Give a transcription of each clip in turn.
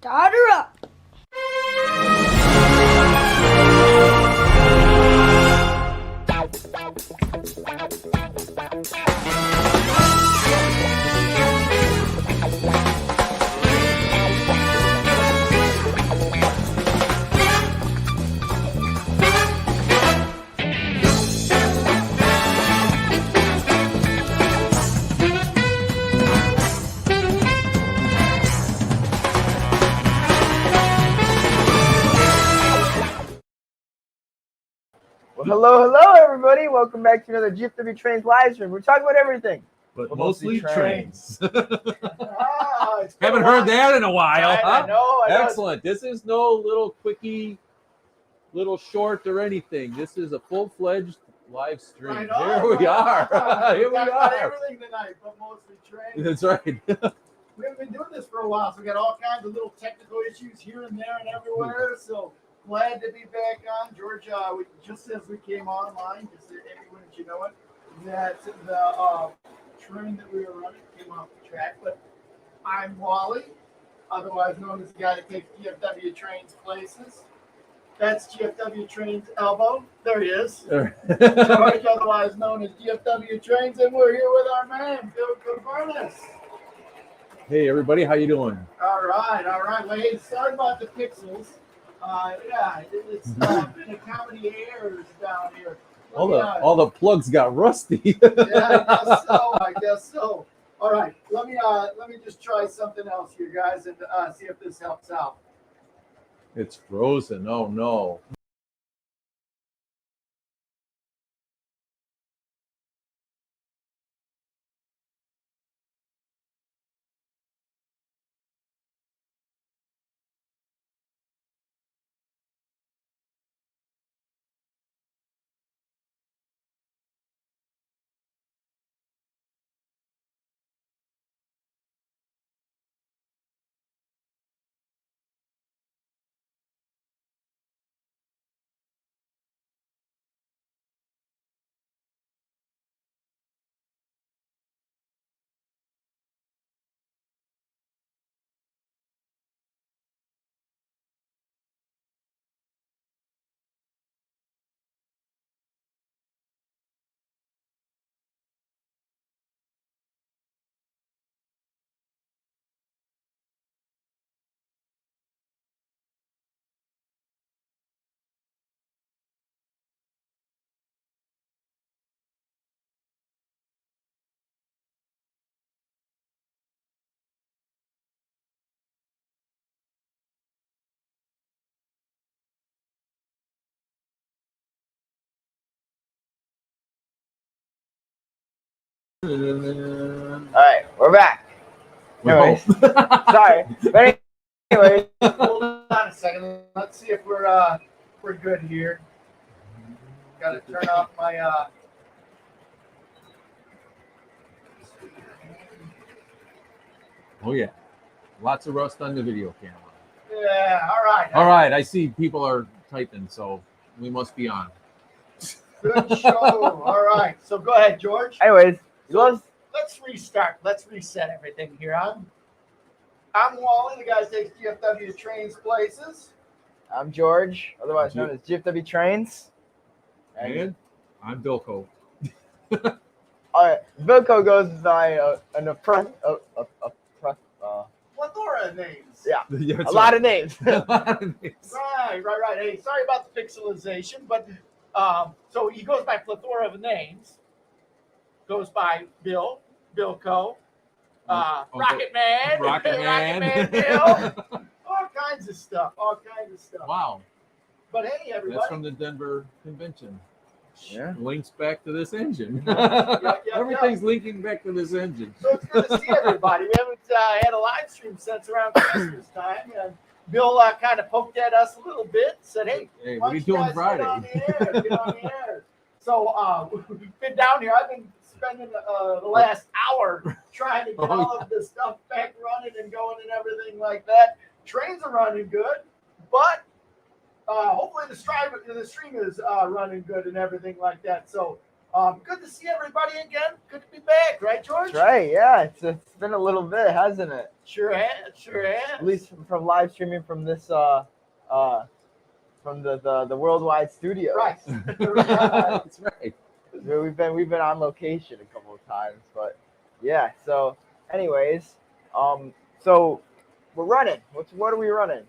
Start her up. Hello, everybody. Welcome back to another GFW Trains live stream. We're talking about everything. But mostly trains. It's been Haven't a heard while. that in a while, huh? I know. Excellent. This is no little quickie, little short or anything. This is a full-fledged live stream. Right on, Here we right are. on. Here we talked about are. everything tonight, but mostly trains. That's right. We haven't been doing this for a while, so we got all kinds of little technical issues here and there and everywhere. So glad to be back on. George, just as we came online, just so everyone should know it, that the train that we were running came off the track. But I'm Wally, otherwise known as the guy that takes GFW Trains places. That's GFW Trains elbow. There he is. George, otherwise known as GFW Trains, and we're here with our man, Bill Cavernas. Hey, everybody. How you doing? All right. Well, hey, sorry about the pixels. It's been a comedy of errors down here. All the plugs got rusty. Yeah, I guess so. All right, let me just try something else here, guys, and see if this helps out. It's frozen. Oh, no. All right, we're back. Anyways, sorry, but anyway, hold on a second. Let's see if we're good here. Got to turn off my Oh, yeah. Lots of rust on the video camera. Yeah. All right. I see people are typing, so we must be on. Good show. All right. So go ahead, George. Anyways, Let's restart. Let's reset everything here. I'm Wally, the guy who takes GFW Trains places. I'm George, otherwise known as GFW Trains. And I'm Bilko. All right, Vilco goes by an Plethora of names. yeah, a lot of names. Right. Hey, sorry about the pixelization, but so he goes by plethora of names. Goes by Bill, Bilko, Rocket Man, Rocket Man. Bill, all kinds of stuff. Wow. But hey, everybody. That's from the Denver convention. Yeah. Links back to this engine. Yeah. Everything's linking back to this engine. So it's good to see everybody. We haven't had a live stream since around Christmas time, and Bill kind of poked at us a little bit. Said, "Hey, what why are you don't doing guys Friday?" Get on the air. So we've been down here. I've been spending the last hour trying to get all of this stuff back running and going and everything like that. Trains are running good, but hopefully the stream is running good and everything like that. So Good to see everybody again. Good to be back, right, George? That's right. Yeah, it's been a little bit, hasn't it? Sure has. Sure has. At least from live streaming from this from the worldwide studio. Right. That's right. We've been on location a couple of times, but yeah. So, anyways, so we're running. What are we running?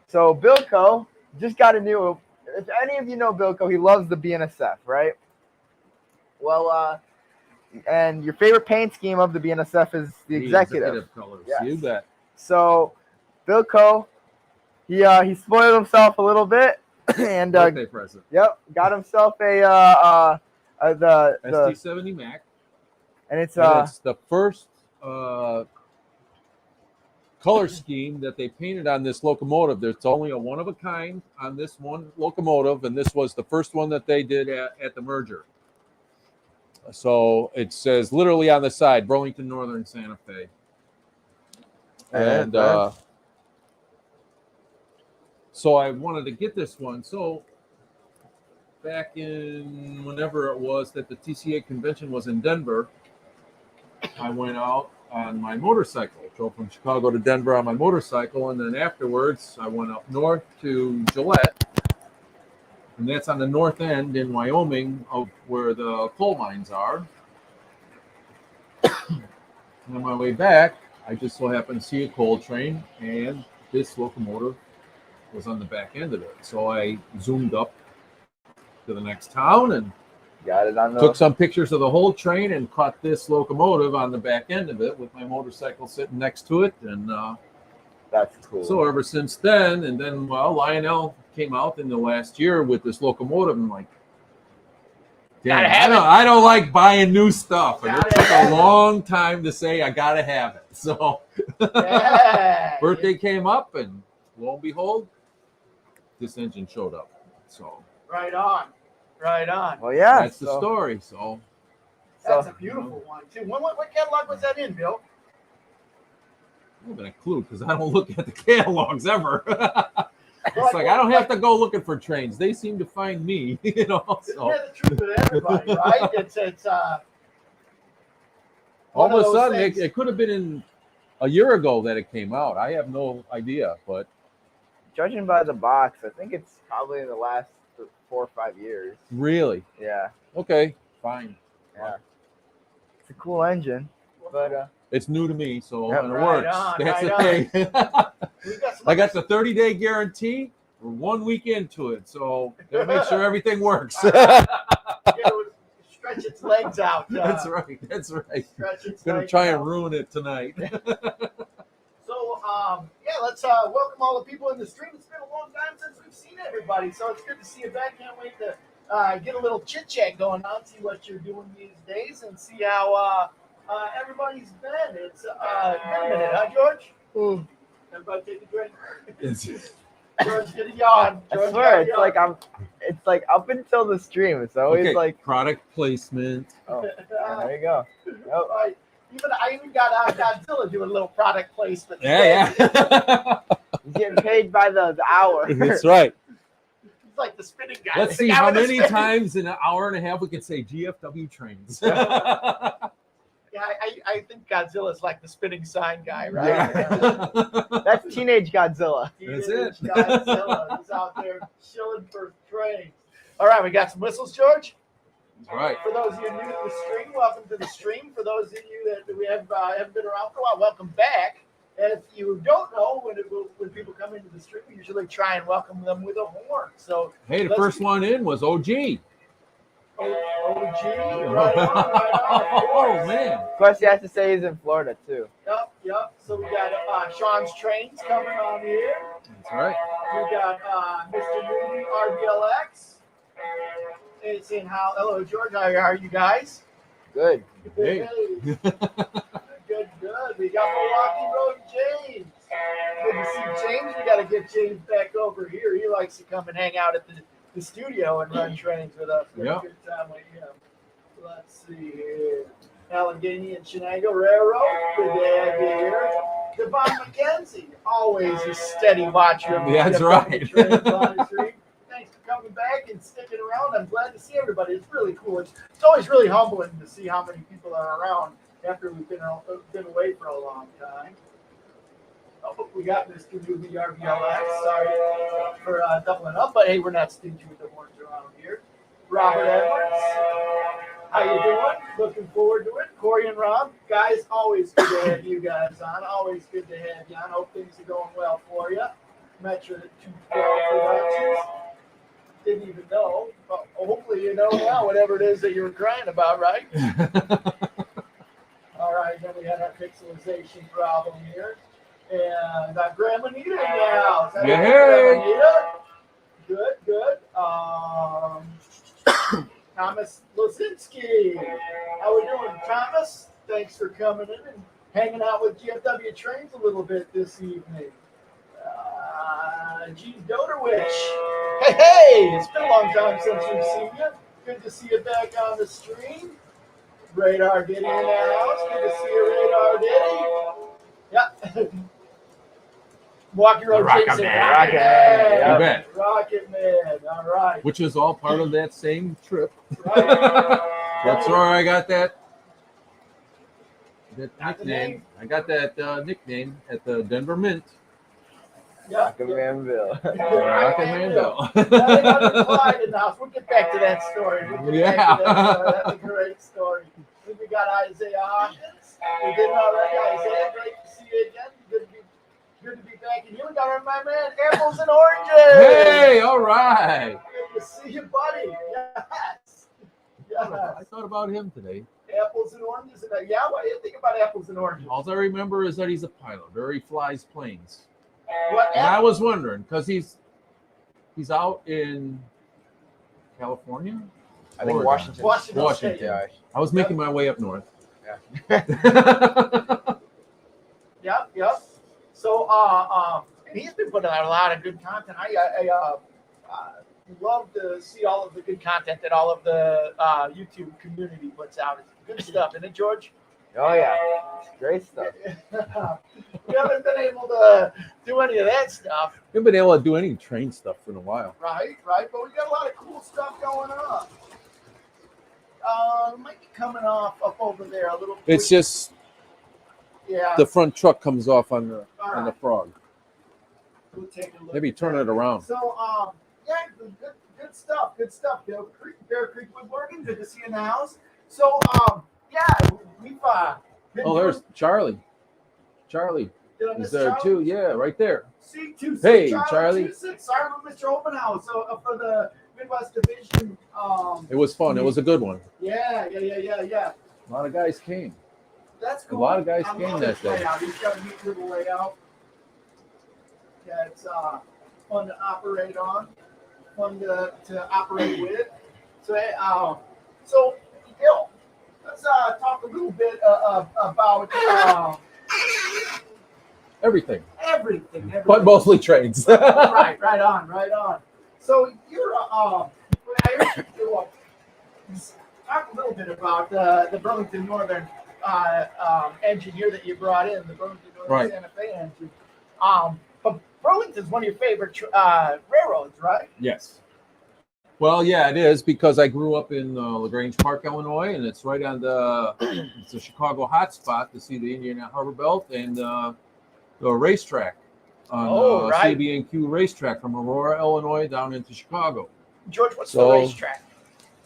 So Bilko just got a new. If any of you know Bilko, he loves the BNSF, right? Well, and your favorite paint scheme of the BNSF is the executive. colors. Yes. You bet. So Bilko, he spoiled himself a little bit, and Birthday present. yep, got himself the ST70 Mac. and it's And it's the first color scheme that they painted on this locomotive. There's only a one of a kind on this one locomotive, and this was the first one that they did at the merger. So it says literally on the side, Burlington Northern Santa Fe. And so I wanted to get this one. So back in whenever it was that the TCA convention was in Denver, I went out on my motorcycle, drove from Chicago to Denver on my motorcycle, and then afterwards I went up north to Gillette, and that's on the north end in Wyoming of where the coal mines are. And on my way back, I just so happened to see a coal train, and this locomotive was on the back end of it. So I zoomed up to the next town and got it on took some pictures of the whole train and caught this locomotive on the back end of it with my motorcycle sitting next to it. And that's cool. so ever since then, and then, well, Lionel came out in the last year with this locomotive. And I'm like, damn, I don't like buying new stuff. And it took a long time to say I got to have it. So birthday came up, and lo and behold, this engine showed up. So Right on. Right on. Well, yeah, that's the story. So That's a beautiful one, too. What catalog was that in, Bill? I don't have a clue because I don't look at the catalogs ever. It's like I don't have to go looking for trains. They seem to find me, you know. So. Isn't that the truth with everybody, right? It's all of a sudden, it could have been in a year ago that it came out. I have no idea, but judging by the box, I think it's probably in the last 4 or 5 years. Really, Yeah, okay, fine. yeah. It's a cool engine, but It's new to me, so Yep. and it Right works. on, That's right the thing. I got the 30-day guarantee. We're 1 week into it, so gotta make sure everything works. Stretch its legs out. That's right. That's right. Stretch its Gonna legs try and out. ruin it tonight. So, let's welcome all the people in the stream. It's been a long time since we've seen everybody, so it's good to see you back. Can't wait to get a little chit-chat going on, see what you're doing these days, and see how everybody's been. It's been a minute, huh, George? Everybody take a drink. George, get a yawn. I George, swear, get a yawn. it's like up until the stream, it's always Okay, like, product placement. oh, yeah, there you go. Yep. Right. I even got Godzilla doing a little product placement. Yeah. He's getting paid by the hour. That's right. He's like the spinning guy. Let's The see guy how with the many spinning- times in an hour and a half we can say GFW Trains. Yeah, I think Godzilla's like the spinning sign guy, right? Yeah. That's Teenage Godzilla. That's it. Godzilla. He's out there chilling for trains. All right, we got some whistles, George. All right. For those of you new to the stream, welcome to the stream. For those of you that we haven't been around for a while, welcome back. And if you don't know, when people come into the stream, we usually try and welcome them with a horn. So, Hey, the first one in was OG. OG, right on. Oh, man. Of course, he has to say he's in Florida, too. Yep. So we got Sean's Trains coming on here. That's right. We got Mr. Newton, RBLX. It's in how. Hello, George. How are you guys? Good. Hey. Good. We got Milwaukee Road James. Good to see James. We got to get James back over here. He likes to come and hang out at the studio and run trains with us. We have a good time with him. Let's see here. Allegheny and Chenango Railroad. Good to have you here. Devon McKenzie, always a steady watcher of the That's GFW right. Trains on the street. Thanks for coming back and sticking around. I'm glad to see everybody. It's really cool. It's always really humbling to see how many people are around after we've been away for a long time. Oh, we got Mr. Newbie RBLX. Sorry for doubling up, but hey, we're not stingy with the horns around here. Robert Edwards, how you doing? Looking forward to it. Corey and Rob, guys, always good to have you guys on. Always good to have you on. Hope things are going well for you. Metro 212 Productions. Didn't even know. But hopefully you know now whatever it is that you were crying about, right? All right, then we had our pixelization problem here. And Grandma Nita in the house. Yeah, hey. Grandma Nita. Good. Thomas Lozinski. How we doing, Thomas? Thanks for coming in and hanging out with GFW Trains a little bit this evening. Gene Doderwich. Hey, it's been a long time since we've seen you. Good to see you back on the stream. Radar Diddy in the house. Good to see you, Radar Diddy. Yeah. Walking Road Jason. Rocket Man. You bet. Rocket Man. All right. Which is all part of that same trip. Right. That's where I got that Not the nickname. name. I got that nickname at the Denver Mint. Yeah. Rocket Manville. Rocket Manville. Clyde in the house. We'll get back to that story. Yeah. That's a great story. Then we got Isaiah Hawkins. We did all right, Isaiah. Great to see you again. Good to be back. And here we got my man, Apples and Oranges. Hey, all right. Good to see you, buddy. Yes. I thought about him today. Apples and Oranges. Yeah, what do you think about Apples and Oranges? All I remember is that he's a pilot, or he flies planes. What? And I was wondering, because he's out in California? I think Oregon. Washington. State. Yeah. I was making my way up north. Yep. So, and he's been putting out a lot of good content. I love to see all of the good content that all of the YouTube community puts out. It's good stuff, isn't it, George? Oh yeah, it's great stuff. We haven't been able to do any of that stuff. We haven't been able to do any train stuff for a while. Right. But we got a lot of cool stuff going on. Might be coming up over there a little. It's just the front truck comes off on the frog. We'll take a look. Maybe turn it around. So, yeah, good stuff. Bear Creek Woodworking, good to see you in the house. So, yeah, we've been There's Charlie. Charlie is there too. Yeah, right there. C2. Hey, Charlie. Sorry for Mr. Open House. So for the Midwest Division. It was fun. It was a good one. Yeah. A lot of guys came. That's cool. A lot of guys came that day. He's got a neat little layout. Yeah, it's fun to operate on, fun to operate with. So, Gil, let's talk a little bit about Everything. everything. But mostly trains. right on. So you're I heard you talk a little bit about the Burlington Northern engineer that you brought in, the Burlington Northern Santa Fe engine. But Burlington's one of your favorite railroads, right? Yes. Well, yeah, it is because I grew up in LaGrange Park, Illinois, and it's right on it's a Chicago hotspot to see the Indiana Harbor Belt and the racetrack on CB&Q racetrack from Aurora, Illinois, down into Chicago. George, what's the racetrack?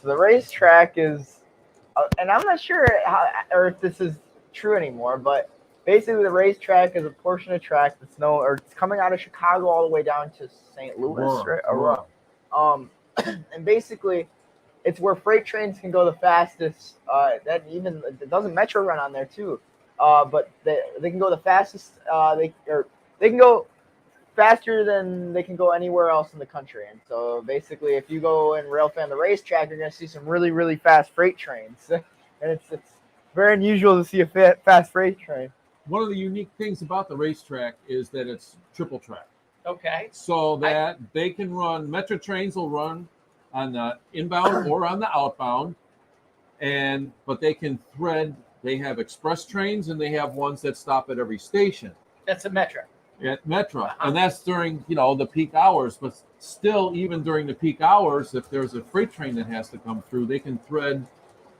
So the racetrack is, and I'm not sure or if this is true anymore, but basically the racetrack is a portion of track that's it's coming out of Chicago all the way down to St. Louis, right? Aurora. And basically, it's where freight trains can go the fastest. It doesn't Metro run on there too, but they can go the fastest. They can go faster than they can go anywhere else in the country. And so basically, if you go and railfan the racetrack, you're going to see some really, really fast freight trains. And it's very unusual to see a fast freight train. One of the unique things about the racetrack is that it's triple track. Okay. So that they can run, Metro trains will run on the inbound or on the outbound, but they can thread. They have express trains and they have ones that stop at every station. That's a Metro. at Metro, and that's during the peak hours. But still, even during the peak hours, if there's a freight train that has to come through, they can thread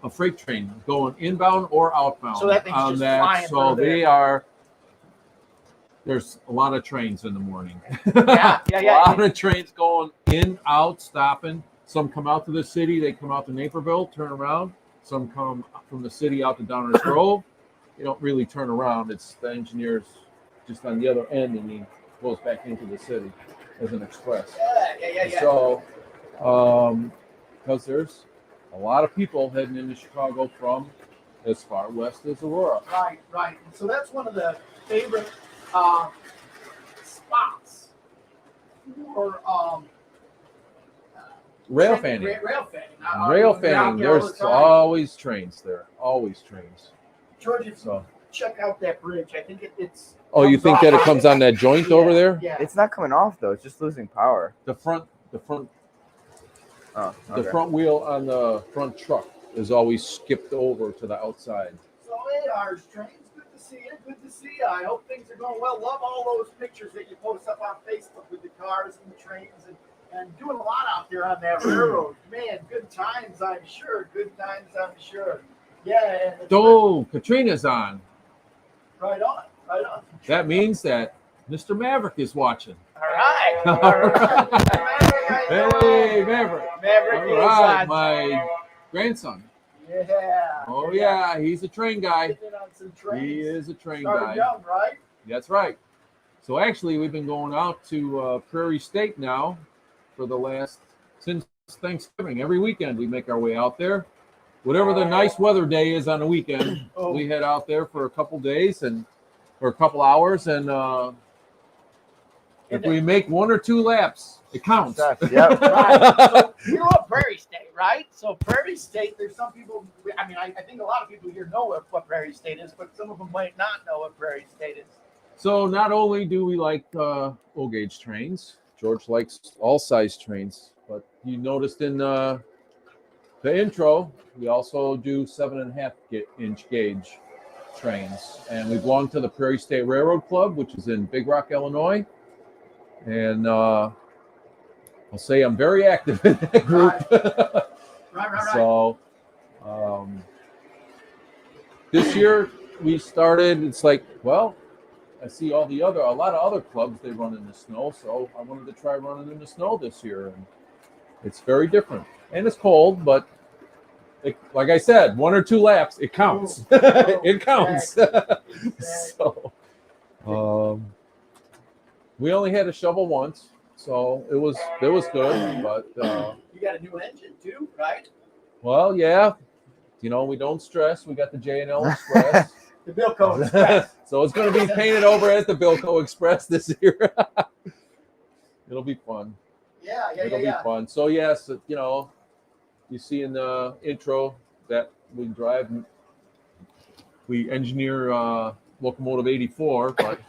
a freight train going inbound or outbound. So that thing's on just that. flying So through there. they are. There's a lot of trains in the morning. Yeah. A lot of trains going in, out, stopping. Some come out to the city. They come out to Naperville, turn around. Some come from the city out to Downers Grove. You don't really turn around. It's the engineers just on the other end, and he goes back into the city as an express. Yeah. So, because there's a lot of people heading into Chicago from as far west as Aurora. Right. So that's one of the favorite spots for Rail fanning. Rail There's always trains there. Always trains. George, if you check out that bridge, I think it's. Oh, you think that it comes on that joint over there? Yeah. It's not coming off though. It's just losing power. The front Oh, okay. The front wheel on the front truck is always skipped over to the outside. So hey, ours trains. Good to see you. Good to see you. I hope things are going well. Love all those pictures that you post up on Facebook with the cars and the trains and doing a lot out there on that railroad. Man, good times, I'm sure. Good times, I'm sure. Yeah. Oh, Katrina's on. Right on. That means that Mr. Maverick is watching. All right. Hey, Maverick. Maverick All right, my grandson. Yeah. Oh, yeah, he's a train guy. Getting on some trains. He is a train Started guy. young, right? That's right. So actually, we've been going out to Prairie State now since Thanksgiving. Every weekend we make our way out there. Whatever the nice weather day is on the weekend, we head out there for a couple days or a couple hours, and if we make 1 or 2 laps, it counts. Yep. Right. So, you know what Prairie State, right? So Prairie State, there's some people, I think a lot of people here know what Prairie State is, but some of them might not know what Prairie State is. So not only do we like O-gauge trains, George likes all size trains, but you noticed in the intro, we also do 7.5-inch gauge trains. And we belong to the Prairie State Railroad Club, which is in Big Rock, Illinois. And I'll say I'm very active in that group. Right. So this year we started, it's like, well, I see a lot of other clubs, they run in the snow. So I wanted to try running in the snow this year. And it's very different. And it's cold, but like I said, 1 or 2 laps, it counts. It counts. Exactly. So we only had to shovel once, so it was good. But you got a new engine too, right? well, yeah, we don't stress. We got the J&L Express. The Bilco Express. So it's going to be painted over as the Bilco Express this year. It'll be fun. It'll be fun. So yes, you see in the intro that we engineer locomotive 84, but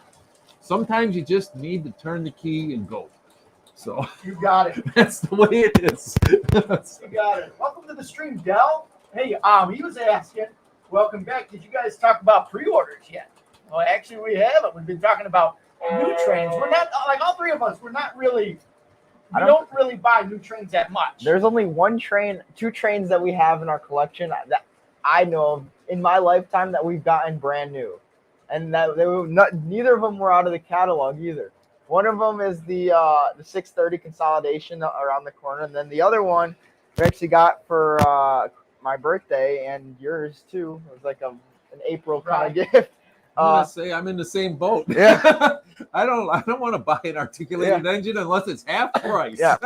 sometimes you just need to turn the key and go. So You got it. that's the way it is. You got it. Welcome to the stream, Del. Hey, he was asking, welcome back. Did you guys talk about pre-orders yet? Well, actually, we haven't. We've been talking about new trains. We're not, like all three of us, we don't really buy new trains that much. There's only 2 trains that we have in our collection that I know of in my lifetime that we've gotten brand new, and that neither of them were out of the catalog either. One of them is the 630 consolidation around the corner, and then the other one we actually got for my birthday and yours too. It was like an April kind of gift. I'm gonna say I'm in the same boat. Yeah. I don't want to buy an articulated engine unless it's half price. Yeah.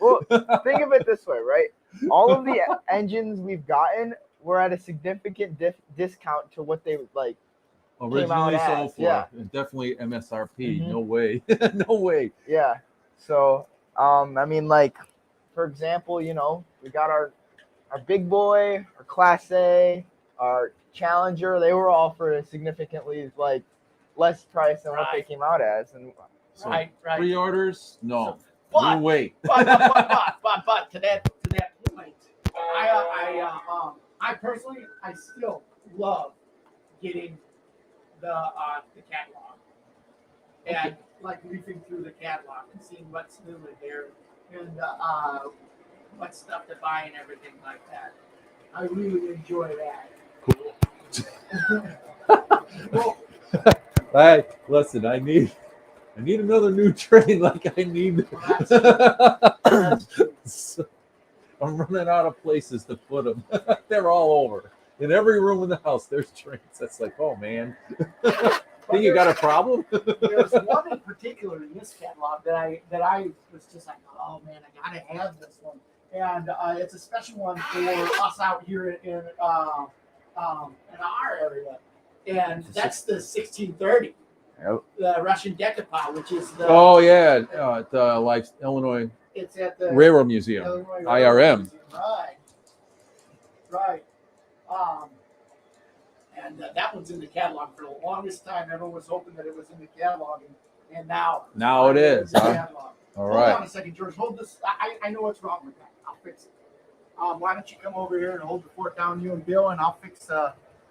Well, think of it this way, right? All of the engines we've gotten were at a significant discount to what they like originally sold for. Yeah. Definitely MSRP. Mm-hmm. No way. No way. Yeah. So, like, for example, we got our big boy, our Class A, our Challenger. They were all for a significantly less price than what they came out as. And so right. Pre-orders, no. But, no way. But to that point, I personally still love getting the catalog. and like leafing through the catalog and seeing what's new in there and what stuff to buy and everything like that. I really enjoy that. Well, Hey, listen, I need another new train like I need. that's true. So, I'm running out of places to put them. They're all over. In every room in the house, there's trains. That's like, oh man. Think you got a problem? There's one in particular in this catalog that I was just like, oh man, I gotta have this one. And it's a special one for us out here in our area. And that's the 1630, Yep. the Russian decapod, which is the Oh yeah, at the Illinois it's at the Railroad Museum, Illinois IRM. Museum. Right. And that one's in the catalog for the longest time. Everyone was hoping that it was in the catalog, and now Now it is. it's in the Huh? catalog. All Hold on right. a second, George. Hold this. I know what's wrong with that. I'll fix it. Why don't you come over here and hold the fort down, you and Bill, and I'll fix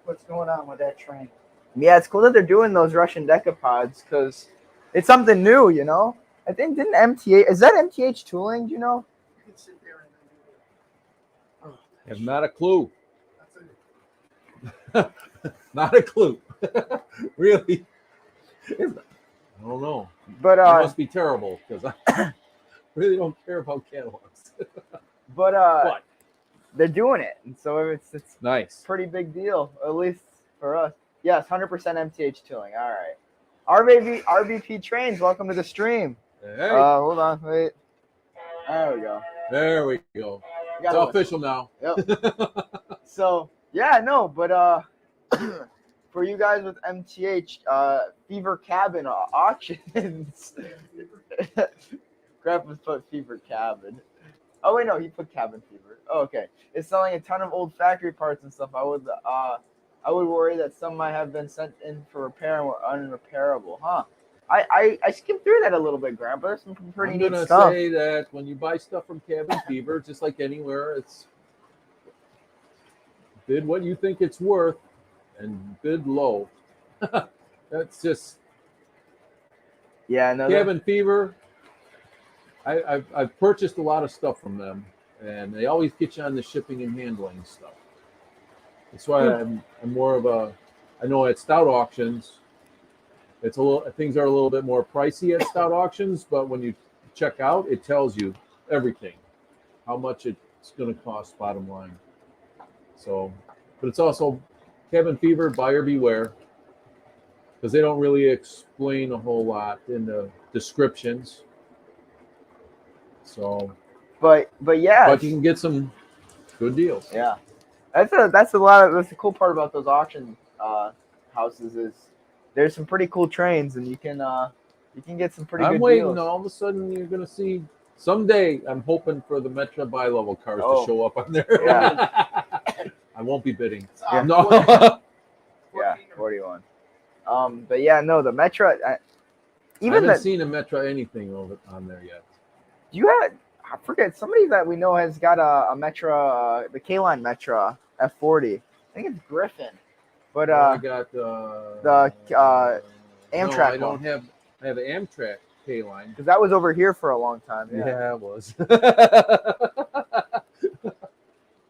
what's going on with that train. Yeah, it's cool that they're doing those Russian decapods because it's something new, you know. I think didn't MTA is that MTH tooling? Do you know? You can sit there and I have not a clue. that's it. Not a clue. Really? I don't know. But It must be terrible because I really don't care about catalogs. but they're doing it, and so it's Nice. pretty big deal, at least for us. Yes, 100% MTH tooling. All right. RVP Trains, welcome to the stream. Hey, Hold on, wait. There we go. there we go. You It's gotta official now. Yep. So yeah, no, but for you guys with MTH, Fever Cabin auctions. Grandpa's put Fever Cabin. Oh wait, no, he put Cabin Fever. Oh, okay. It's selling a ton of old factory parts and stuff. I would worry that some might have been sent in for repair and were unrepairable, huh? I skimmed through that a little bit, Grandpa. There's some pretty I'm neat gonna stuff. say that when you buy stuff from Cabin Fever, just like anywhere, it's bid what you think it's worth and bid low. That's just Yeah, no. Cabin Fever. I've purchased a lot of stuff from them, and they always get you on the shipping and handling stuff. That's why I'm more of a. I know at stout auctions, it's a little things are a little bit more pricey at stout auctions, but when you check out, it tells you everything, how much it's going to cost. Bottom line. So, but it's also Cabin Fever, buyer beware, because they don't really explain a whole lot in the descriptions. So, but yeah, but you can get some good deals. yeah. That's the cool part about those auction houses is there's some pretty cool trains and you can get some pretty I'm good waiting. deals. All of a sudden, you're going to see someday. I'm hoping for the Metra bi-level cars to show up on there. Yeah. I won't be bidding. Yeah. No. Yeah, 41. But yeah, no, the Metra. I Even haven't seen a Metra anything on there yet. you had I forget somebody that we know has got a Metra, the K-Line Metra F40. I think it's Griffin. But I got the Amtrak No, I one. don't have. I have an Amtrak K-Line. because that was over here for a long time. Yeah, it was.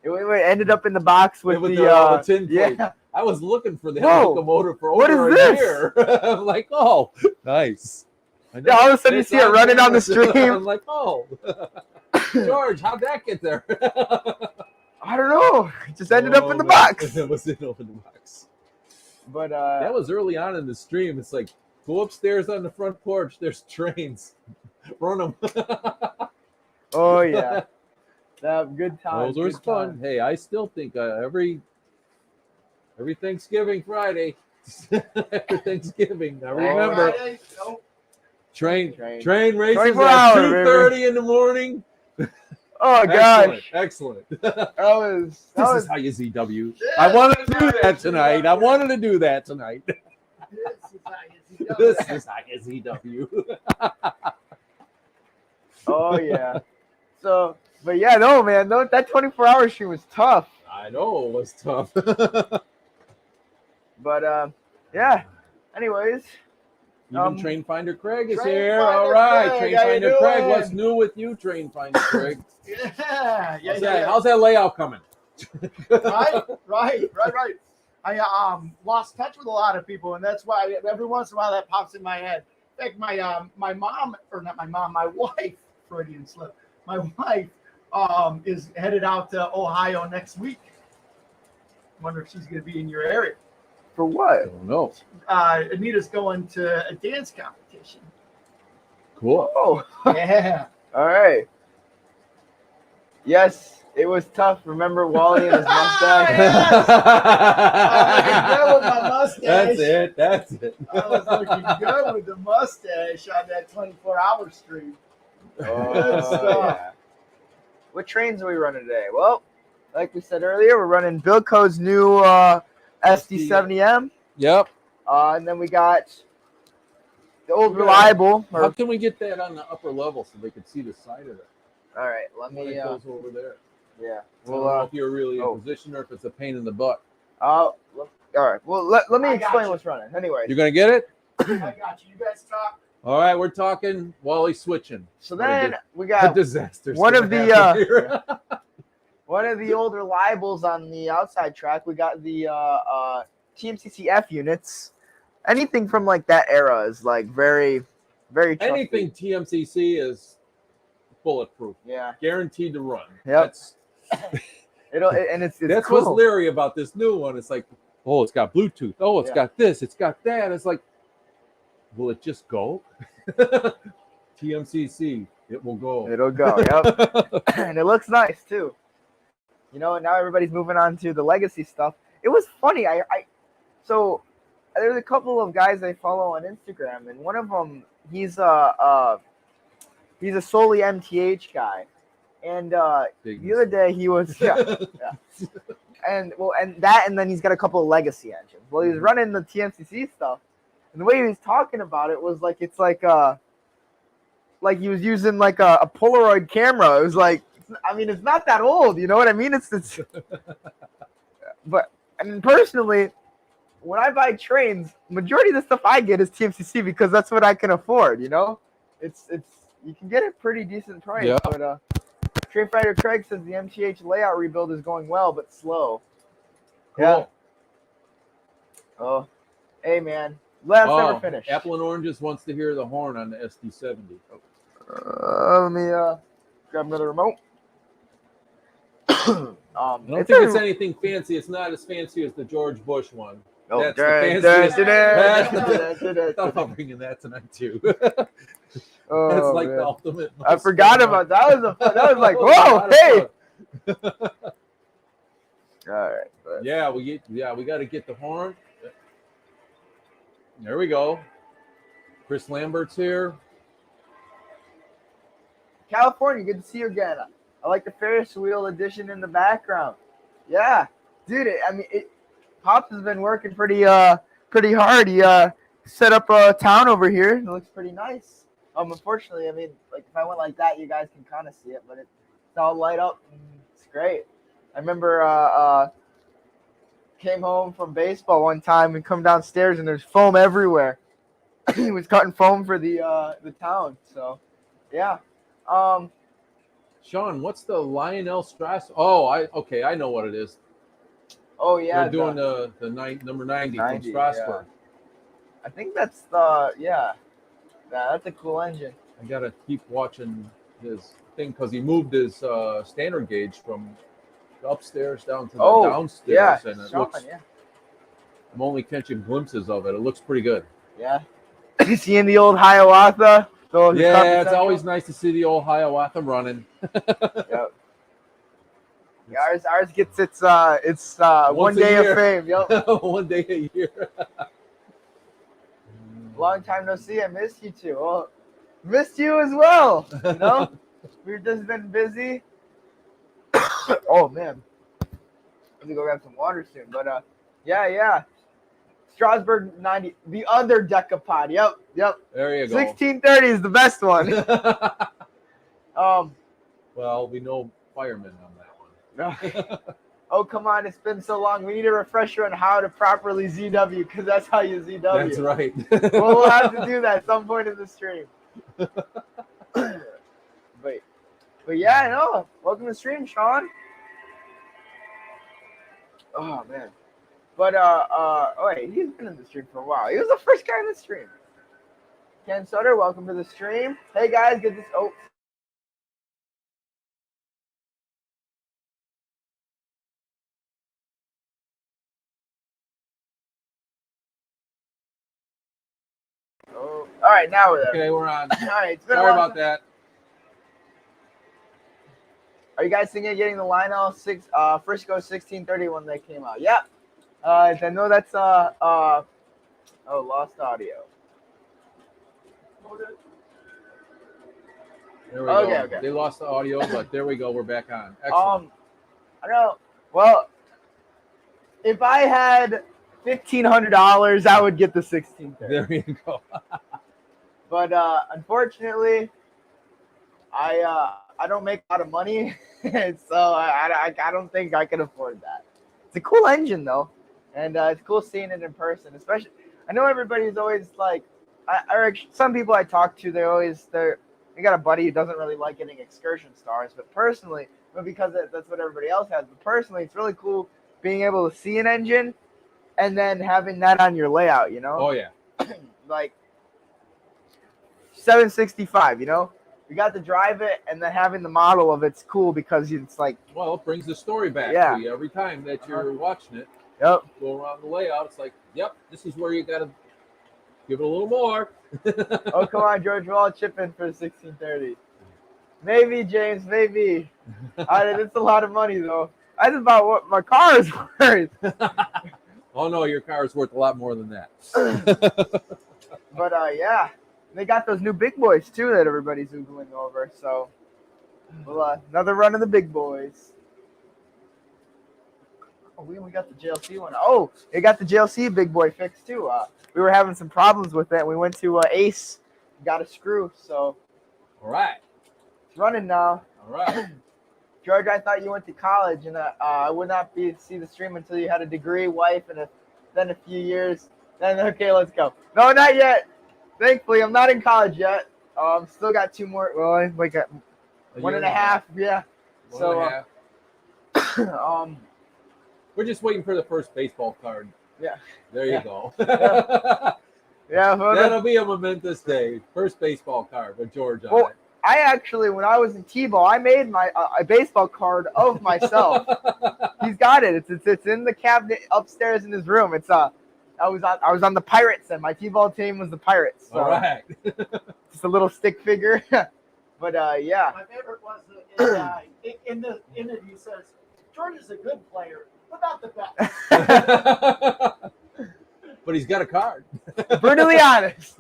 It ended up in the box with With the the tin plate. yeah. I was looking for that Whoa, locomotive for what over is a this? year. I'm like, oh, nice. Yeah, all of a sudden you see it running down the stream. I'm like, oh, George, how'd that get there? I don't know. It just ended up in the box. It was in the box. But That was early on in the stream. It's like, go upstairs on the front porch. There's trains. Run them. oh yeah, good times. Those were good fun. times. Hey, I still think every Thanksgiving Friday, after Thanksgiving, I remember Friday? Nope. train Train. races 24 at hours, 2:30 in the morning. Oh gosh, Excellent. that was This is how you ZW. I wanted to do that tonight. I wanted to do that tonight. This is how you ZW. oh yeah. So, but yeah, no man, that 24-hour stream was tough. I know it was tough. But yeah. Anyways, Even Train Finder Craig is Train here. Finder All right, Craig, Train how you Finder Craig. doing? What's new with you, Train Finder Craig? Yeah. How's that layout coming? Right. I lost touch with a lot of people, and that's why every once in a while that pops in my head. In fact, my mom, or not my mom, my wife, Freudian slip. My wife is headed out to Ohio next week. Wonder if she's going to be in your area. For what? I don't know. Anita's going to a dance competition. Cool. Oh, Yeah. all right. Yes, it was tough. Remember Wally and his mustache? Looking good with my mustache. That's it. I was looking good with the mustache on that 24-hour stream. Good stuff. Yeah. What trains are we running today? Well, like we said earlier, we're running Bilco's new SD70M. Yep. And then we got the old reliable. How can we get that on the upper level so they can see the side of it? All right, let It me. goes over there. Yeah. I don't know if you're really in position or if it's a pain in the butt. All right. Well, let me I got explain you. what's running. Anyway. You're gonna get it? I got you. You guys talk. All right, we're talking Wally switching. So then we A got disaster. one of the one of the old reliables on the outside track. We got the TMCC-F units. Anything from like that era is like very, very trusty. anything TMCC is bulletproof, Yeah. guaranteed to run. Yep. That's It's what's cool. leery about this new one. It's like, oh, it's got Bluetooth. Oh, it's got this. It's got that. It's like, will it just go? TMCC, it will go. It'll go. Yep. And it looks nice too. You know, now everybody's moving on to the legacy stuff. It was funny. So there's a couple of guys I follow on Instagram, and one of them he's a solely MTH guy, and the other day he was and then he's got a couple of legacy engines. Well, he was running the TMCC stuff, and the way he was talking about it was like it's like he was using like a Polaroid camera. It was like, I mean, it's not that old, you know what I mean? It's but I mean, personally, when I buy trains, majority of the stuff I get is TMCC because that's what I can afford, you know? It's you can get a pretty decent price. Yeah. But Train Fighter Craig says the MTH layout rebuild is going well but slow. Cool. Yeah. Oh, hey man, never finished. Apple and Oranges wants to hear the horn on the SD70. Let me grab another remote. I don't think it's anything fancy. It's not as fancy as the George Bush one. That's the fanciest. I thought about bringing that tonight too. It's like the ultimate. I forgot about that. That was like, whoa, hey. All right. But. Yeah, we got to get the horn. There we go. Chris Lambert's here. California, good to see you again. I like the Ferris wheel edition in the background. Yeah, dude. Pops has been working pretty hard. He set up a town over here. It looks pretty nice. Unfortunately, I mean, like if I went like that, you guys can kind of see it, but it's all light up. It's great. I remember came home from baseball one time and come downstairs and there's foam everywhere. He was cutting foam for the town. So, yeah. Sean, what's the Lionel Strauss? Oh, I know what it is. Oh yeah, they're doing the number 90 from Strasbourg. Yeah. I think that's that's a cool engine. I gotta keep watching his thing because he moved his standard gauge from upstairs down to the downstairs, and it looks. Yeah. I'm only catching glimpses of it. It looks pretty good. Yeah. You seeing the old Hiawatha? Yeah, it's always nice to see the old Hiawatha running. Yep. Yeah, ours gets its one day of fame. Yep. 1 day a year. Long time no see. I missed you too. Well, missed you as well. You know, we've just been busy. Oh man, let me go grab some water soon. But yeah. Strasbourg 90, the other decapod. Yep. There you go. 1630 is the best one. Well, we know firemen on that one. Oh, come on, it's been so long. We need a refresher on how to properly ZW, because that's how you ZW. That's right. We'll have to do that at some point in the stream. But yeah, no. Welcome to the stream, Sean. Oh man. But oh wait, he's been in the stream for a while. He was the first guy in the stream. Ken Sutter, welcome to the stream. Hey guys, get this. Oh. Oh. All right, now we're there. Okay, we're on. All right, it's been Sorry a long about that. Are you guys thinking of getting the Lionel Frisco 1630 when they came out? Yep. I know that's oh, lost audio. There we Okay, go. okay. They lost the audio, but there we go. We're back on. Excellent. I don't know. Well, if I had $1,500, I would get the 1630. There you go. But unfortunately, I don't make a lot of money, so I don't think I can afford that. It's a cool engine though, and it's cool seeing it in person. Especially, I know everybody's always like, some people I talk to, they got a buddy who doesn't really like getting excursion stars, but personally, because that's what everybody else has. But personally, it's really cool being able to see an engine and then having that on your layout. You know? Oh yeah. Like 765. You know? You got to drive it, and then having the model of it's cool because it's like. Well, it brings the story back Yeah. to you every time that you're watching it. Yep. Go around the layout. It's like, yep, this is where you got to give it a little more. Oh, come on, George. We're all chipping for 1630. Maybe, James. Maybe. It's a lot of money, though. That's about what my car is worth. Oh, no, your car is worth a lot more than that. But, yeah. They got those new big boys, too, that everybody's Googling over. So, well, another run of the big boys. Oh, we got the JLC one. Oh, they got the JLC big boy fixed, too. We were having some problems with it. We went to Ace, got a screw, so. All right. It's running now. All right. George, I thought you went to college, and I would not see the stream until you had a degree, wife, and then a few years. Then, okay, let's go. No, not yet. Thankfully, I'm not in college yet. Still got 2 more. Well, like a 1.5. Yeah. One and a half. So, We're just waiting for the first baseball card. Yeah. There you go. Yeah. Well, That'll be a momentous day. First baseball card with George on Well, it. I actually, when I was in T-ball, I made my a baseball card of myself. He's got it. It's in the cabinet upstairs in his room. It's I was on the Pirates, and my T-ball team was the Pirates. So All right. just a little stick figure. But yeah. My favorite was in the interview says George is a good player, but not the best. But he's got a card. Brutally honest.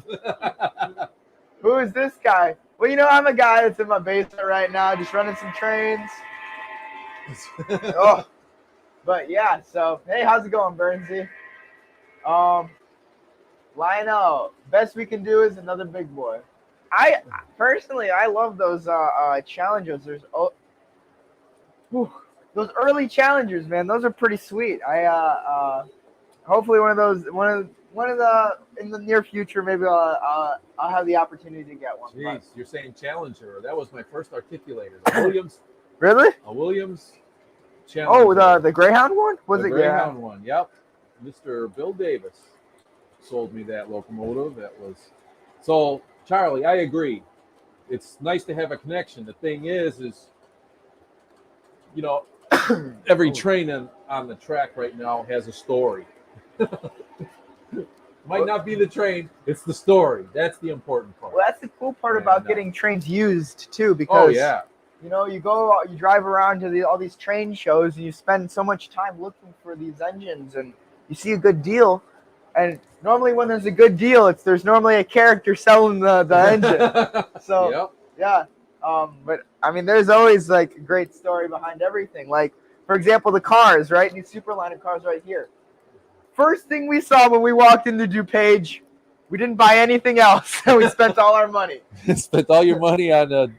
Who is this guy? Well, you know, I'm a guy that's in my basement right now, just running some trains. Oh, but yeah. So hey, how's it going, Bernsey? Lionel, best we can do is another big boy. I personally, I love those challengers. There's those early challengers, man. Those are pretty sweet. Hopefully one of the in the near future, maybe I'll have the opportunity to get one. Jeez, you're saying Challenger. That was my first articulator. A Williams. Really? A Williams Challenger. Oh, the Greyhound one? Was the it Greyhound one? Yep. Mr. Bill Davis sold me that locomotive. That was so. Charlie, I agree. It's nice to have a connection. The thing is, you know, every train on the track right now has a story. Might not be the train, it's the story. That's the important part. Well, that's the cool part about getting trains used too, because you know, you drive around to all these train shows, and you spend so much time looking for these engines, and you see a good deal, and normally when there's a good deal, there's normally a character selling the engine. So yeah, but I mean, there's always like a great story behind everything. Like, for example, the cars, right? These Superliner cars right here. First thing we saw when we walked into DuPage, we didn't buy anything else, and we spent all our money. Spent all your money on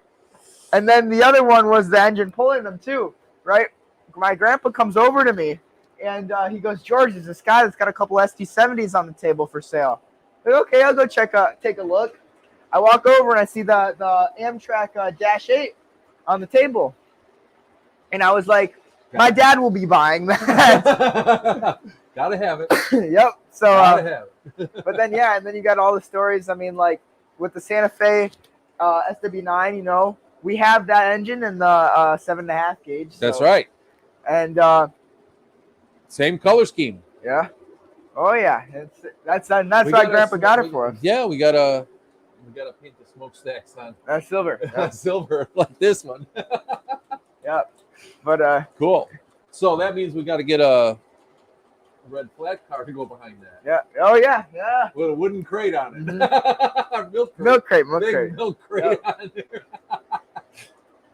And then the other one was the engine pulling them too, right? my grandpa comes over to me, and he goes, George, there's this guy that's got a couple ST70s on the table for sale. I'm like, okay, I'll go take a look. I walk over and I see the Amtrak Dash 8 on the table. And I was like, my dad will be buying that. Gotta have it. Yep. So, Gotta have it. but then, yeah, and then you got all the stories. I mean, like with the Santa Fe SW9, you know, we have that engine in the 7.5 gauge. So. That's right. And same color scheme. yeah. Oh yeah. That's why Grandpa got it for us. Yeah, we gotta paint the smokestacks on That's silver. Yeah. silver like this one. Yep. But cool. So that means we got to get a red flat car to go behind that. yeah. Oh yeah. Yeah. With a wooden crate on it. Mm-hmm. milk crate. Milk crate. Milk crate on there.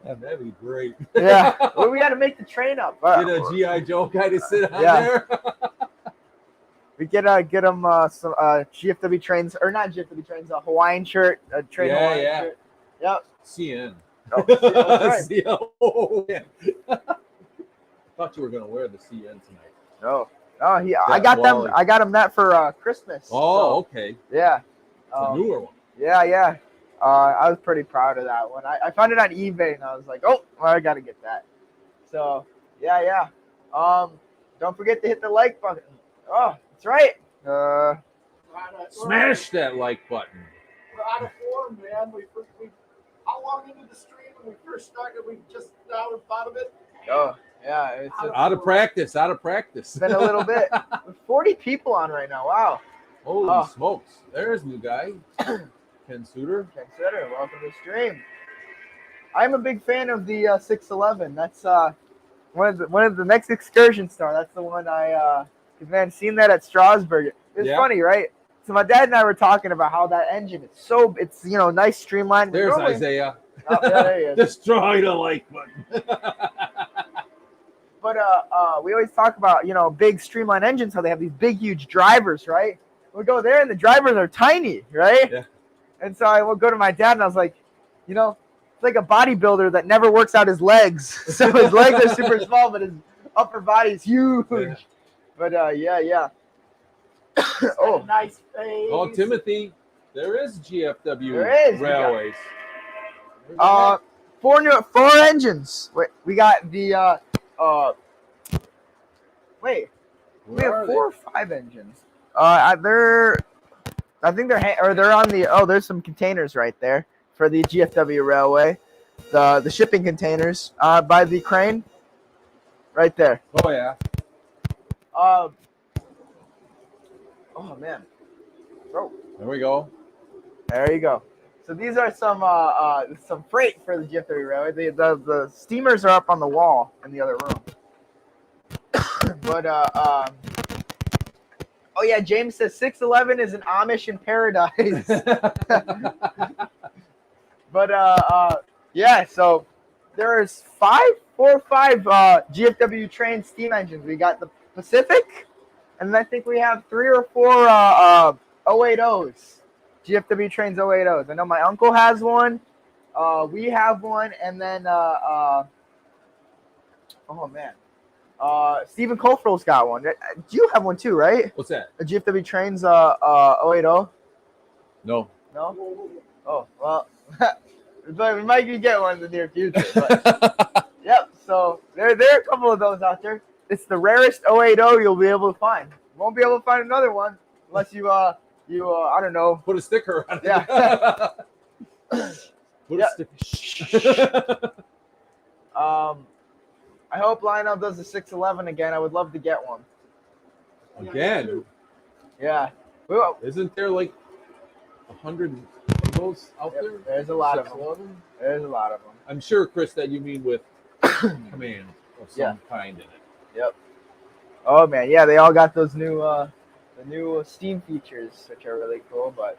Yeah, that'd be great. Yeah. Well, we got to make the train up. Get a G.I. Joe guy to sit on there. We get him some GFW Trains, or not GFW Trains, a Hawaiian shirt, a train Hawaiian shirt. Yep. CN. Oh, right. CN. Oh, yeah. I thought you were gonna wear the CN tonight. No. Oh, I got him that for Christmas. Oh, okay. Yeah. It's a newer one. Yeah. I was pretty proud of that one. I found it on eBay and I was like, oh, well, I gotta get that. So yeah. Don't forget to hit the like button. Oh, that's right. Smash that like button. We're out of form, man. We how long into the stream when we first started? We just now thought of it. Oh, yeah. It's out of practice. It's been a little bit. 40 people on right now. Wow. Holy smokes. There's new guy. Ken Suter. Welcome to the stream. I'm a big fan of the 611. That's one of the next excursion star. That's the one man, seen that at Strasburg. It's funny, right? So my dad and I were talking about how that engine it's nice streamlined. There's Isaiah. Oh, there he is. Destroy the like button. But we always talk about big streamlined engines, how they have these big huge drivers, right? We go there and the drivers are tiny, right? Yeah. And so I will go to my dad and I was like, it's like a bodybuilder that never works out his legs. So his legs are super small, but his upper body is huge. Yeah. But yeah. Oh, nice face. Oh, Timothy, there is GFW Railways. Four engines. Wait, we got the we have 4 or 5 engines. I think they're on the. There's some containers right there for the GFW Railway, the shipping containers by the crane, right there. Oh yeah. Oh man. Oh. There we go. There you go. So these are some freight for the GFW Railway. The steamers are up on the wall in the other room. But oh yeah, James says 611 is an Amish in paradise. But yeah, so there's 4 or 5 GFW Train steam engines. We got the Pacific, and I think we have 3 or 4 080s. GFW Trains 080s. I know my uncle has one. We have one, and then oh man. Stephen Colfrell's got one. Do you have one too, right? What's that? A GFW Trains 080? No. No? Oh, well, we might get one in the near future. But, yep, so there are a couple of those out there. It's the rarest 080 you'll be able to find. You won't be able to find another one unless you I don't know. Put a sticker on it. Yeah. Put a sticker. I hope Lionel does the 611 again. I would love to get one. Again? Yeah. Isn't there like 100 of those out there? There's a lot of them. There's a lot of them. I'm sure, Chris, that you mean with command of some kind in it. Yep. Oh man, yeah, they all got those new the new Steam features, which are really cool. But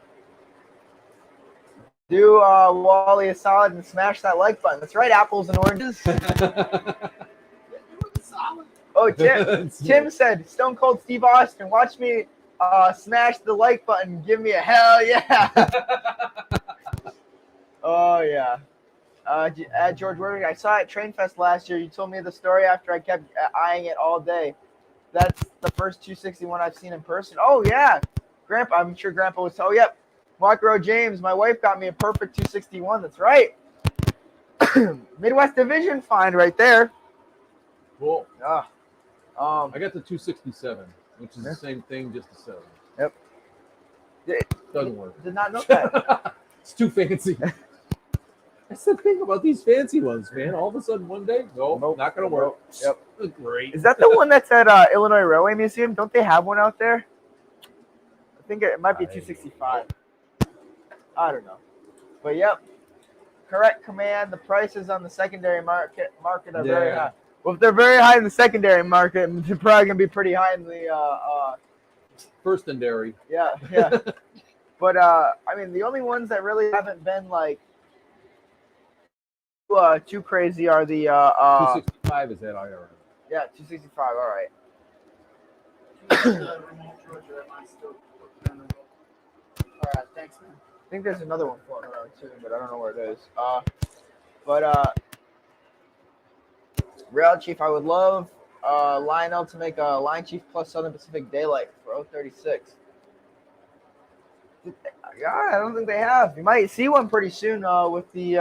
do Wally a solid and smash that like button. That's right, apples and oranges. Oh, Tim said, Stone Cold Steve Austin, watch me smash the like button. Give me a hell yeah. Oh, yeah. At George Worthing, I saw it at Train Fest last year. You told me the story after I kept eyeing it all day. That's the first 261 I've seen in person. Oh yeah, Grandpa. I'm sure Grandpa was. Oh yep, Marco James. My wife got me a perfect 261. That's right. Midwest Division find right there. Cool. I I got the 267, which is the same thing, just a 7. Yep. Doesn't work. Did not know that. It's too fancy. That's the thing about these fancy ones, man. All of a sudden, one day, nope. Not gonna work. Yep. Great. Is that the one that's at Illinois Railway Museum? Don't they have one out there? I think it might be 265. I don't know. But yep. Correct command. The prices on the secondary market are very high. Well, if they're very high in the secondary market, they're probably gonna be pretty high in the first and dairy. Yeah. But I mean, the only ones that really haven't been like too crazy are the 265 is at IRM. Yeah, 265. All right. All right, thanks, man. I think there's another one floating around too, but I don't know where it is. Rail Chief, I would love Lionel to make a Line Chief plus Southern Pacific Daylight for 036. Yeah, I don't think they have. You might see one pretty soon with the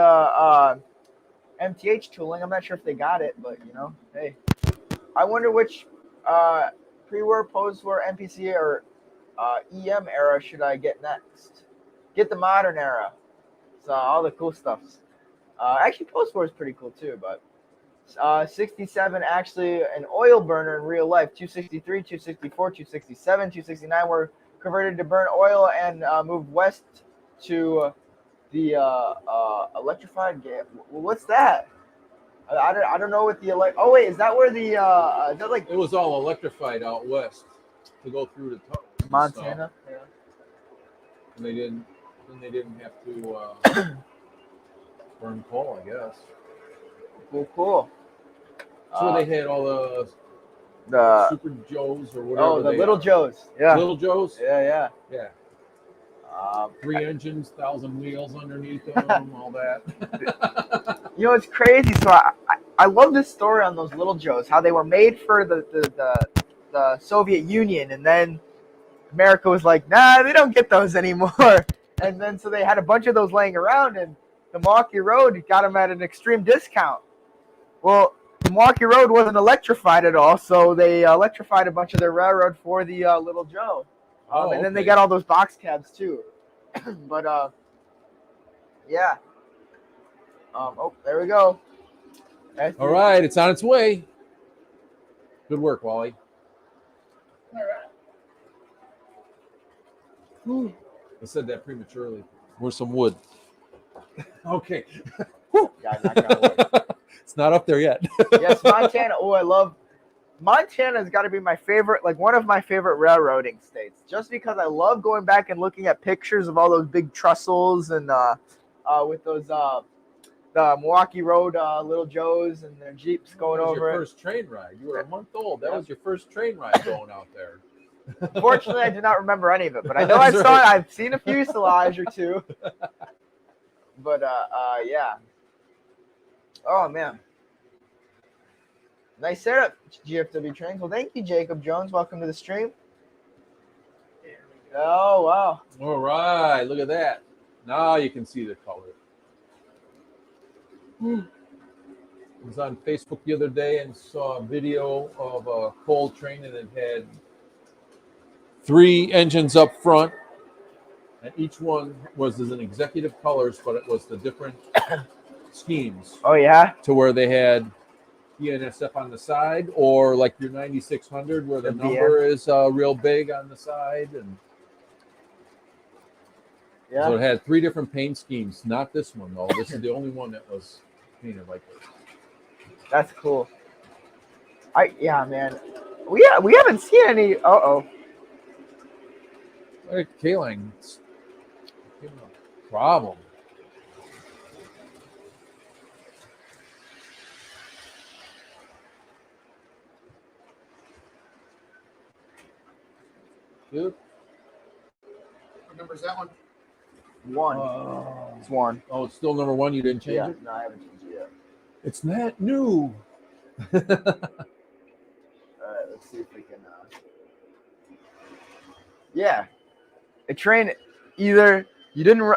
MTH tooling. I'm not sure if they got it, but you know, hey. I wonder which pre-war, post-war, NPC, or EM era should I get next? Get the modern era. So all the cool stuffs. Actually, post-war is pretty cool too, but 67 actually an oil burner in real life. 263, 264, 267, 269 were converted to burn oil and moved west to the electrified gas. What's that? I don't know what the Oh wait, is that where the is that like? It was all electrified out west to go through the Montana. Yeah. And they didn't have to burn coal, I guess. Cool. So they had all the Super Joes or whatever. Oh, the Little Joes. Yeah. Little Joes. Yeah. 3 engines, 1,000 wheels underneath them, all that. You know, it's crazy. So I love this story on those Little Joes, how they were made for the Soviet Union, and then America was like, nah, they don't get those anymore. And then so they had a bunch of those laying around, and the Milwaukee Road got them at an extreme discount. Well, the Milwaukee Road wasn't electrified at all, so they electrified a bunch of their railroad for the Little Joe. And then they got all those box cabs too. But yeah. Oh, there we go. All right, it's on its way. Good work, Wally. All right. I said that prematurely. Where's some wood? Okay. It's not up there yet. Yes, Montana. Oh, I love Montana's got to be my favorite, like one of my favorite railroading states, just because I love going back and looking at pictures of all those big trestles and with those the Milwaukee Road Little Joes and their Jeeps going over it. Your first train ride. You were a month old. That was your first train ride going out there. Fortunately, I do not remember any of it, but I know I saw it. I've seen a fuselage or two. But yeah. Oh man. Nice setup, GFW Trains. Well, thank you, Jacob Jones. Welcome to the stream. Oh, wow. All right. Look at that. Now you can see the color. I was on Facebook the other day and saw a video of a coal train, and it had 3 engines up front, and each one was as an executive colors, but it was the different schemes. Oh, yeah? To where they had BNSF on the side, or like your 9600 where the number is real big on the side, and so it had 3 different paint schemes. Not this one though. This is the only one that was painted like this. That's cool. Yeah, man. We haven't seen any. K-Line, problem. Good. What number is that one? 1. It's one. Oh, it's still number one. You didn't change it? No, I haven't changed it yet. It's not new. All right, let's see if we can. Yeah, a train. Either you didn't.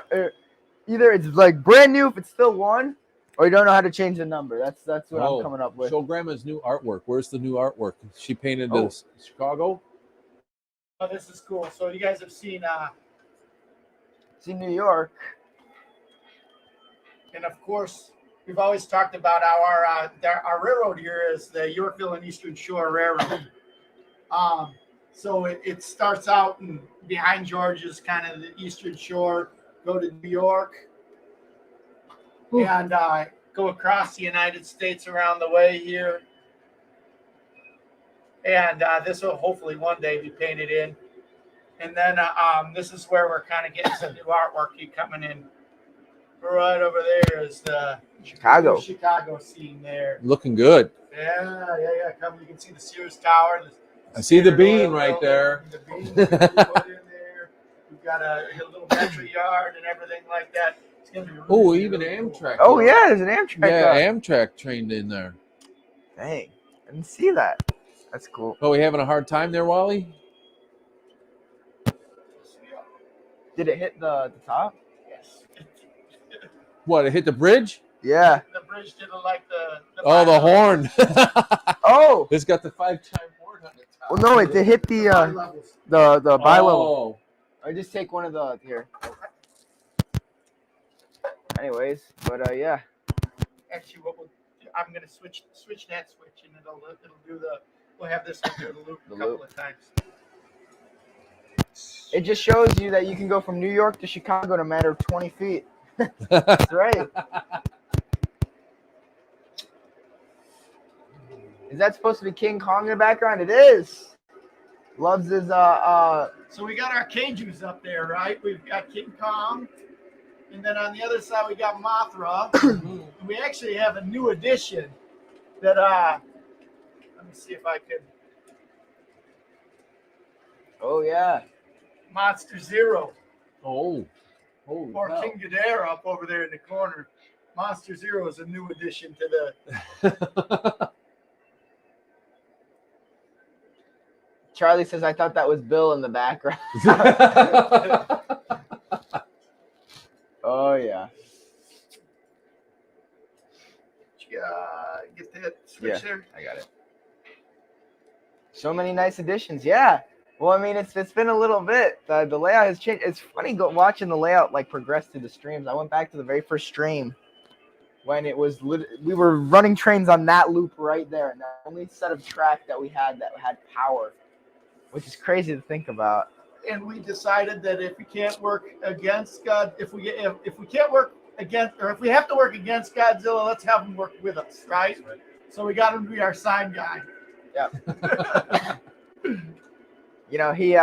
Either it's like brand new if it's still one, or you don't know how to change the number. That's what I'm coming up with. Show Grandma's new artwork. Where's the new artwork? She painted Oh. this Chicago. Oh, this is cool. So you guys have seen, New York. and of course, we've always talked about how our railroad here is the Yorkville and Eastern Shore Railroad. So it starts out behind Georgia's kind of the Eastern Shore, go to New York, and go across the United States around the way here. And this will hopefully one day be painted in. And then this is where we're kind of getting some new artwork coming in. Right over there is the Chicago scene there. Looking good. Yeah. Come, you can see the Sears Tower. I see the Standard bean Oil right building, there. The bean that we put in there. We've got a little metro yard and everything like that. It's gonna be really, Even really cool. Amtrak. Oh yeah, there's an Amtrak. Amtrak trained in there. Dang, I didn't see that. That's cool. Oh, we having a hard time there, Wally? Did it hit the top? Yes. What? It hit the bridge? Yeah. The bridge didn't like the The horn. Oh. It's got the 5-chime horn on the top. Well, no, it hit the bi-level. I just take one of the here. Anyways, but yeah. Actually, I'm gonna switch that switch, and it'll do the. We'll have this one do the loop a couple of times. It just shows you that you can go from New York to Chicago in a matter of 20 feet. That's right. Is that supposed to be King Kong in the background? It is. Loves his So we got our kaijus up there, right? We've got King Kong, and then on the other side we got Mothra. And we actually have a new addition that let me see if I could. Oh yeah. Monster Zero. Oh. Or King Ghidorah up over there in the corner. Monster Zero is a new addition to the. Charlie says, I thought that was Bill in the background. Oh, yeah. Get that switch there? I got it. So many nice additions. Yeah. Well, I mean, it's been a little bit. The layout has changed. It's funny watching the layout like progress through the streams. I went back to the very first stream when it was we were running trains on that loop right there, and the only set of track that we had that had power, which is crazy to think about. And we decided that if we can't work against God, if we can't work against, or if we have to work against Godzilla, let's have him work with us, right? So we got him to be our sign guy. Yep. You know, he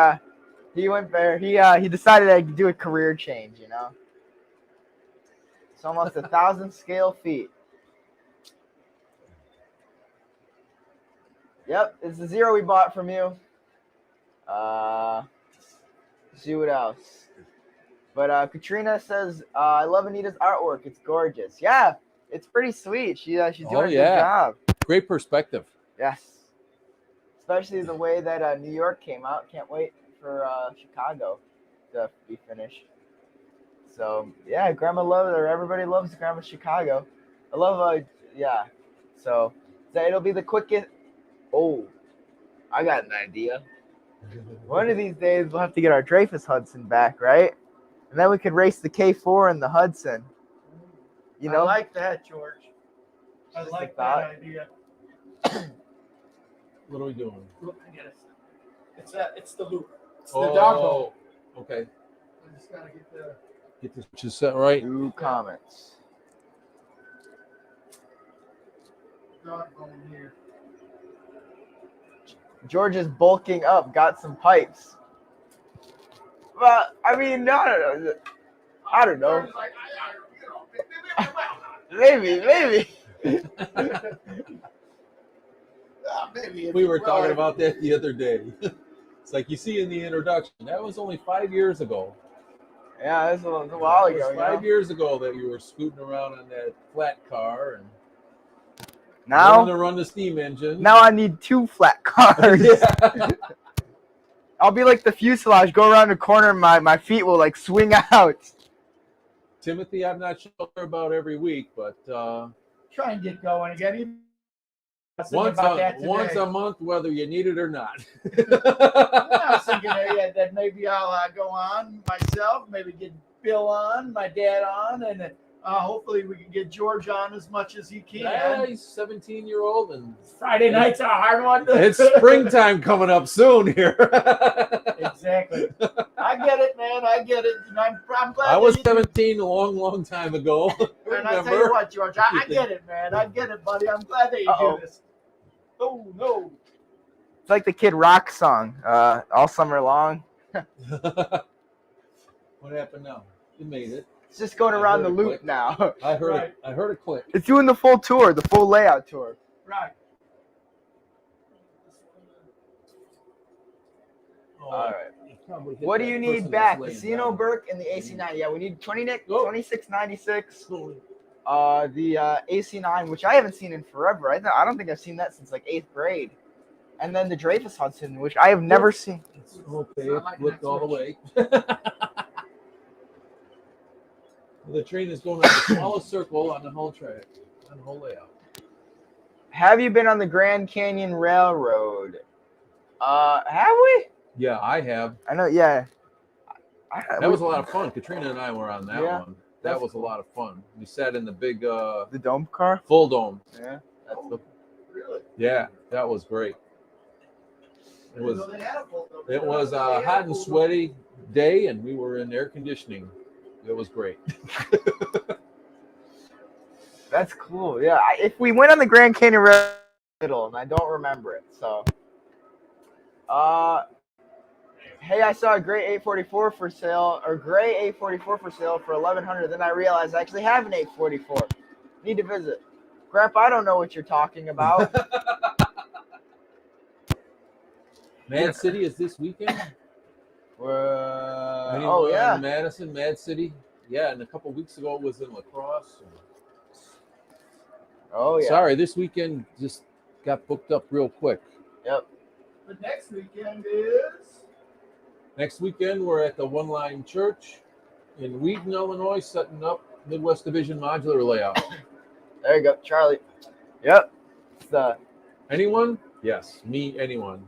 went there. He decided to do a career change. You know, it's almost 1,000 scale feet. Yep, it's the Zero we bought from you. See what else. But Katrina says, I love Anita's artwork. It's gorgeous. Yeah, it's pretty sweet. She's doing a good job. Great perspective. Yes. Especially the way that New York came out. Can't wait for Chicago to be finished. So, yeah, Grandma loves her. Everybody loves Grandma Chicago. I love, yeah. So, it'll be the quickest. Oh, I got an idea. One of these days, we'll have to get our Dreyfus Hudson back, right? And then we could race the K4 and the Hudson. You know? I like that, George. I like that idea. What are we doing? Look, I get it. It's the loop. It's the doggo. Okay. I just gotta Get this just set right. Two comments. doggo in here. George is bulking up. Got some pipes. Well, I mean, no. I don't know. Maybe. Maybe We were talking about that the other day. It's like you see in the introduction. That was only 5 years ago. Yeah, this was a while That was ago. 5 years ago that you were scooting around on that flat car and Now, learning to run the steam engine. now I need 2 flat cars. Yeah. I'll be like the fuselage, go around the corner, and my feet will like swing out. Timothy, I'm not sure about every week, but Try and get going again. once a month, whether you need it or not. I was thinking that maybe I'll go on myself, maybe get Bill on, my dad on, and hopefully we can get George on as much as he can. Yeah, he's 17-year-old, and Friday night's a hard one. it's springtime coming up soon here. Exactly. I get it, man. I get it. And I'm glad I was that 17 a long, long time ago. And I tell you what, George, I get it, man. I get it, buddy. I'm glad that you do this. Oh, no. It's like the Kid Rock song, all summer long. What happened now? You made it. It's just going around the loop click. now. I heard Right. it. I heard a click. It's doing the full tour, the full layout tour. Right. Oh, All right. you probably hit What do that you person need that's back? laying Casino down. Burke and the AC9. Yeah, we need 2696. The AC9, which I haven't seen in forever. I don't think I've seen that since like 8th grade. And then the Dreyfus Hudson, which I have never seen. Okay, it flipped all the way. The train is going on the smallest circle on the whole track, on the whole layout. Have you been on the Grand Canyon Railroad? Have we? Yeah, I have. I know, yeah. That was a lot of fun. Katrina and I were on that one. That That's was a lot of fun. We sat in the big the dome car? full dome. Yeah. Really? Yeah, that was great. It was They had a full dome. it was a hot and sweaty day, and we were in air conditioning. It was great. That's cool. Yeah, if we went on the Grand Canyon Railroad, and I don't remember it, so. Hey, I saw a gray 844 for sale, or gray 844 for sale for $1,100. Then I realized I actually have an 844. Need to visit. Grandpa, I don't know what you're talking about. Mad City is this weekend. Oh yeah, in Madison, Mad City. Yeah, and a couple weeks ago it was in La Crosse. oh yeah. Sorry, this weekend just got booked up real quick. Yep. The next weekend is. Next weekend we're at the One Line Church in Wheaton, Illinois, setting up Midwest Division modular layout. There you go, Charlie. Yep. It's Anyone? Yes, me. Anyone.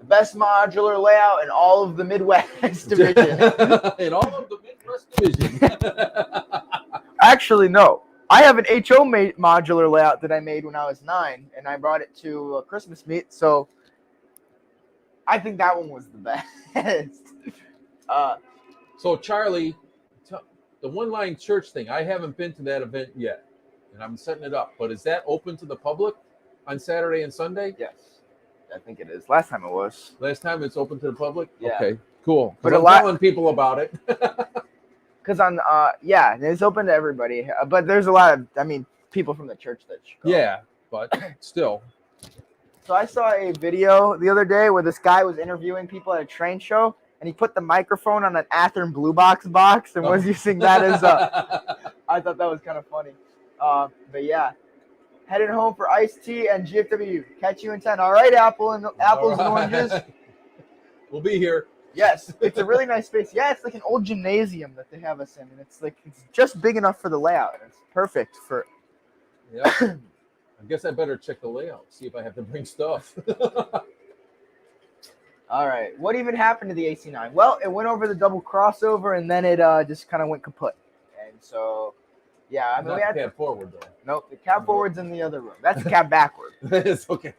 the best modular layout in all of the Midwest division. In all of the Midwest Division. Actually, no. I have an HO modular layout that I made when I was 9, and I brought it to a Christmas meet. So I think that one was the best. So Charlie, the One Line Church thing, I haven't been to that event yet, and I'm setting it up. But is that open to the public on Saturday and Sunday? Yes, I think it is. Last time it was. Last time it's open to the public? Yeah. Okay, cool. But But I'm telling people about it. Because yeah, it's open to everybody. But there's a lot of, people from the church that should go. Yeah, but still. So I saw a video the other day where this guy was interviewing people at a train show, and he put the microphone on an Athearn Blue Box and was using that as I thought that was kind of funny. But yeah, headed home for iced tea and GFW. Catch you in 10. All right, apples and oranges. We'll be here. Yes, it's a really nice space. Yeah, it's like an old gymnasium that they have us in, and it's just big enough for the layout. It's perfect for. Yeah. I guess I better check the layout, see if I have to bring stuff. All right, what even happened to the AC9? Well, it went over the double crossover, and then it just kind of went kaput. And so, yeah, Not we had cab forward though. nope, the cab forward's in the other room. That's the cab backward. It's okay.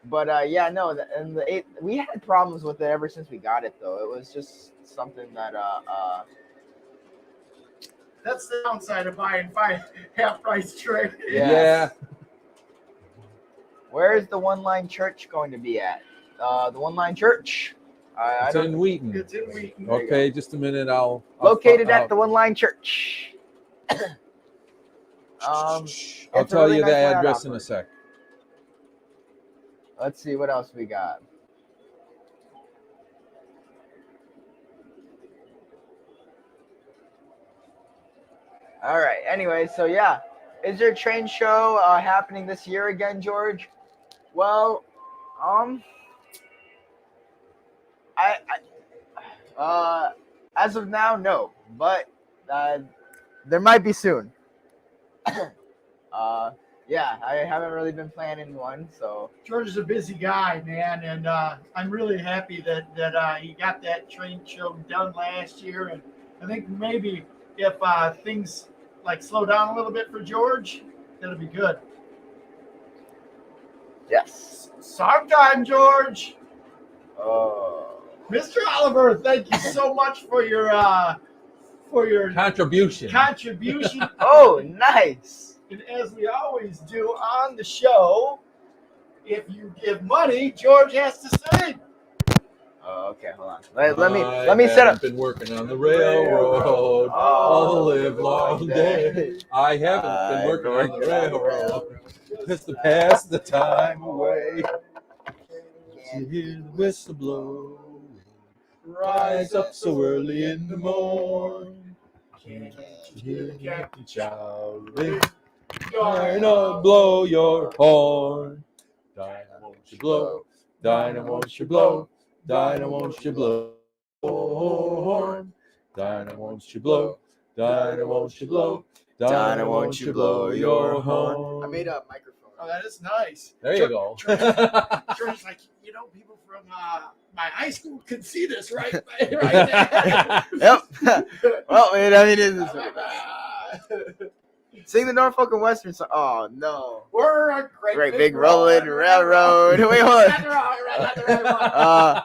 But yeah, no, we had problems with it ever since we got it, though. It was just something that That's the downside of buying half-price train. Yeah. Where is the One Line Church going to be at? The One Line Church. It's in Wheaton. It's in Wheaton. Okay, just a minute. Located at the One Line Church. I'll it's tell a really you nice the layout address in a operation. sec. Let's see what else we got. All right. Anyway, so yeah, is your train show happening this year again, George? Well, I as of now, no, but there might be soon. Yeah, I haven't really been planning one, so George is a busy guy, man, and I'm really happy that he got that train show done last year. And I think maybe if things like slow down a little bit for George, that'll be good. yes. Song time, George. Oh, Mr. Oliver, thank you so much for your Contribution. contribution. oh, nice. And as we always do on the show, if you give money, George has to sing. Oh, okay, hold on. Let me set up. Been working on the railroad all the live long day. I haven't been working on the railroad just to pass the time away. To hear the whistle blow, rise up so early in the morn. Can't you hear the captain shouting? Dinah, blow your horn. Dinah, won't you blow? Dinah, won't you blow? Dinah, won't you blow? Horn. Dinah, won't you blow? Dinah, won't you blow? Dinah, won't you blow your horn? I I made a microphone. Oh, that is nice. There you go. George's like, people from my high school could see this right now. Yep. Well, I mean, it is. Sing the Norfolk and Western song. Oh no. We're a Great big rolling railroad. Wait, hold on.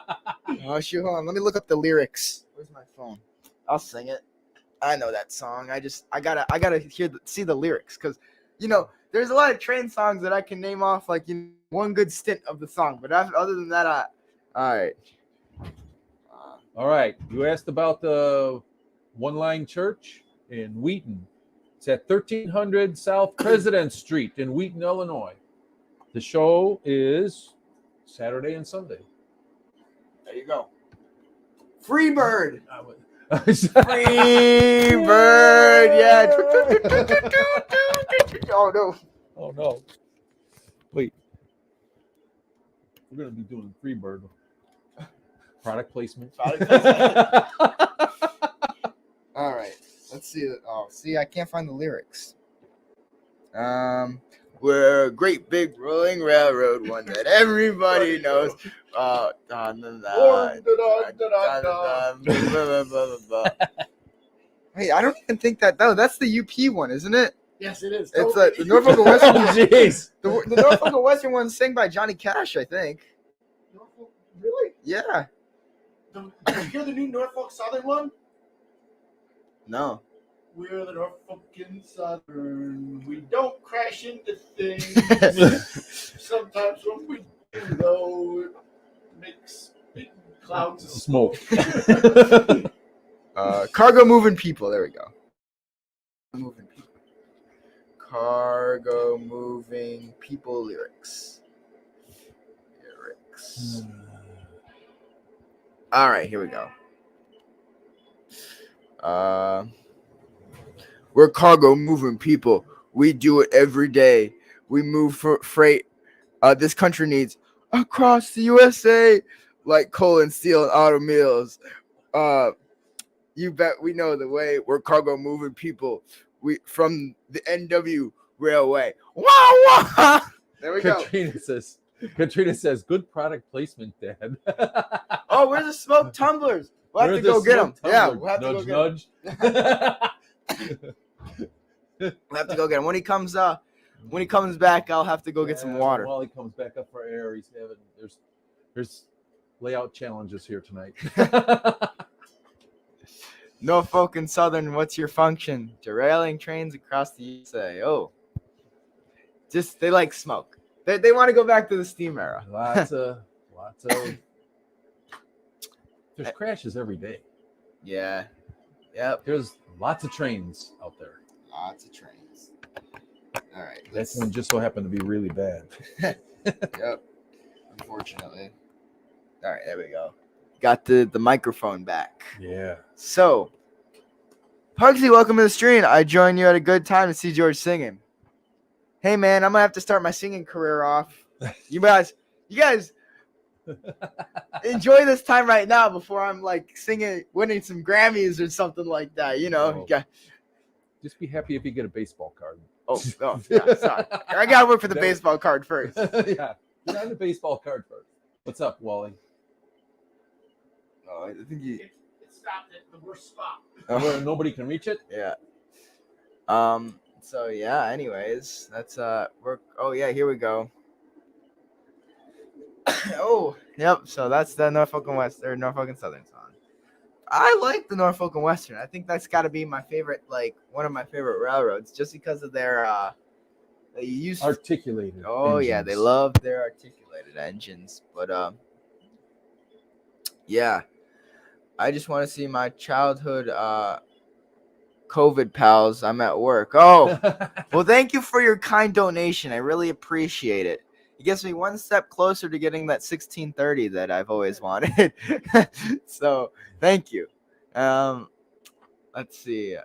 Oh shoot, hold on. Let me look up the lyrics. Where's my phone? I'll sing it. I know that song. I gotta see the lyrics because, there's a lot of train songs that I can name off like one good stint of the song. But other than that, all right. All right. You asked about the one-line church in Wheaton. It's at 1300 South President Street in Wheaton, Illinois. The show is Saturday and Sunday. There you go. Free bird. Free bird. Yeah. Oh no. Oh no. Wait. We're gonna be doing free bird. Product placement. All right. Let's see. Oh, see, I can't find the lyrics. We're a great big rolling railroad, one that everybody knows. Hey, I don't even think that. No, that's the UP one, isn't it? Yes, it is. It's like the Norfolk and Western. Jeez. The Norfolk and Western one sang by Johnny Cash, I think. Really? Yeah. Did you hear the new Norfolk Southern one? No. We're the Norfolk and Southern. We don't crash into things. Sometimes when we do, though, it makes big clouds of Smoke. Cargo moving people. There we go. Moving people. Cargo moving people lyrics. All right, here we go. We're cargo moving people. We do it every day. We move for freight this country needs across the USA, like coal and steel and auto mills. You bet we know the way. We're cargo moving people. We from the NW Railway. Wow, wow. There we go. Katrina says, good product placement, Dad. Oh, where's the smoke tumblers? We'll have to go get them. Yeah, we'll have to go get them. We'll have to go get him when he comes back. I'll have to go get some water. While he comes back up for air, he's having there's layout challenges here tonight. Norfolk and Southern, what's your function? Derailing trains across the USA. Oh, just they like smoke. They want to go back to the steam era. Lots of. There's crashes every day. Yeah. Yep. There's lots of trains out there. Lots of trains. All right. This one just so happened to be really bad. Yep. Unfortunately. All right. There we go. Got the microphone back. Yeah. So, Pugsy, welcome to the stream. I joined you at a good time to see George singing. Hey man, I'm gonna have to start my singing career off. You guys enjoy this time right now before I'm like singing, winning some Grammys or something like that. You know. Oh. Just be happy if you get a baseball card. Oh, yeah. Sorry, I gotta work for the baseball card first. Yeah, get on the baseball card first. What's up, Wally? Oh, I think you. It stopped at the worst spot. Where nobody can reach it. Yeah. So yeah. Anyways, that's work. Oh yeah, here we go. Oh, yep. So that's the Norfolk and West or Norfolk and Southern song. I like the Norfolk and Western. I think that's got to be my favorite, like one of my favorite railroads, just because of their they use Articulated. Oh engines. yeah, they love their articulated engines. But yeah, I just want to see my childhood COVID pals. I'm at work. Oh, well, thank you for your kind donation. I really appreciate it. It gets me one step closer to getting that 1630 that I've always wanted. So thank you. Let's see.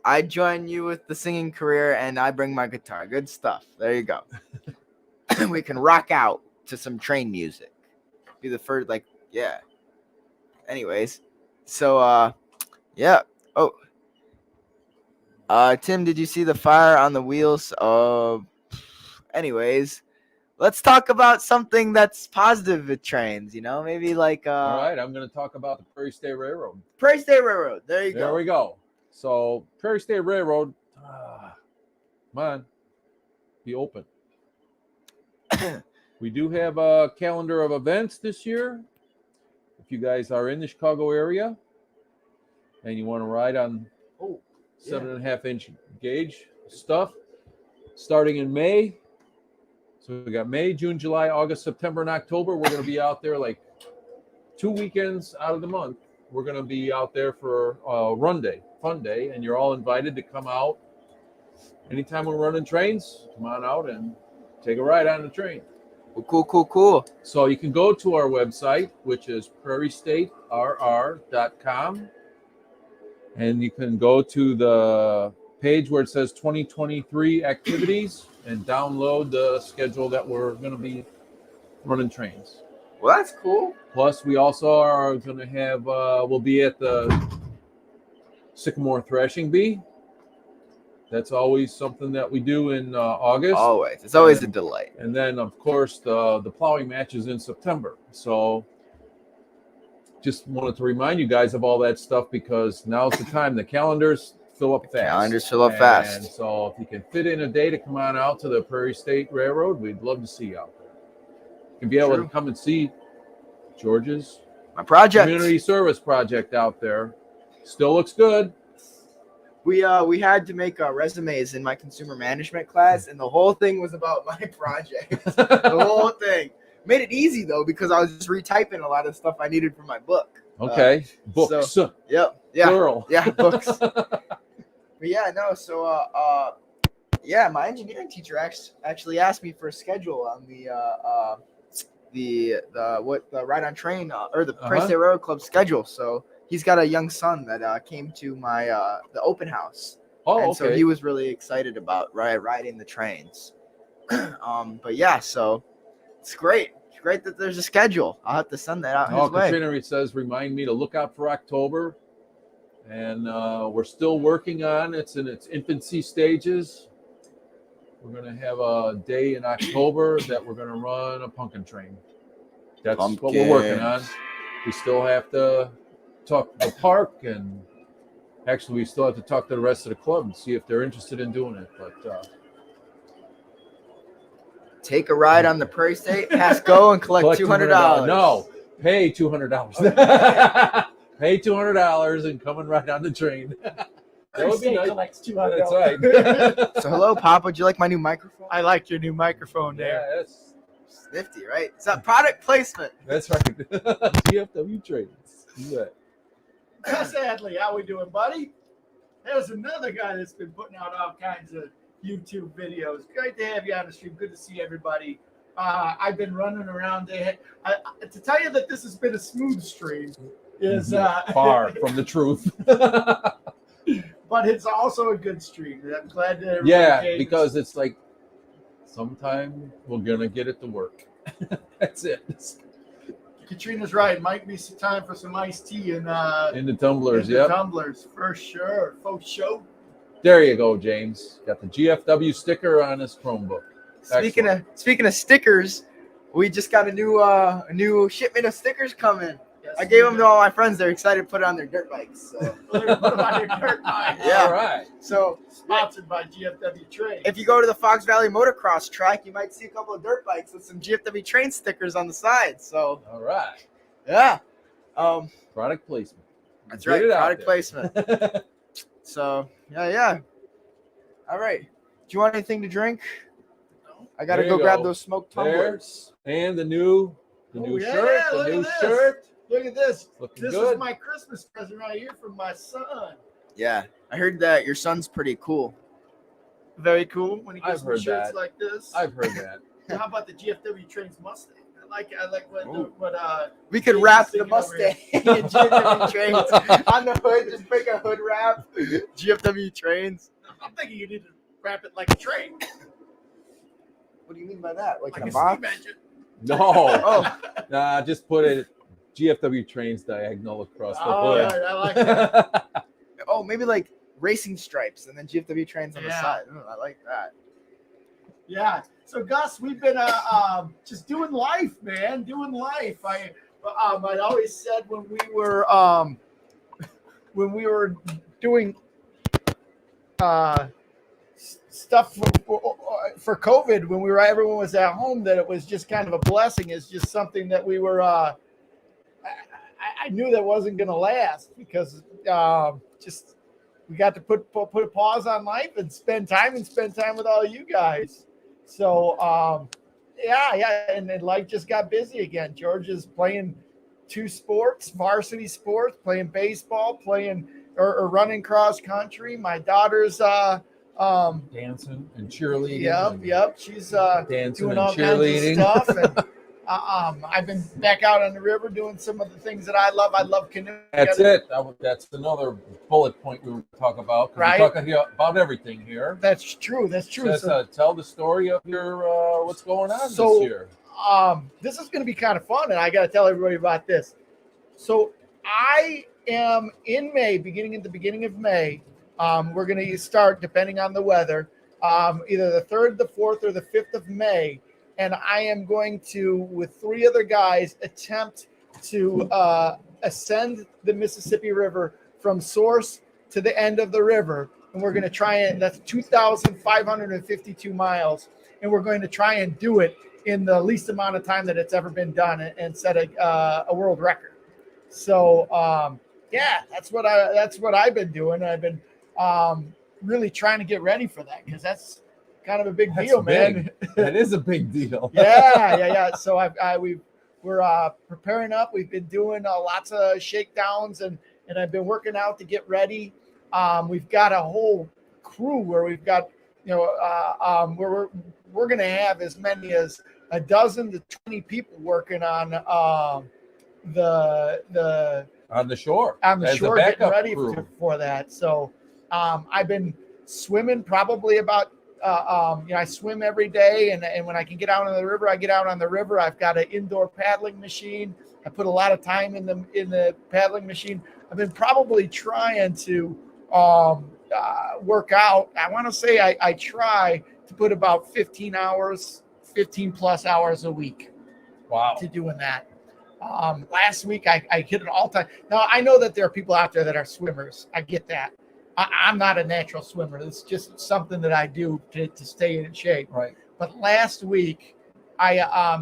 I join you with the singing career and I bring my guitar. Good stuff. There you go. We can rock out to some train music. Be the first, like, yeah. Anyways, so yeah. Oh. Tim, did you see the fire on the wheels? Anyways, let's talk about something that's positive with trains, you know? Maybe like All right, I'm going to talk about the Prairie State Railroad. Prairie State Railroad. There you go. There we go. So Prairie State Railroad, come on, be open. We do have a calendar of events this year. If you guys are in the Chicago area and you want to ride on 7.5-inch gauge stuff, starting in May. So we got May, June, July, August, September, and October. We're going to be out there like 2 weekends out of the month. We're going to be out there for run day, fun day, and you're all invited to come out. Anytime we're running trains, come on out and take a ride on the train. Well, cool. So you can go to our website, which is prairiestaterr.com, and you can go to the page where it says 2023 activities and download the schedule that we're going to be running trains. Well, that's cool. Plus, we also are going to have, we'll be at the Sycamore Thrashing Bee. That's always something that we do in August. Always. It's always a delight. And then, of course, the plowing match is in September. So just wanted to remind you guys of all that stuff because now's the time. The calendars fill up fast. And so if you can fit in a day to come on out to the Prairie State Railroad, we'd love to see you out there. You can be able to come and see George's community service project out there. Still looks good. We had to make resumes in my consumer management class, and the whole thing was about my project. The whole thing. Made it easy though because I was just retyping a lot of stuff I needed for my book. Okay, books. So, yeah, plural. Yeah, books. But yeah, no. So yeah, my engineering teacher actually asked me for a schedule on the ride on train or the Prairie State Railroad Club schedule. So he's got a young son that came to my the open house. So he was really excited about riding the trains. But yeah, so it's great. It's great that there's a schedule. I'll have to send that out his way. Katrina says, remind me to look out for October. And we're still working on it's in its infancy stages. We're going to have a day in October that we're going to run a pumpkin train. That's what we're working on. We still have to talk to the park, and actually we still have to talk to the rest of the club and see if they're interested in doing it. But take a ride on the Prairie State, pass go, and collect $200. No, pay $200. Pay $200 and come and ride on the train. That would be nice. Collects $200. That's right. So hello, Papa. Would you like my new microphone? I like your new microphone there. Yeah, that's nifty, right? It's a product placement. That's right. GFW Trains. Yeah. Sadly, how we doing, buddy? There's another guy that's been putting out all kinds of YouTube videos. Great to have you on the stream. Good to see everybody. I've been running around. To tell you that this has been a smooth stream is far from the truth. But it's also a good stream. I'm glad that everybody Yeah, came. because it's like sometime we're gonna get it to work. That's it. Katrina's right. Might be some time for some iced tea In the tumblers, in the yep. tumblers for sure. Folks, show. There you go, James. Got the GFW sticker on his Chromebook. Speaking of stickers, we just got a new shipment of stickers coming. Yes, I gave them to all my friends. They're excited to put it on their dirt bikes. So. Put them on your dirt bike. Yeah. All right. So Sponsored by GFW Trains. if you go to the Fox Valley Motocross track, you might see a couple of dirt bikes with some GFW Train stickers on the side. So All right. yeah, Product placement. that's Get right. it out Product there. placement. So yeah. All right. Do you want anything to drink? No. I gotta There go you grab go. those smoked There. tumblers. And the new Oh, yeah, shirt. look The at new this. shirt. Look at this. Looking This good. is my Christmas present right here from my son. Yeah, I heard that your son's pretty cool. Very cool when he I've gets me heard shirts that. like this. I've heard that. How about the GFW Trains Mustang? I like what We could James wrap is the thinking over Mustang in GFW Trains on the hood. Just make a hood wrap. GFW Trains. I'm thinking you need to wrap it like a train, What do you mean by that? Like like in a a box? steam engine. No. Oh, Nah, just put it GFW Trains diagonal across the Oh, hood. yeah, I like that. oh, maybe like racing stripes and then GFW Trains on the Yeah. side. Oh, I like that. Yeah. So Gus, we've been just doing life, man, doing life. I'd always said when we were doing stuff for COVID, when everyone was at home, that it was just kind of a blessing. It's just something that we were. I knew that wasn't going to last because just we got to put a pause on life and spend time with all you guys. So and then life just got busy again. George is playing 2 sports, varsity sports, playing baseball, playing or running cross country. My daughter's Dancing and cheerleading. Yep. She's Dancing doing and all kinds of cheerleading. stuff. And I've been back out on the river doing some of the things that I love. I love canoeing. That's it. That's another bullet point we were talking about. 'Cause Right. We're talking here about everything here. That's true. So, tell the story of your what's going on So- this year. This is going to be kind of fun, and I got to tell everybody about this. So I am in May, beginning of May. We're going to start, depending on the weather, either the 3rd, the 4th, or the 5th of May. And I am going to, with 3 other guys, attempt to ascend the Mississippi River from source to the end of the river. And we're going to try and, that's 2,552 miles. And we're going to try and do it in the least amount of time that it's ever been done and set a world record. So, that's what I've been doing. I've been really trying to get ready for that because that's kind of a big deal, man. That is a big deal. Yeah. So we're preparing up. We've been doing lots of shakedowns and I've been working out to get ready. We've got a whole crew where we've got, where we're going to have as many as a dozen to 20 people working on the On the shore. on the as a shore getting backup ready crew. for that. So I've been swimming probably about I swim every day, and when I can get out on the river, I get out on the river. I've got an indoor paddling machine. I put a lot of time in the paddling machine. I've been probably trying to work out. I want to say I try to put about 15 plus hours a week Wow. to doing that. Last week I hit an all-time. Now I know that there are people out there that are swimmers. I get that. I'm not a natural swimmer. It's just something that I do to stay in shape. Right. But last week I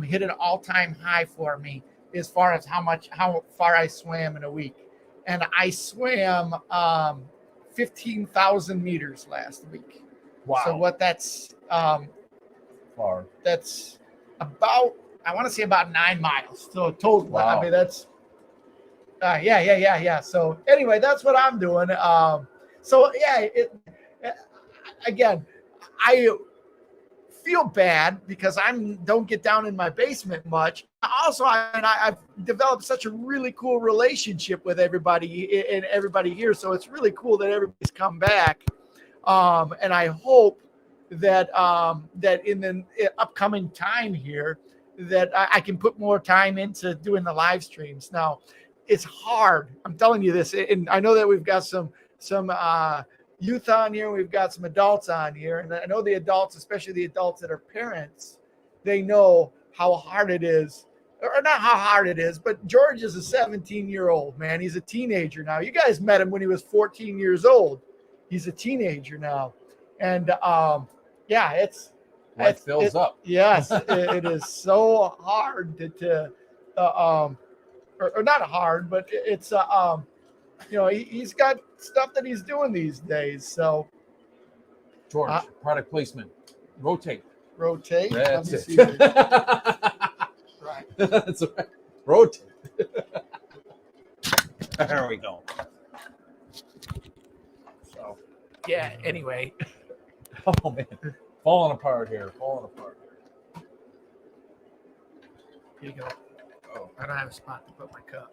hit an all-time high for me as far as how far I swam in a week, and I swam 15,000 meters last week. Wow. So what that's Far. that's about, I want to say about 9 miles. So total. Wow. I mean, that's, yeah. So anyway, that's what I'm doing. So yeah, again, I feel bad because don't get down in my basement much. Also, I've developed such a really cool relationship with everybody and everybody here. So it's really cool that everybody's come back. And I hope that that in the upcoming time here, that I can put more time into doing the live streams. Now, it's hard. I'm telling you this, and I know that we've got some youth on here. We've got some adults on here, and I know the adults, especially the adults that are parents, they know how hard it is, or not how hard it is. But George is a 17-year-old man. He's a teenager now. You guys met him when he was 14 years old. He's a teenager now, and yeah, Life fills up. Yes, it is so hard to or not hard, but it's he's got stuff that he's doing these days. So George, product placement. Rotate. Let That's me it. see here. Right. That's right. Rotate. There we go. So yeah. Anyway. Oh man, falling apart here. Here you go. Oh, I don't have a spot to put my cup.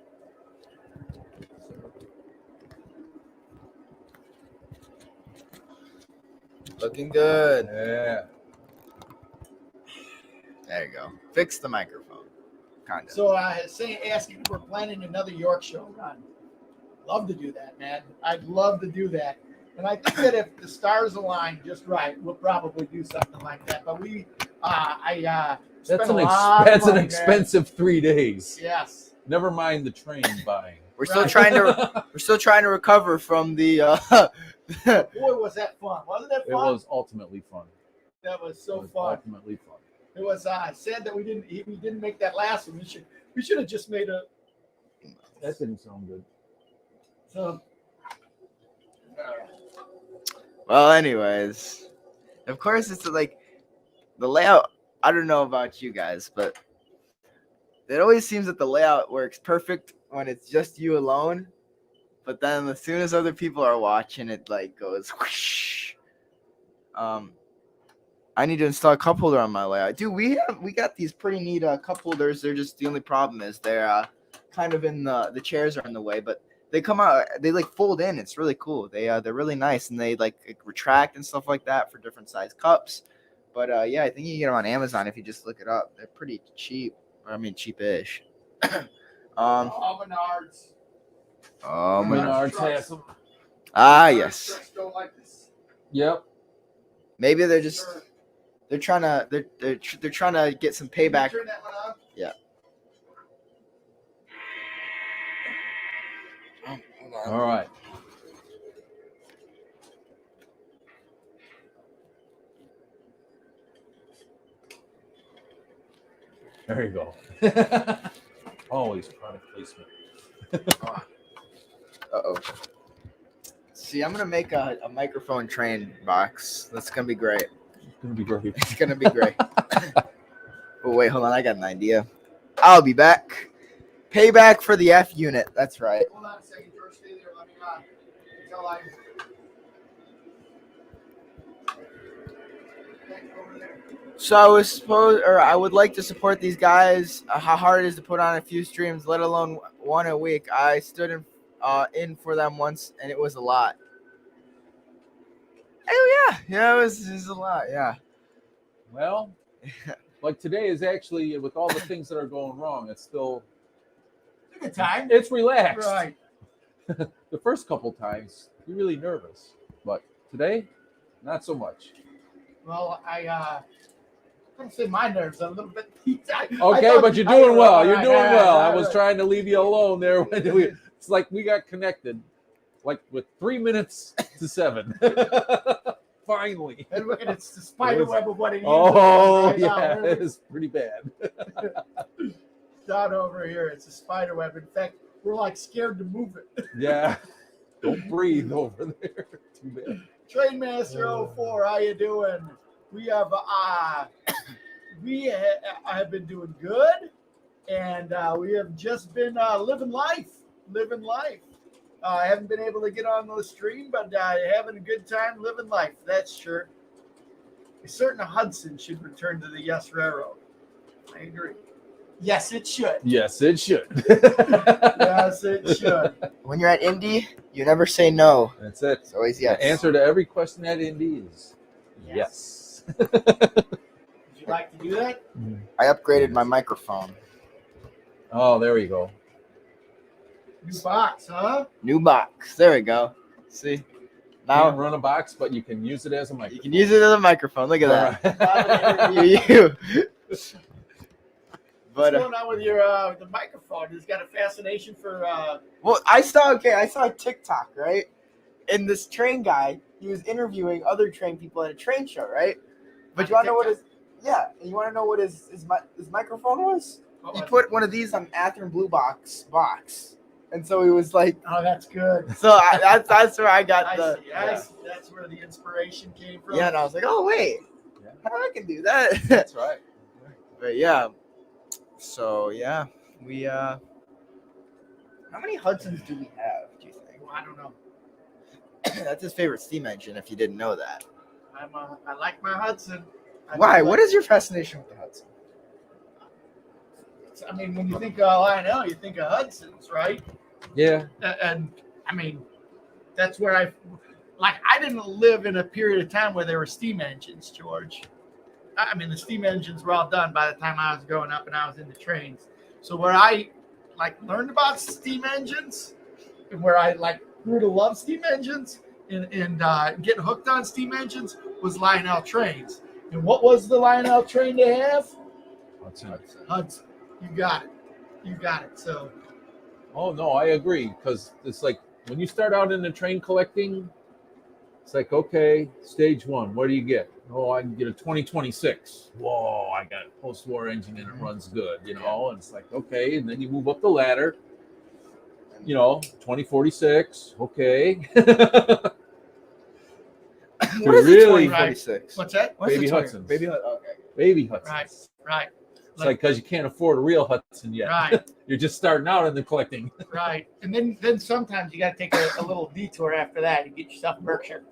Looking good. Yeah. There you go. Fix the microphone. Kind of. So asking if we're planning another York show run. Love to do that, man. I'd love to do that. And I think that if the stars align just right, we'll probably do something like that. But That's an expensive 3 days. Yes. Never mind the train buying. We're still trying to recover from the Boy, was that fun. Wasn't that fun? It was ultimately fun. That was so fun. Ultimately fun. It was sad that we didn't make that last one. We should have just made a. That didn't sound good. So. Well, anyways, of course, it's like the layout. I don't know about you guys, but it always seems that the layout works perfect when it's just you alone. But then as soon as other people are watching, it like goes whoosh. I need to install a cup holder on my layout. Dude, we got these pretty neat cup holders. They're just, the only problem is they're kind of in the chairs are in the way, but they come out, they like fold in. It's really cool. They're really nice, and they like retract and stuff like that for different size cups. But yeah, I think you can get them on Amazon if you just look it up. They're pretty cheap. I mean, cheapish. Menards. Menards has them. Ah, yes. Don't like this. Yep. Maybe they're just they're trying to get some payback. Turn that one on? Yeah. All right. There you go. Always product placement. Uh-oh. See, I'm gonna make a microphone train box. That's gonna be great. It's gonna be great. It's gonna be great. Oh wait, hold on. I got an idea. I'll be back. Payback for the F unit. That's right. Hold on a second, George. Stay there. Let me until I. Over there. So I would like to support these guys. How hard it is to put on a few streams, let alone one a week. I stood in for them once, and it was a lot. Oh yeah, it was a lot. Yeah. Well, like today is actually, with all the things that are going wrong, it's still. It's a good time. It's relaxed. Right. The first couple times, you're really nervous, but today, not so much. Well, I'm gonna say my nerves are a little bit. Okay, but you're doing well. You're doing well. I was trying to leave you alone there. It's like we got connected, like with 3 minutes to 7. Finally. And look at it's the spider web of what it is. Oh right yeah, now. it is pretty bad. Down over here, it's a spider web. In fact, we're like scared to move it. Yeah. Don't breathe over there. Too bad. Trainmaster 04, how you doing? We have have been doing good, and we have just been living life. I haven't been able to get on the stream, but having a good time living life. That's sure. A certain Hudson should return to the Yes Railroad. I agree. Yes, it should. Yes, it should. Yes, it should. When you're at Indy, you never say no. That's it. It's always yes. The answer to every question at Indy is yes. Would you like to do that? I upgraded my microphone. Oh, there we go. New box, huh? New box. There we go. See? Now Now run a box, but you can use it as a you microphone. can use it as a microphone. Look at that. that. You. But What's going on with your the microphone? It's got a fascination for. well, I saw a TikTok, right? And this train guy, he was interviewing other train people at a train show, right? But you want to know what his you want to know what his microphone was? He put one of these on Athearn Blue Box, and so he was like, Oh, that's good. so that's where I got I the see. I see. That's where the inspiration came from. yeah, and I was like, oh wait, Yeah. I can do that. That's right. But yeah, so yeah, we how many Hudsons do we have? Do you think? Well, I don't know. That's his favorite steam engine. If you didn't know that. I like my Hudson. Why? What is your fascination with the Hudson? I mean, when you think of Lionel, you think of Hudsons, right? Yeah. And I mean, that's where I didn't live in a period of time where there were steam engines, George. I mean, the steam engines were all done by the time I was growing up and I was in the trains. So where I learned about steam engines and where I grew to love steam engines and get hooked on steam engines was Lionel Trains. And what was the Lionel train to have? Hudson. You got it. So. Oh no, I agree, because it's like when you start out in the train collecting, it's like, okay, stage one, what do you get? Oh, I can get a 2026. Whoa, I got a post-war engine and it runs good, and it's like, okay, and then you move up the ladder, 2046, okay. What is really, 2046? What's that? What's Baby the Hudson. Baby Hudson. Okay. Baby Hudson. Right. It's like because you can't afford a real Hudson yet. Right. You're just starting out in the collecting. Right. And then sometimes you got to take a little detour after that and get yourself a Berkshire.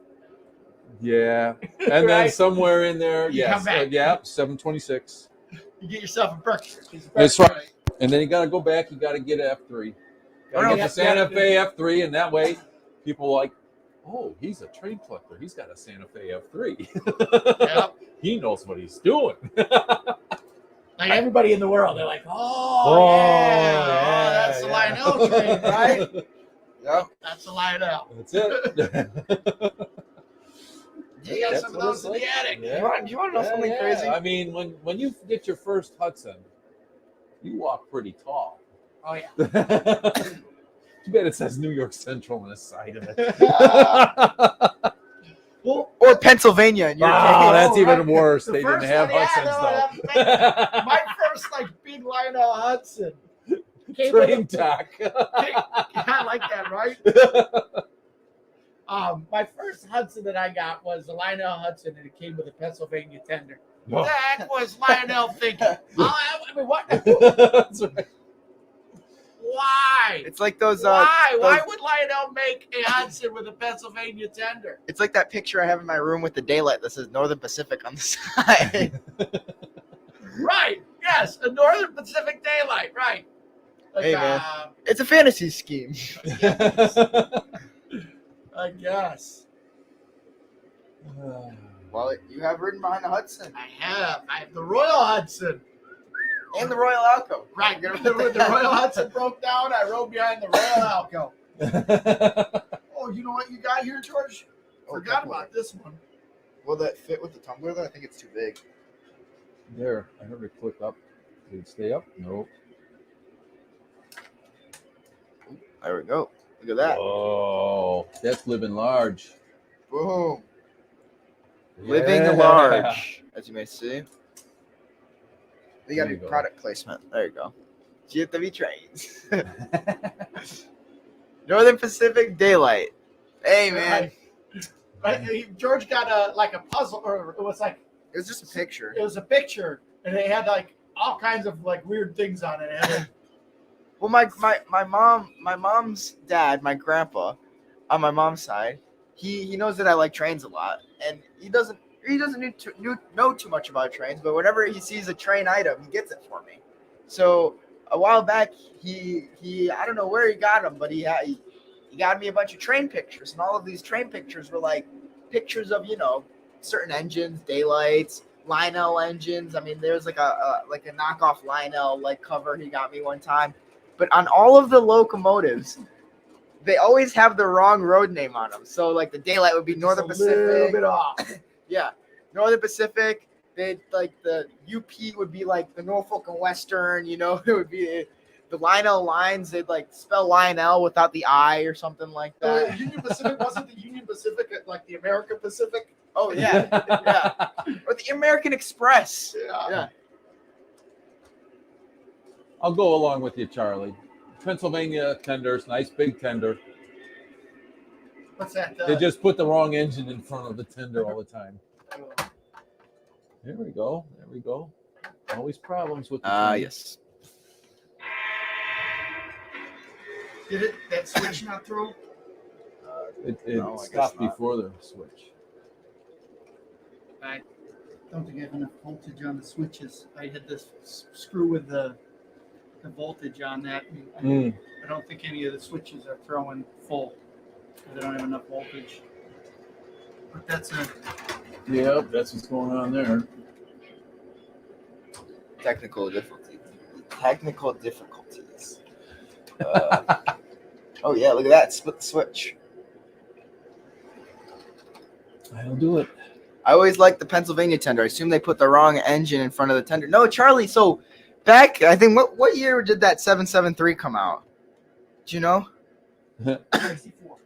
Yeah. And then somewhere in there, You yes. come back. 726. You get yourself a Berkshire. That's right. And then you got to go back. You got to get F3. Got to get the Santa Fe F3. And that way, people are like, oh, he's a train collector. He's got a Santa Fe F3. Yep. He knows what he's doing. Like everybody in the world, they're like, that's the Lionel train, right? Yep. That's the Lionel. That's it. You got some of those in the attic. Yeah. Do you want to know something crazy? I mean, when you get your first Hudson, you walk pretty tall. Oh, yeah. Too bad it says New York Central on the side of it. Well, Or Pennsylvania in your case. That's even right. worse. The They didn't first have one, yeah, Hudsons, no, though. my first big Lionel Hudson. Train talk. I like that, right? My first Hudson that I got was the Lionel Hudson, and it came with a Pennsylvania tender. Oh. That was Lionel thinking. I mean, what? That's right. Why? It's like those. Why? Why would Lionel make a Hudson with a Pennsylvania tender? It's like that picture I have in my room with the daylight that says Northern Pacific on the side. Right. Yes, a Northern Pacific daylight. Right. Like, Hey, man. It's a fantasy scheme. I guess. Well, you have ridden behind the Hudson I have the Royal Hudson. and the Royal Alco. Right. When the Royal Hudson broke down, I rode behind the Royal Alco. Oh, you know what you got here, George? Forgot about this one. Will that fit with the tumbler, though? I think it's too big. There, I heard it click up. Did it stay up? Nope. There we go. Look at that. Oh, that's living large. Boom. Living Yeah. large, as you may see. We got There a you go. product placement. There you go. GFW Trains. Northern Pacific Daylight. Hey, man. Right. George got a puzzle, or it was It was just a picture. it was a picture, and it had all kinds of weird things on it. It had, Well, my mom's dad, my grandpa, on my mom's side, he knows that I like trains a lot, and he doesn't he doesn't know too much about trains, but whenever he sees a train item, he gets it for me. So a while back, he I don't know where he got them, but he got me a bunch of train pictures, and all of these train pictures were like pictures of certain engines, daylights, Lionel engines. I mean, there's like a knockoff Lionel like cover he got me one time, but on all of the locomotives, they always have the wrong road name on them. So like the daylight would be Northern Pacific. A little bit off. Yeah, Northern Pacific. They like the UP would be like the Norfolk and Western. It would be the Lionel lines. They'd like spell Lionel without the I or something like that. Union Pacific wasn't the Union Pacific like the American Pacific? Oh yeah, yeah. Or the American Express. Yeah. I'll go along with you, Charlie. Pennsylvania tenders, nice big tender. What's that? They just put the wrong engine in front of the tender all the time. There we go. There we go. Always problems with the train. Yes. Did that switch not throw? It No, I stopped guess not. before the switch. I don't think I have enough voltage on the switches. I had this screw with the voltage on that. And I don't think any of the switches are throwing full. They don't have enough voltage. But that's a Yep, that's what's going on there. Technical difficulties. Oh yeah, look at that. Split the switch. I'll do it. I always like the Pennsylvania tender. I assume they put the wrong engine in front of the tender. No, Charlie. So back, I think what year did that 773 come out? Do you know? 64.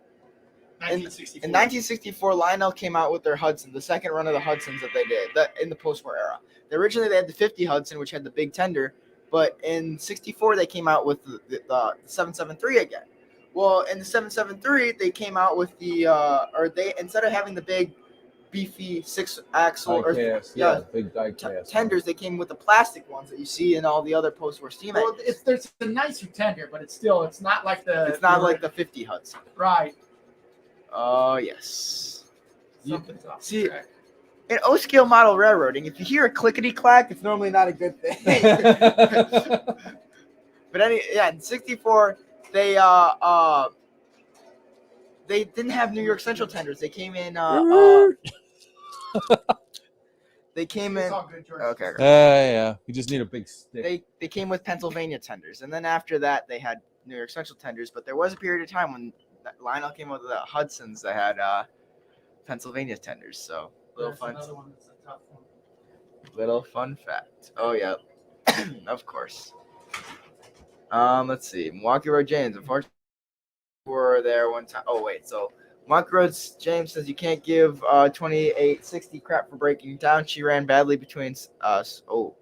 1964. In 1964, Lionel came out with their Hudson, the second run of the Hudsons that they did in the post-war era. Originally, they had the 50 Hudson, which had the big tender, but in 64, they came out with the 773 again. Well, in the 773, they came out with instead of having the big beefy six-axle big die-cast tenders, they came with the plastic ones that you see in all the other post-war steam engines. There's a nicer tender, but it's not like the 50 Hudson. Right. Oh, yes. Something's off See, track. in O-scale model railroading, if you hear a clickety-clack, it's normally not a good thing. But in 64, they didn't have New York Central tenders. They came in. It's all good, George. Okay. yeah. We just need a big stick. They came with Pennsylvania tenders, and then after that, they had New York Central tenders. But there was a period of time when Lionel came out with the Hudsons that had Pennsylvania tenders. So That's another one that's a tough one. little fun fact. Oh yeah, of course. Let's see. Milwaukee Road James. Unfortunately, were there one time. Oh wait, so Milwaukee Road James says you can't give 2860 crap for breaking down. She ran badly between us. Oh,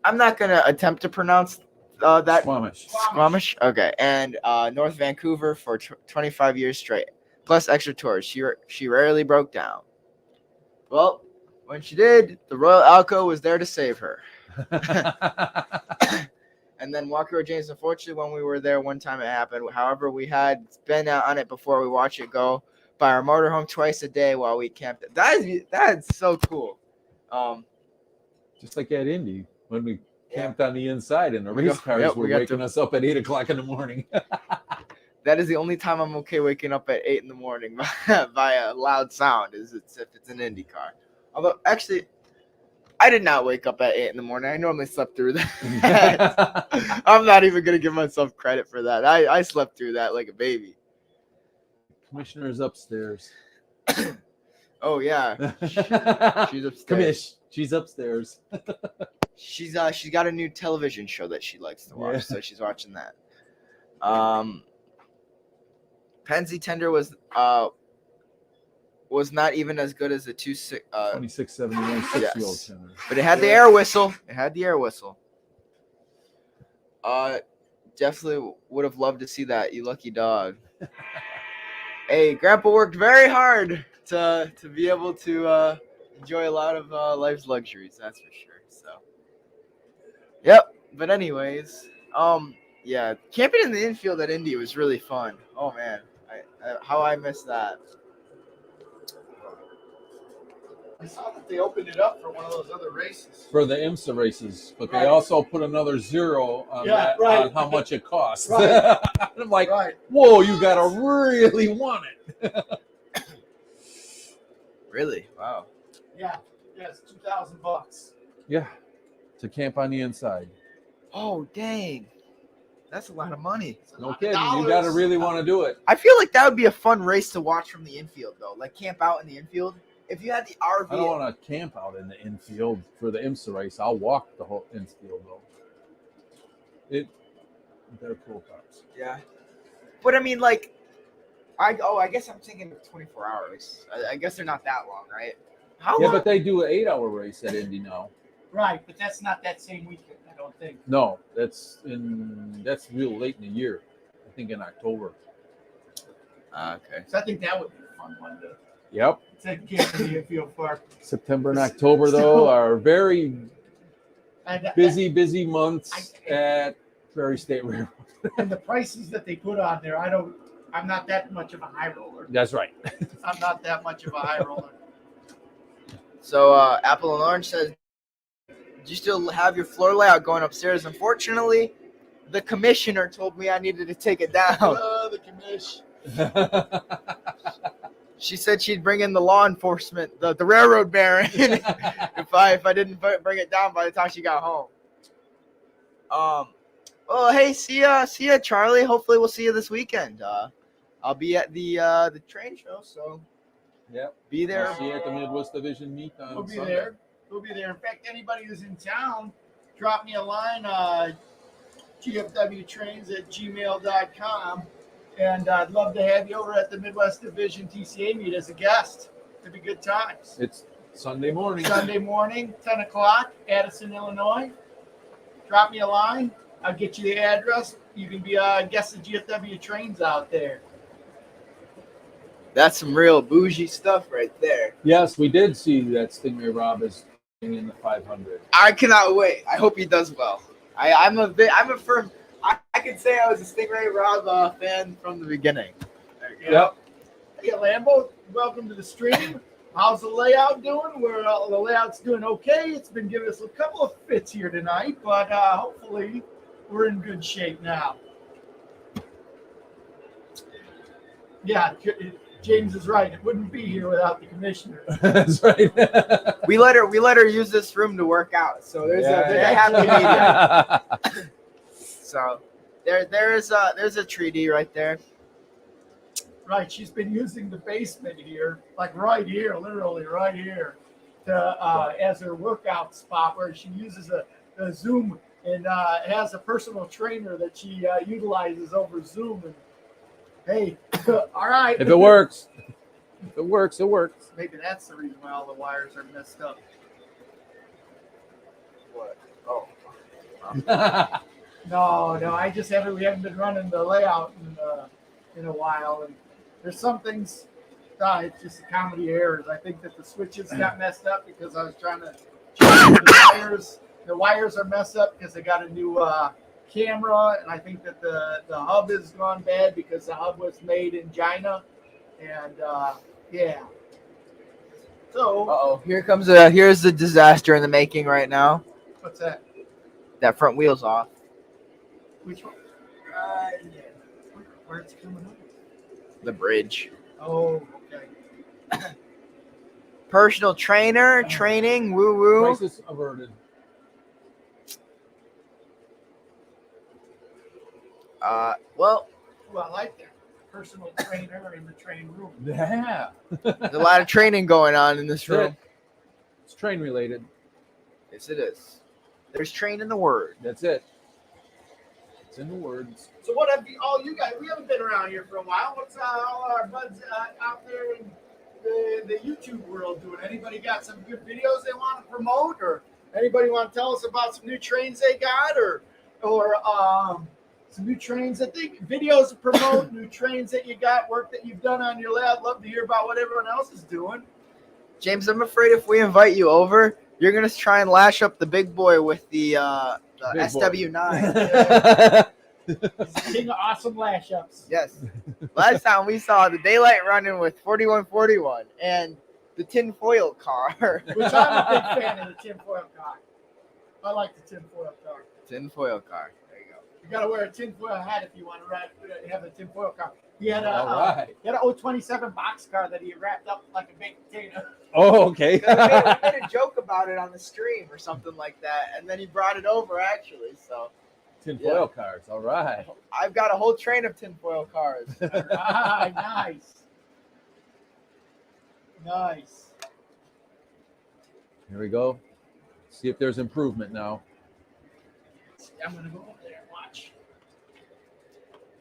I'm not gonna attempt to pronounce that. Squamish. Okay, and North Vancouver for 25 years straight, plus extra tours. She rarely broke down. Well, when she did, the Royal Alco was there to save her. And then Walker Road James, unfortunately, when we were there one time it happened. However, we had been on it before we watched it go by our motorhome twice a day while we camped. That's so cool. Just like at Indy, when we camped on the inside and the race cars were we got waking us up at 8 o'clock in the morning. That is the only time I'm okay waking up at 8 in the morning by a loud sound, if it's an Indy car. Although, actually, I did not wake up at 8 in the morning. I normally slept through that. I'm not even going to give myself credit for that. I slept through that like a baby. Commissioner is upstairs. Oh, yeah. She's upstairs. Commish, she's upstairs. She's got a new television show that she likes to watch, so she's watching that. Penzi Tender was not even as good as the 2671 6-year-old tender. But it had the air whistle. Definitely would have loved to see that, you lucky dog. Hey, Grandpa worked very hard to be able to enjoy a lot of life's luxuries, that's for sure. So, yep. But anyways, yeah, camping in the infield at Indy was really fun. Oh man, how I missed that. I saw that they opened it up for one of those other races. for the IMSA races, but they Right. also put another zero on Yeah, that right. on how much it costs. Right. I'm like, Right. whoa, you gotta really want it. Really? Wow. Yeah. Yeah, it's $2,000. Yeah, to camp on the inside. Oh, dang. That's a lot of money. It's a No lot of kidding. You dollars. gotta really want to do it. I feel like that would be a fun race to watch from the infield, though. Like camp out in the infield. If you had the RV. I don't want to camp out in the infield for the IMSA race. I'll walk the whole infield though. They're cool cars. Yeah. But I mean, like, I guess I'm thinking of 24 hours. I guess they're not that long, right? How Yeah, long? but they do an 8-hour race at Indy now. Right, but that's not that same weekend, I don't think. No, that's real late in the year. I think in October. Okay. So I think that would be a fun one to Yep. take camp in the infield for. September and October though are very And, busy months at Prairie State Railroad. and the prices that they put on there, I'm not that much of a high roller. That's right. I'm not that much of a high roller. So Apple and Orange says, do you still have your floor layout going upstairs? Unfortunately, the commissioner told me I needed to take it down. The commish. She said she'd bring in the law enforcement, the railroad baron, if I didn't bring it down by the time she got home. Well, hey, see ya, Charlie. Hopefully, we'll see you this weekend. I'll be at the train show, so Yep. be there. I'll see you at the Midwest Division meet on We'll be Sunday. there. We'll be there. In fact, anybody who's in town, drop me a line, GFW Trains at gmail.com. And I'd love to have you over at the Midwest Division TCA meet as a guest. It'd be good times. It's Sunday morning. Sunday morning, 10 o'clock, Addison, Illinois. Drop me a line. I'll get you the address. You can be a guest of GFW Trains out there. That's some real bougie stuff right there. Yes, we did see that Stingray Rob is in the 500. I cannot wait. I hope he does well. I'm a firm. I could say I was a Stingray Rob fan from the beginning. Yep. Hey, Lambo, welcome to the stream. How's the layout doing? The layout's doing okay. It's been giving us a couple of fits here tonight, but hopefully we're in good shape now. Yeah, James is right. It wouldn't be here without the commissioner. That's right. We let her use this room to work out. So there's a happy medium. So there's a treaty right there. Right, she's been using the basement here, like right here, literally right here, to as her workout spot where she uses a Zoom and has a personal trainer that she utilizes over Zoom. And hey, all right. If it works, it works. Maybe that's the reason why all the wires are messed up. What? Oh. No, we haven't been running the layout in a while, and there's some things. It's just a comedy errors. I think that the switches got messed up because I was trying to change the wires. The wires are messed up because they got a new camera, and I think that the hub has gone bad because the hub was made in China, and yeah. So Here's the disaster in the making right now. what's that? That front wheel's off. Which one? Yeah. Where it's coming up? The bridge. Oh, okay. Personal trainer, training, woo woo. Crisis averted. Well, Well, I like that. Personal trainer in the train room. Yeah. there's a lot of training going on in this room. It's train related. Yes, it is. There's train in the word. That's it. It's in the words. So what have you guys? We haven't been around here for a while. What's all our buds out there in the YouTube world doing? Anybody got some good videos they want to promote, or anybody want to tell us about some new trains they got, or some new trains that videos to promote, new trains that you got, work that you've done on your lab? Love to hear about what everyone else is doing. James, I'm afraid if we invite you over, you're gonna try and lash up the big boy with the Big boy. SW9. King of awesome lash ups. Yes. Last time we saw the daylight running with 4141, and the tinfoil car. Which I'm a big fan of the tinfoil car. I like the tinfoil car. Tinfoil car. There you go. You gotta wear a tinfoil hat if you want to have a tinfoil car. He had All right. he had an 027 box car that he wrapped up like a baked potato. Oh, okay. We made a joke about it on the stream or something like that, and then he brought it over actually. So Tinfoil cars. All right. I've got a whole train of tinfoil cars. Alright, nice. Nice. Here we go. See if there's improvement now. I'm gonna go over there and watch.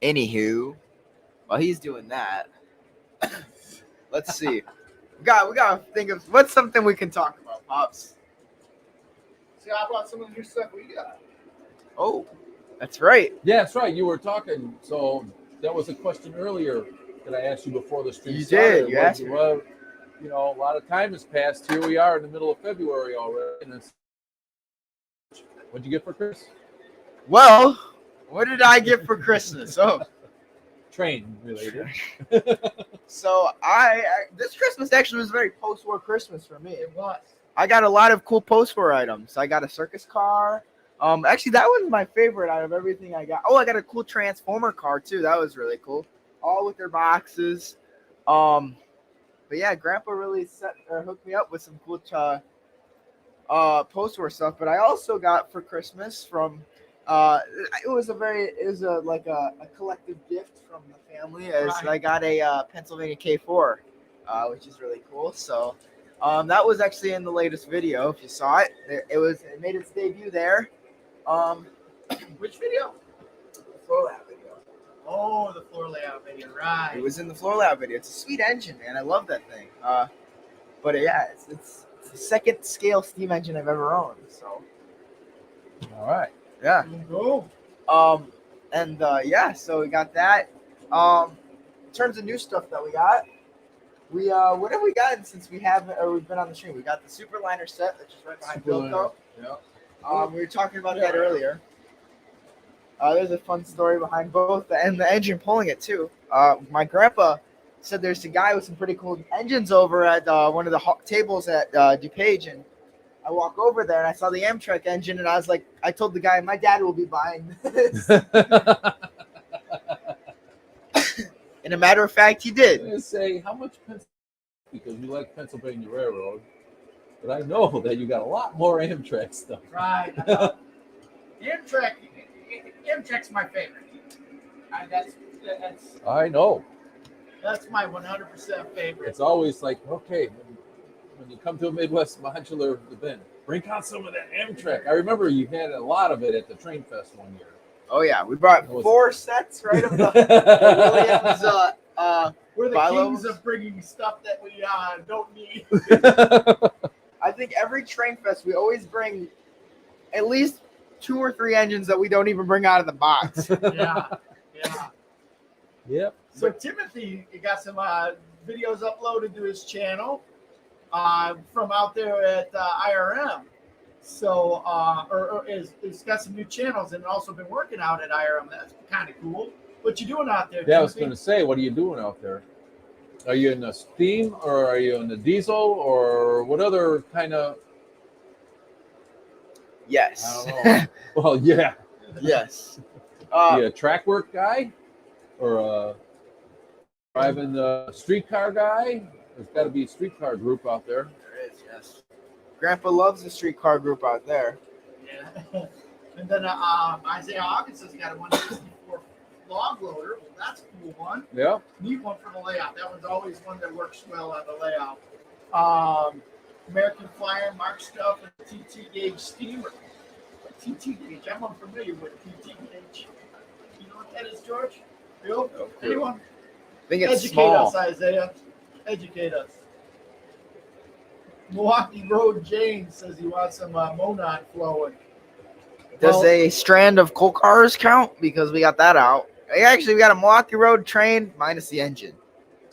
Anywho, while he's doing that, let's see. We gotta think of what's something we can talk about, Pops. See, I brought some of the new stuff we got. Oh, that's right. Yeah, that's right. You were talking. So that was a question earlier that I asked you before the stream You started. did. You asked me. Well, you know, a lot of time has passed. Here we are in the middle of February already. And what'd you get for Chris? Well, what did I get for Christmas? Oh, Train related. so I this Christmas actually was a very post-war Christmas for me. It was. I got a lot of cool post-war items. I got a circus car. Actually, that was my favorite out of everything I got. Oh, I got a cool Transformer car too. That was really cool. All with their boxes. But yeah, Grandpa really hooked me up with some cool post-war stuff. But I also got for Christmas from it was like a collective gift from the family. As Right. I got a Pennsylvania K4, which is really cool. So that was actually in the latest video. If you saw it, it made its debut there. Which video? The floor lab video. Oh, the floor layout video, right. It was in the floor lab video. It's a sweet engine, man. I love that thing. But yeah, it's the second scale steam engine I've ever owned. So All right. yeah. Go. Yeah, so we got that. In terms of new stuff that we got, what have we gotten since we've been on the stream? We got the Superliner set, which is right behind Bilko. Yeah. We were talking about that earlier. There's a fun story behind both and the engine pulling it too. My grandpa said there's a guy with some pretty cool engines over at one of the tables at DuPage, and I walk over there and I saw the Amtrak engine, and I was like, I told the guy, my dad will be buying this. And a matter of fact, he I'm did. going to say, how much Pennsylvania, because you like Pennsylvania Railroad, but I know that you got a lot more Amtrak stuff. Right. Amtrak's my favorite. I know. That's my 100% favorite. It's always like, okay, when you come to a Midwest modular event, bring out some of that Amtrak. I remember you had a lot of it at the Train Fest one year. Oh yeah, we brought 4 sets right of the Williams. We're the Bilos. kings of bringing stuff that we don't need. I think every Train Fest we always bring at least 2 or 3 engines that we don't even bring out of the box. Yeah. Yep. So Timothy, he got some videos uploaded to his channel from out there at IRM. So, it's got some new channels and also been working out at IRM. That's kind of cool. What you doing out there, Yeah, I was Timothy? going to say, what are you doing out there? Are you in the steam or are you in the diesel or what other kind of? Yes. I don't know. Well, yeah. Yes. Are you a track work guy or a driving the streetcar guy? There's got to be a streetcar group out there. There is, yes. Grandpa loves the streetcar group out there. Yeah. And then Isaiah Hawkins has got a 164 log loader. Well, that's a cool one. Yeah. Neat one for the layout. That one's always one that works well on the layout. American Flyer, Mark Stuff, and TT Gauge steamer. TT Gauge, I'm unfamiliar with TT Gauge. You know what that is, George? Bill? No clue. Anyone? I think it's Educate small. us, Isaiah. Educate us. Milwaukee Road James says he wants some Monon flowing. Does a strand of coal cars count? Because we got that out. Actually, we got a Milwaukee Road train minus the engine.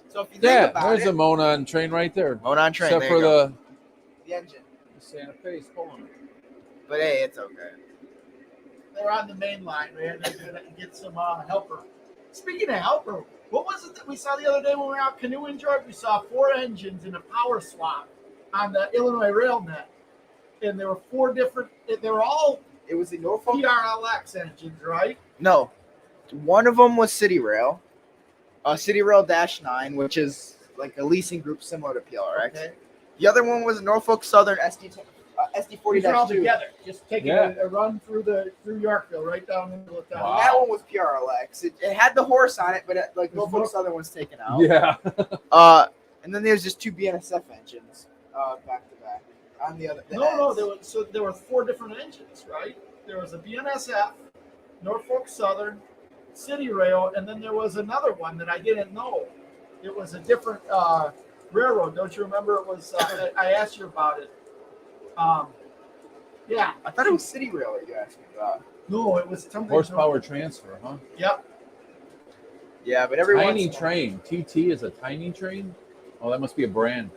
So if you think about there's it, a Monon train right there. Monon train. Except there for you go. the engine. Santa Fe's pulling it. But hey, it's okay. They're on the main line, man. They're going to get some helper. Speaking of helper, what was it that we saw the other day when we were out canoeing, George? We saw 4 engines in a power swap on the Illinois Rail Net. And there were 4 different, they were all It was the Norfolk. PRLX engines, right? No, one of them was City Rail, City Rail -9, which is like a leasing group similar to PRX. Okay. The other one was Norfolk Southern SD40-2. These are all together, just taking Yeah. a run through Yorkville, right down in the middle of town. Wow. That one was PRLX. It had the horse on it, but like Norfolk Southern was taken out. Yeah. And then there's just 2 BNSF engines back to back on the other. No, there were 4 different engines, right? There was a BNSF, Norfolk Southern, City Rail, and then there was another one that I didn't know. It was a different railroad. Don't you remember? It was. I asked you about it. Yeah. I thought it was City Rail that you asked me about. No, it was something. Horsepower transfer, huh? Yep. Yeah, but every Tiny once in a- train. TT is a tiny train? Oh, that must be a brand.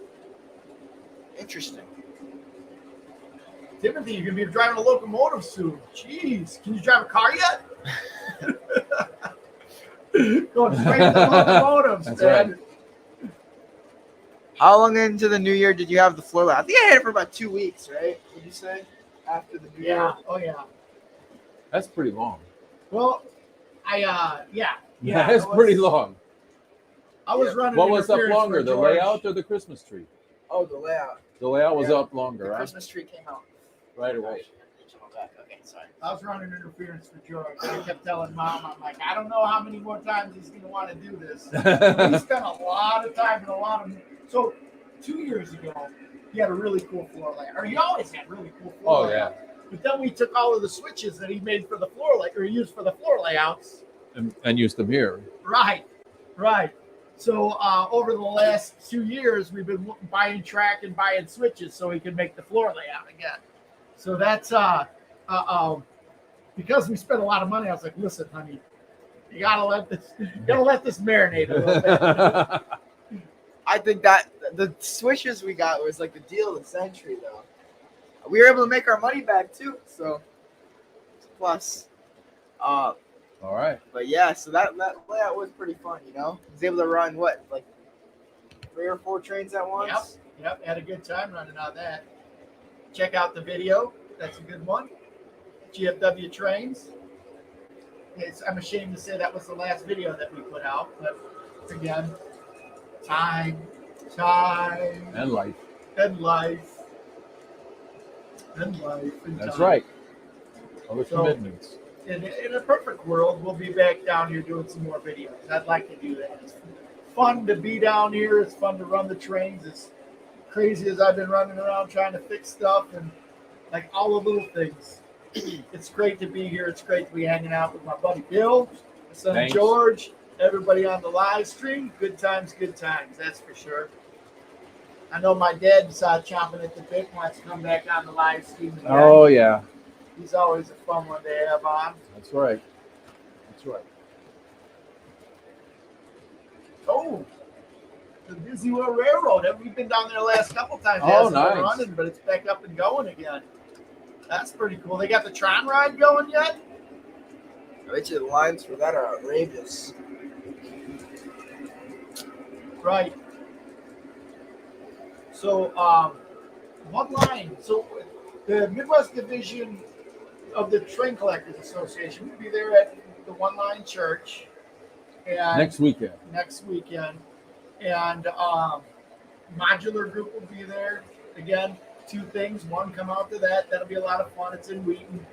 Interesting. Timothy, you're gonna be driving a locomotive soon. Jeez, can you drive a car yet? Going straight to the locomotives, That's man. right. How long into the new year did you have the floor layout? I think I had it for about 2 weeks, right? Would you say? After the new year? Yeah. Oh yeah. That's pretty long. Well, yeah. That's it was- pretty long. I was running. What was up interference longer, for the George. layout or the Christmas tree? Oh, the layout. The layout was Yeah. up longer, The right? Christmas tree came out Right away. Okay, sorry. I was running interference for George. I kept telling Mom, I'm like, I don't know how many more times he's going to want to do this. He spent a lot of time and a lot of. So 2 years ago, he had a really cool floor layout. Or he always had really cool floor Oh, yeah. layout. But then we took all of the switches that he made for the floor layout, or used for the floor layouts. And used them here. Right. So over the last 2 years, we've been buying track and buying switches so we can make the floor layout again. So that's because we spent a lot of money. I was like, listen, honey, you gotta let this marinate a little bit. I think that the switches we got was like the deal of the century, though. We were able to make our money back too, so plus. All right. But yeah, so that layout was pretty fun, you know. I was able to run like 3 or 4 trains at once. Yep, had a good time running on that. Check out the video. That's a good one. GFW Trains. I'm ashamed to say that was the last video that we put out, but again, time, And life. and life. And That's time. right. Other So- commitments. In a perfect world, we'll be back down here doing some more videos. I'd like to do that. It's fun to be down here. It's fun to run the trains. As crazy as I've been running around trying to fix stuff and like all the little things. It's great to be here. It's great to be hanging out with my buddy Bill, my son Thanks. George, everybody on the live stream. Good times, that's for sure. I know my dad's chomping at the bit, wants to come back on the live stream again. Oh, yeah. He's always a fun one to have on. That's right. That's right. Oh, the Disney World Railroad. We've been down there the last couple times. It Oh, hasn't been nice. running, but it's back up and going again. That's pretty cool. They got the Tron ride going yet? I bet you the lines for that are outrageous. Right. So, one line. So, the Midwest Division of the Train Collectors Association will be there at the One Line Church. And Next weekend. And Modular Group will be there. Again, 2 things. One, come out to that. That'll be a lot of fun. It's in Wheaton.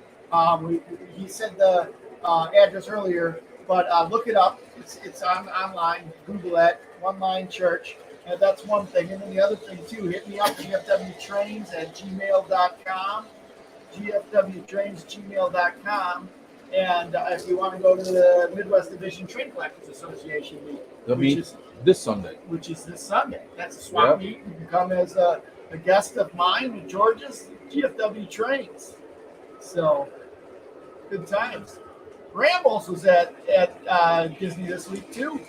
He said the address earlier, but look it up. It's online. Google that. One Line Church. That's one thing. And then the other thing, too, hit me up, gfwtrains@gmail.com. gfwtrains@gmail.com. And if you want to go to the Midwest Division Train Collectors Association meet, They'll meet this Sunday. which is this Sunday. That's a swap meet. You can come as a guest of mine with George's GFW Trains. So, good times. Rambles was at Disney this week, too.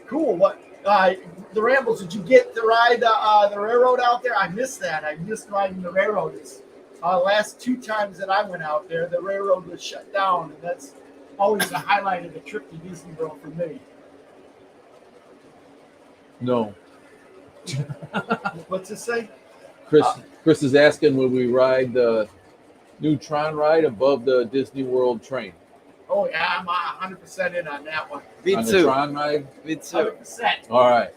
Cool. What? The Rambles, did you get to ride the railroad out there? I missed that. I missed riding the railroad. It's last 2 times that I went out there, the railroad was shut down, and always a highlight of the trip to Disney World for me. No. What's it say? Chris is asking, will we ride the new Tron ride above the Disney World train? Oh yeah, I'm 100% in on that one. Me On the too. Tron ride? Me too. 100%. All right.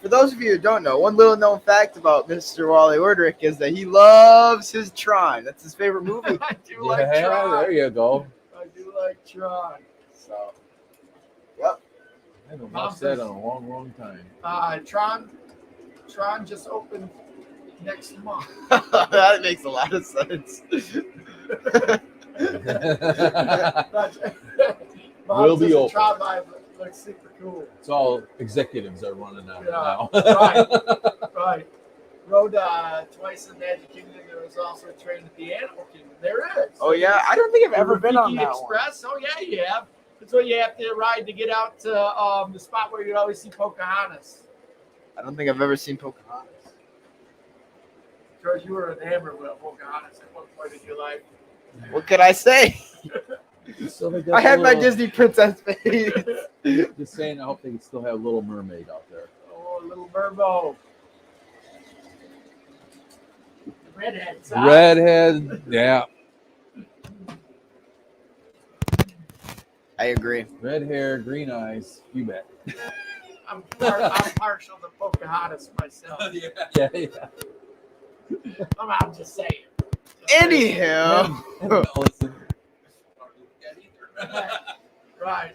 For those of you who don't know, one little known fact about Mr. Wally Orderick is that he loves his Tron. That's his favorite movie. I do like Yeah, Tron. there you go. I do like Tron. So, yep. I haven't watched that in a long time. Tron just opened next month. That makes a lot of sense. Will be open. Tron Live looks super cool. It's all executives are running out now. Right. Rode twice in Magic Kingdom. There was also a train at the Animal Kingdom. There is. Oh yeah, I don't think I've ever been on that Express. Oh yeah, you have. That's what you have to ride to get out to the spot where you always see Pocahontas. one. I don't think I've ever seen Pocahontas. George, you were enamored with Pocahontas at one point in your life. What could I say? So they got I had my little- Disney princess face. Just saying, I hope they can still have Little Mermaid out there. Oh, little Mermo. Redhead. Redhead, yeah. I agree. Red hair, green eyes. You bet. I'm partial to Pocahontas myself. Yeah. I'm just saying. Anyhow. Listen. Right.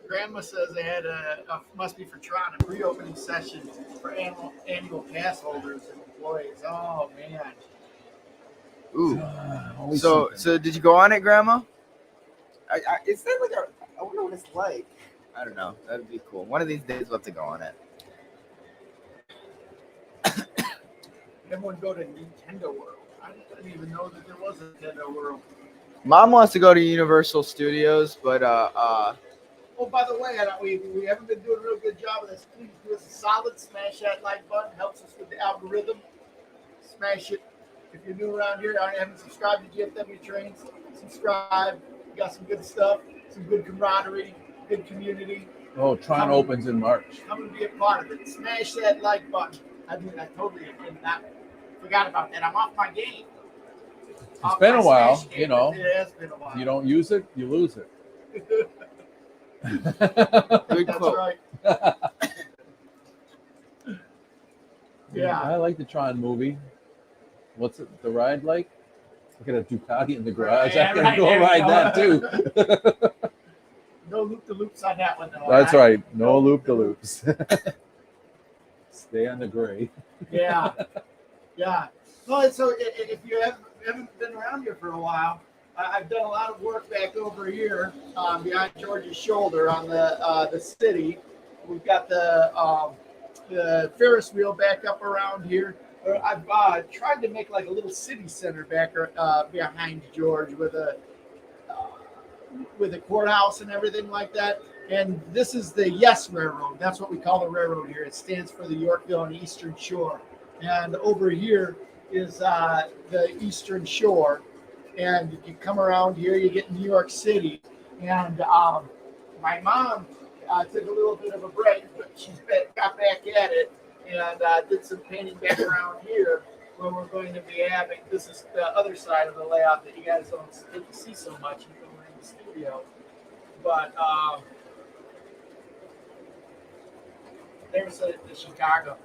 Grandma says they had must be for Tron, a pre-opening session for annual pass holders and employees. Oh man. Ooh. So did you go on it, Grandma? Is that like I wonder what it's like. I don't know. That'd be cool. One of these days we'll have to go on it. Everyone go to Nintendo World. I didn't even know that there was a Nintendo World. Mom wants to go to Universal Studios, but Oh, by the way, we haven't been doing a real good job of this. Please do us a solid, smash that like button. Helps us with the algorithm. Smash it. If you're new around here, I haven't subscribed to GFW Trains. Subscribe. We got some good stuff, some good camaraderie, good community. Oh, Tron opens in March. Come and be a part of it. Smash that like button. I totally forgot about that. I'm off my game. It's been a while, Game. you know. It has been a while. If you don't use it, you lose it. good That's quote. right. Yeah. I like the Tron movie. What's it, the ride like? Look at a Ducati in the garage. Yeah, I can right, go there ride you that too. No loop-de-loops on that one, though. That's right. No loop-de-loops. Stay on the gray. Yeah. Yeah. Well, so if you haven't been around here for a while, I've done a lot of work back over here behind George's shoulder on the city. We've got the Ferris wheel back up around here. I've tried to make like a little city center back behind George with a courthouse and everything like that. And this is the Yes Railroad. That's what we call the railroad here. It stands for the Yorkville and Eastern Shore. And over here is the Eastern Shore. And you come around here, you get New York City. And my mom took a little bit of a break, but she's got back at it and did some painting back around here where we're going to be having, this is the other side of the layout that you guys don't get to see so much until we're in the studio. But there's the Chicago.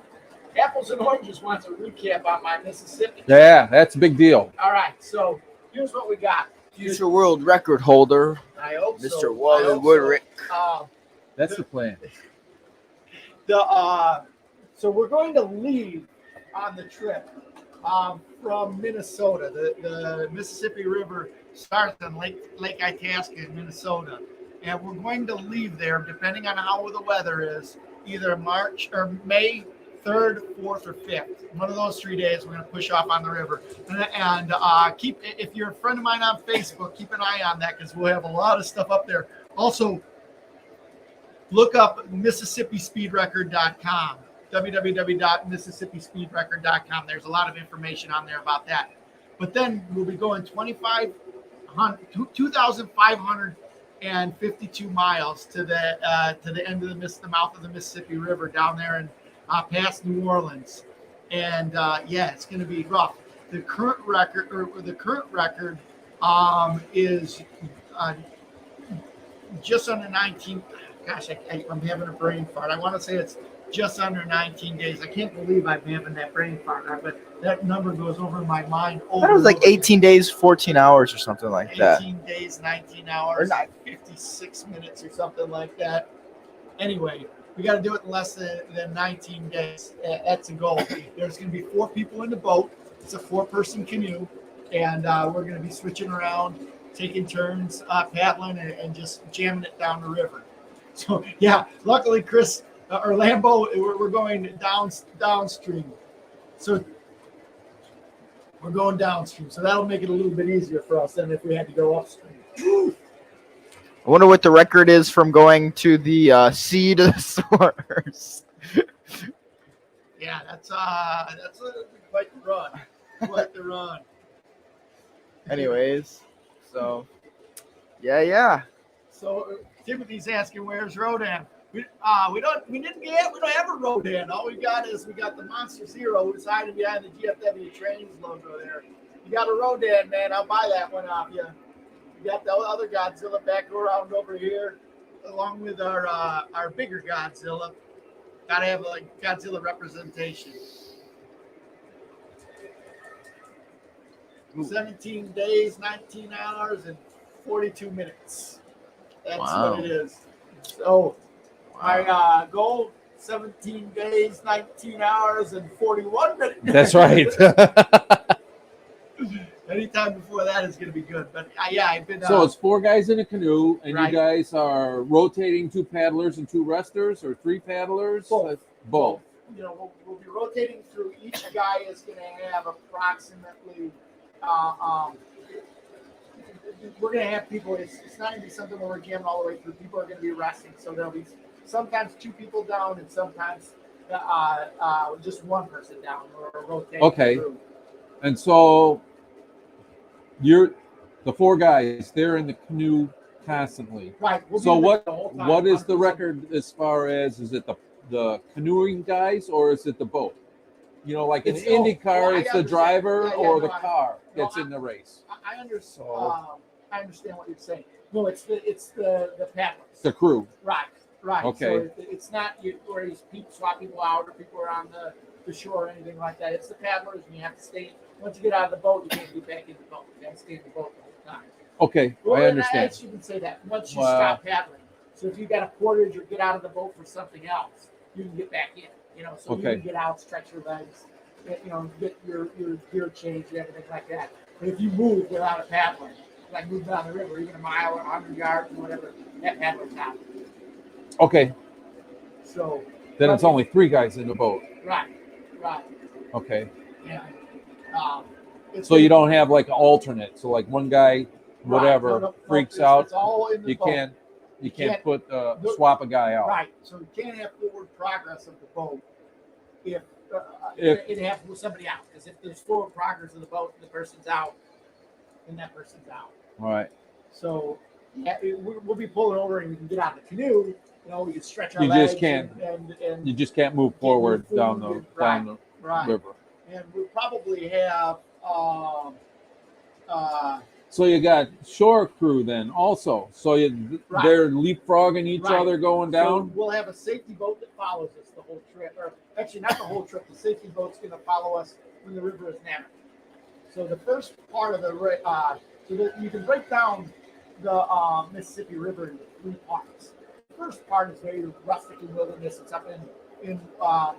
Apples and Oranges wants a recap on my Mississippi. Yeah, that's a big deal. All right, so here's what we got. Future world record holder, I hope Mr. so. Wally I hope Woodrick. so. That's the plan. So we're going to leave on the trip from Minnesota. The Mississippi River starts on Lake Itasca in Minnesota. And we're going to leave there, depending on how the weather is, either March or May 3rd, 4th, or 5th. One of those 3 days, we're going to push off on the river. And if you're a friend of mine on Facebook, keep an eye on that because we'll have a lot of stuff up there. Also, look up MississippiSpeedRecord.com, www.MississippiSpeedRecord.com. There's a lot of information on there about that. but then we'll be going 2,552 miles to the end of the mouth of the Mississippi River down there and past New Orleans. And it's going to be rough. The current record is just under 19. Gosh, I'm having a brain fart. I want to say it's just under 19 days. I can't believe I'm having that brain fart, but that number goes over my mind. I thought it was like 18 days, 14 hours or something like that. 18 days, 19 hours, 56 minutes or something like that. Anyway, we got to do it in less than 19 days. That's a goal. There's going to be 4 people in the boat. It's a 4-person canoe, and we're going to be switching around, taking turns paddling and just jamming it down the river. So, yeah, luckily, Chris or Lambo, we're going downstream. So we're going downstream. So that'll make it a little bit easier for us than if we had to go upstream. I wonder what the record is from going to the sea to the source. Yeah, that's quite the run. Quite the run. Anyways, so yeah. So Timothy's asking, where's Rodan? We don't have a Rodan. All we got the Monster Zero who's hiding behind the GFW Trains logo there. You got a Rodan, man. I'll buy that one off you. You got the other Godzilla back around over here, along with our bigger Godzilla. Gotta have like Godzilla representation. 17 days, 19 hours, and 42 minutes. That's what it is. So my goal, 17 days, 19 hours, and 41 minutes. That's right. Anytime before that is going to be good. But I've been. So it's 4 guys in a canoe, and Right. you guys are rotating 2 paddlers and 2 resters, or 3 paddlers? Both. You know, we'll be rotating through. Each guy is going to have approximately. We're going to have people. It's not going to be something where we're jamming all the way through. People are going to be resting, so there'll be sometimes 2 people down, and sometimes just 1 person down or rotating. Okay. Through. And so the 4 guys, they're in the canoe constantly. Right. So what time. what is the record as far as, is it the canoeing guys or is it the boat? You know, like in It's IndyCar, it's the understand. driver or the I- car no, that's in the race. I understand. So- I understand what you're saying. No, it's the paddlers. The crew. Right. Okay. So it's not where you swap people out or people are on the shore or anything like that. It's the paddlers, and you have to stay. Once you get out of the boat, you can't get back in the boat. You have to stay in the boat the whole time. Okay, I understand. You can say that once you stop paddling. So if you got a portage or get out of the boat for something else, you can get back in. You know, so you can get out, stretch your legs, get your gear changed and everything like that. But if you move without a paddling, like move down the river, even a mile or 100 yards or whatever, that paddler's out. Okay. So then it's only 3 guys in the boat. Right. Okay. Yeah. So you don't have like an alternate. So like one guy, whatever, no, freaks it's out. all in the You boat. can't put swap a guy out. Right. So you can't have forward progress of the boat if it has somebody out. Because if there's forward progress of the boat and the person's out, then that person's out. All right. So we'll be pulling over and we can get out of the canoe. You know, we can stretch our You legs. just can't. And You just can't move forward down the right. river. And we'll probably have So you got shore crew then also. So they're leapfrogging each other going down. So we'll have a safety boat that follows us the whole trip. Or actually, not the whole trip. The safety boat's going to follow us when the river is narrow. So the first part of you can break down the Mississippi River into 3 parts. The first part is very rustic and wilderness. It's up in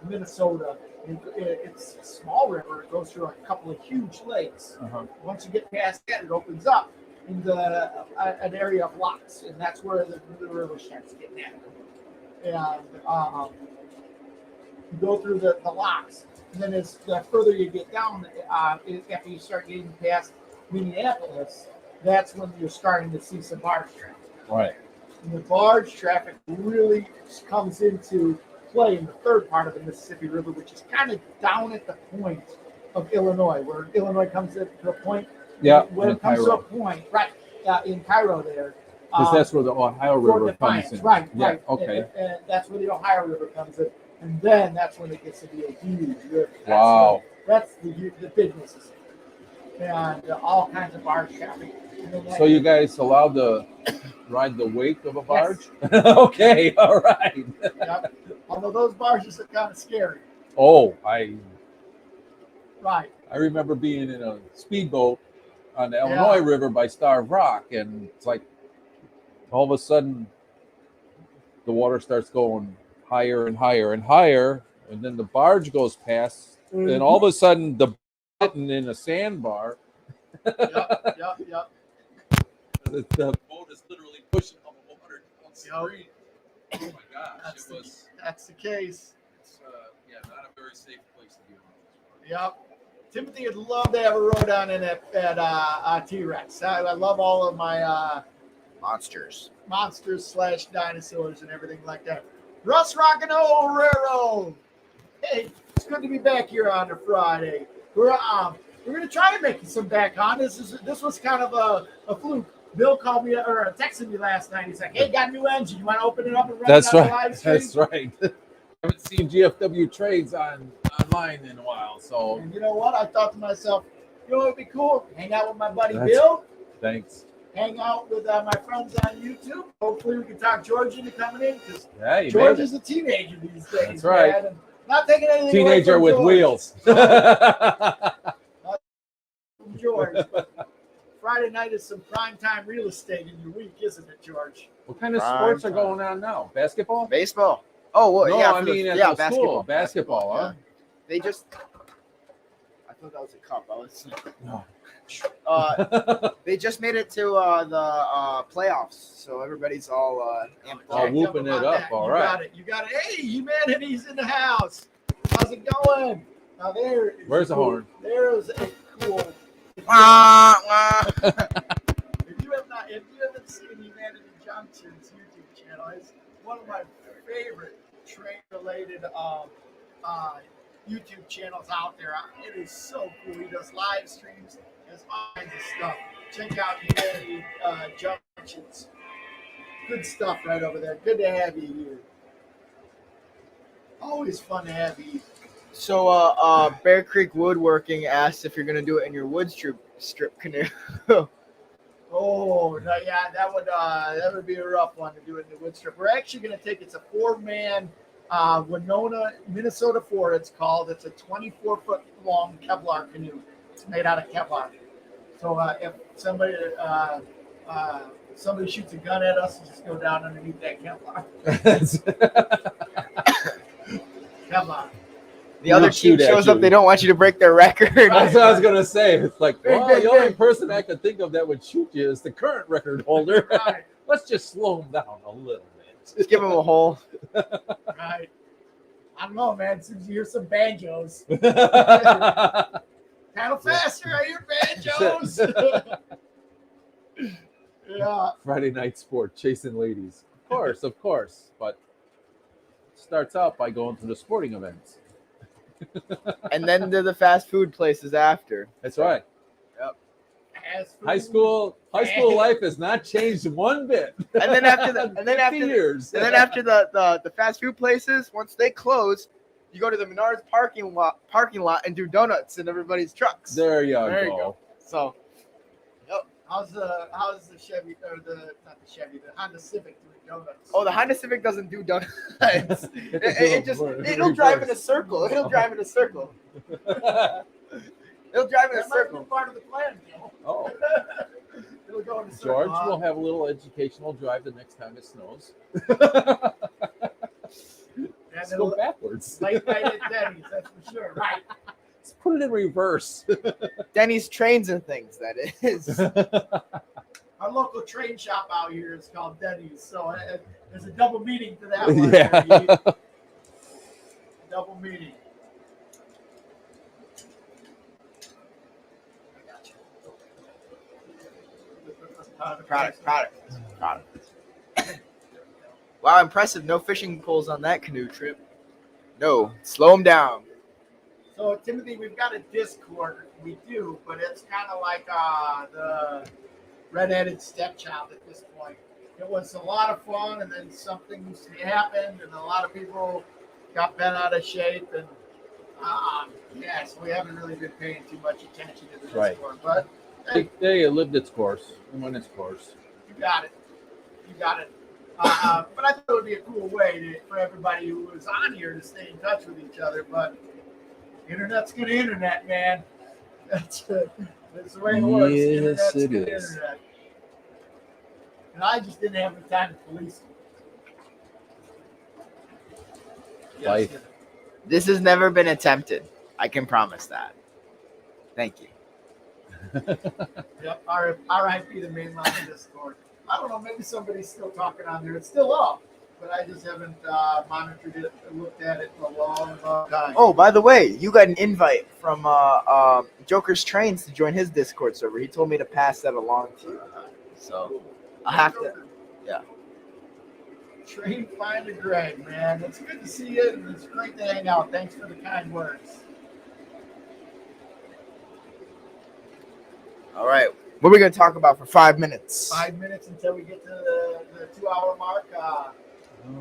Minnesota. It's a small river. It goes through a couple of huge lakes. Once you get past that, it opens up into an area of locks, and that's where the river starts getting at. And you go through the locks, and then as the further you get down, after you start getting past Minneapolis, that's when you're starting to see some barge traffic. Right. And the barge traffic really comes into play in the third part of the Mississippi River, which is kind of down at the point of Illinois, where Illinois comes to a point. Yeah, Where in it comes to a Cairo. point, right, in Cairo there. Because that's where the Ohio Fort River Defiance, comes in. right, Yeah, right. okay. And that's where the Ohio River comes in. And then that's when it gets to be a huge river. Wow. That's the big Mississippi. And all kinds of barge traffic. So you guys allowed to ride the wake of a barge? Yes. Okay, all right. Yep. Although those barges are kind of scary. Oh, Right. I remember being in a speedboat on the Illinois River by Starved Rock, and it's like all of a sudden the water starts going higher and higher and higher, and then the barge goes past, and all of a sudden the sitting in a sandbar. Yep. The boat is literally pushing all the water downstream. Oh my gosh, That's the case. It's not a very safe place to be around. Yep. Timothy would love to have a row down in at T-Rex. I love all of my monsters / dinosaurs and everything like that. Russ Rock and Roll Railroad. Hey, it's good to be back here on a Friday. We're gonna try to make some back on. This was kind of a fluke. Bill called me or texted me last night. He's like, "Hey, got a new engine. You want to open it up and run it on the live stream?" That's right. I haven't seen GFW Trains online in a while, so. And you know what? I thought to myself, you know what would be cool? Hang out with my buddy That's- Bill. Thanks. Hang out with my friends on YouTube. Hopefully, we can talk George into coming in because Yeah, George is a teenager these days. That's right. Man, and not taking anything Teenager away with from wheels. From George. But Friday night is some primetime real estate in your week, isn't it, George? What kind of sports are going on now? Basketball? Baseball. Oh, well, No, yeah. I mean at the school. Basketball, huh? They just. I thought that was a cup. No. They just made it to the playoffs, so everybody's all amped Oh, up. whooping it up. All right. You got it. Hey, humanity's in the house. How's it going? Now there. Where's the horn? There's a cool. If you haven't seen Humanity Junction's YouTube channel, it's one of my favorite train-related YouTube channels out there. It is so cool. He does live streams, does all kinds of stuff. Check out Humanity Junctions. Good stuff right over there. Good to have you here. Always fun to have you. So, Bear Creek Woodworking asked if you're gonna do it in your wood strip canoe. Oh, no, yeah, that would be a rough one to do it in the wood strip. We're actually going to take it's a 4-man Winona, Minnesota 4. It's called. It's a 24-foot long Kevlar canoe. It's made out of Kevlar. So if somebody shoots a gun at us, just go down underneath that Kevlar. Kevlar. The other team shows up. They don't want you to break their record. That's what I was gonna say. It's like, well, big, the only big. person I could think of that would shoot you is the current record holder. Right. Let's just slow him down a little bit. Just give them a hole. Right. I don't know, man. As soon as you hear some banjos, paddle faster. I hear banjos. Yeah. Friday night sport, chasing ladies. Of course. But starts out by going to the sporting events. And then to the fast food places after. That's right. Yep. High school life has not changed one bit. And then after the years. And then after the fast food places, once they close, you go to the Menards parking lot and do donuts in everybody's trucks. There you You go. go. So, How's the Chevy or the Honda Civic doing donuts? oh, the Honda Civic doesn't do donuts. It'll drive in a circle. It'll drive in a circle. It'll drive in a That might be circle. part of the plan, Joe. Oh, It'll go in a circle. George huh? will have a little educational drive the next time it snows. And Let's it'll go backwards. late night at Denny's, that's for sure. Right. Let's put it in reverse. Denny's Trains and things, that is. Our local train shop out here is called Denny's, so there's a double meaning to that one. Yeah. Double meaning. Product. Wow, impressive. No fishing poles on that canoe trip. No, slow them down. So, Timothy, we've got a Discord. We do, but it's kind of like the redheaded stepchild at this point. It was a lot of fun, and then something happened, and a lot of people got bent out of shape. And yes, we haven't really been paying too much attention to the Discord. But It lived its course and went its course. You got it. You got it. But I thought it would be a cool way for everybody who was on here to stay in touch with each other. But internet's gonna internet, man. That's the way it works. Yes, Internet's it gonna is. internet. And I just didn't have the time to police it. Life. Yes, This has never been attempted. I can promise that. Thank you. Yep. RIP the main line of Discord. I don't know. Maybe somebody's still talking on there. It's still up, but I just haven't monitored it and looked at it in a long, long time. Oh, by the way, you got an invite from Joker's Trains to join his Discord server. He told me to pass that along to you. So I'll have to. Yeah. Train Finder Greg, man. It's good to see you, and it's great to hang out. Thanks for the kind words. All right. What are we going to talk about for 5 minutes? 5 minutes until we get to the 2 hour mark. Oh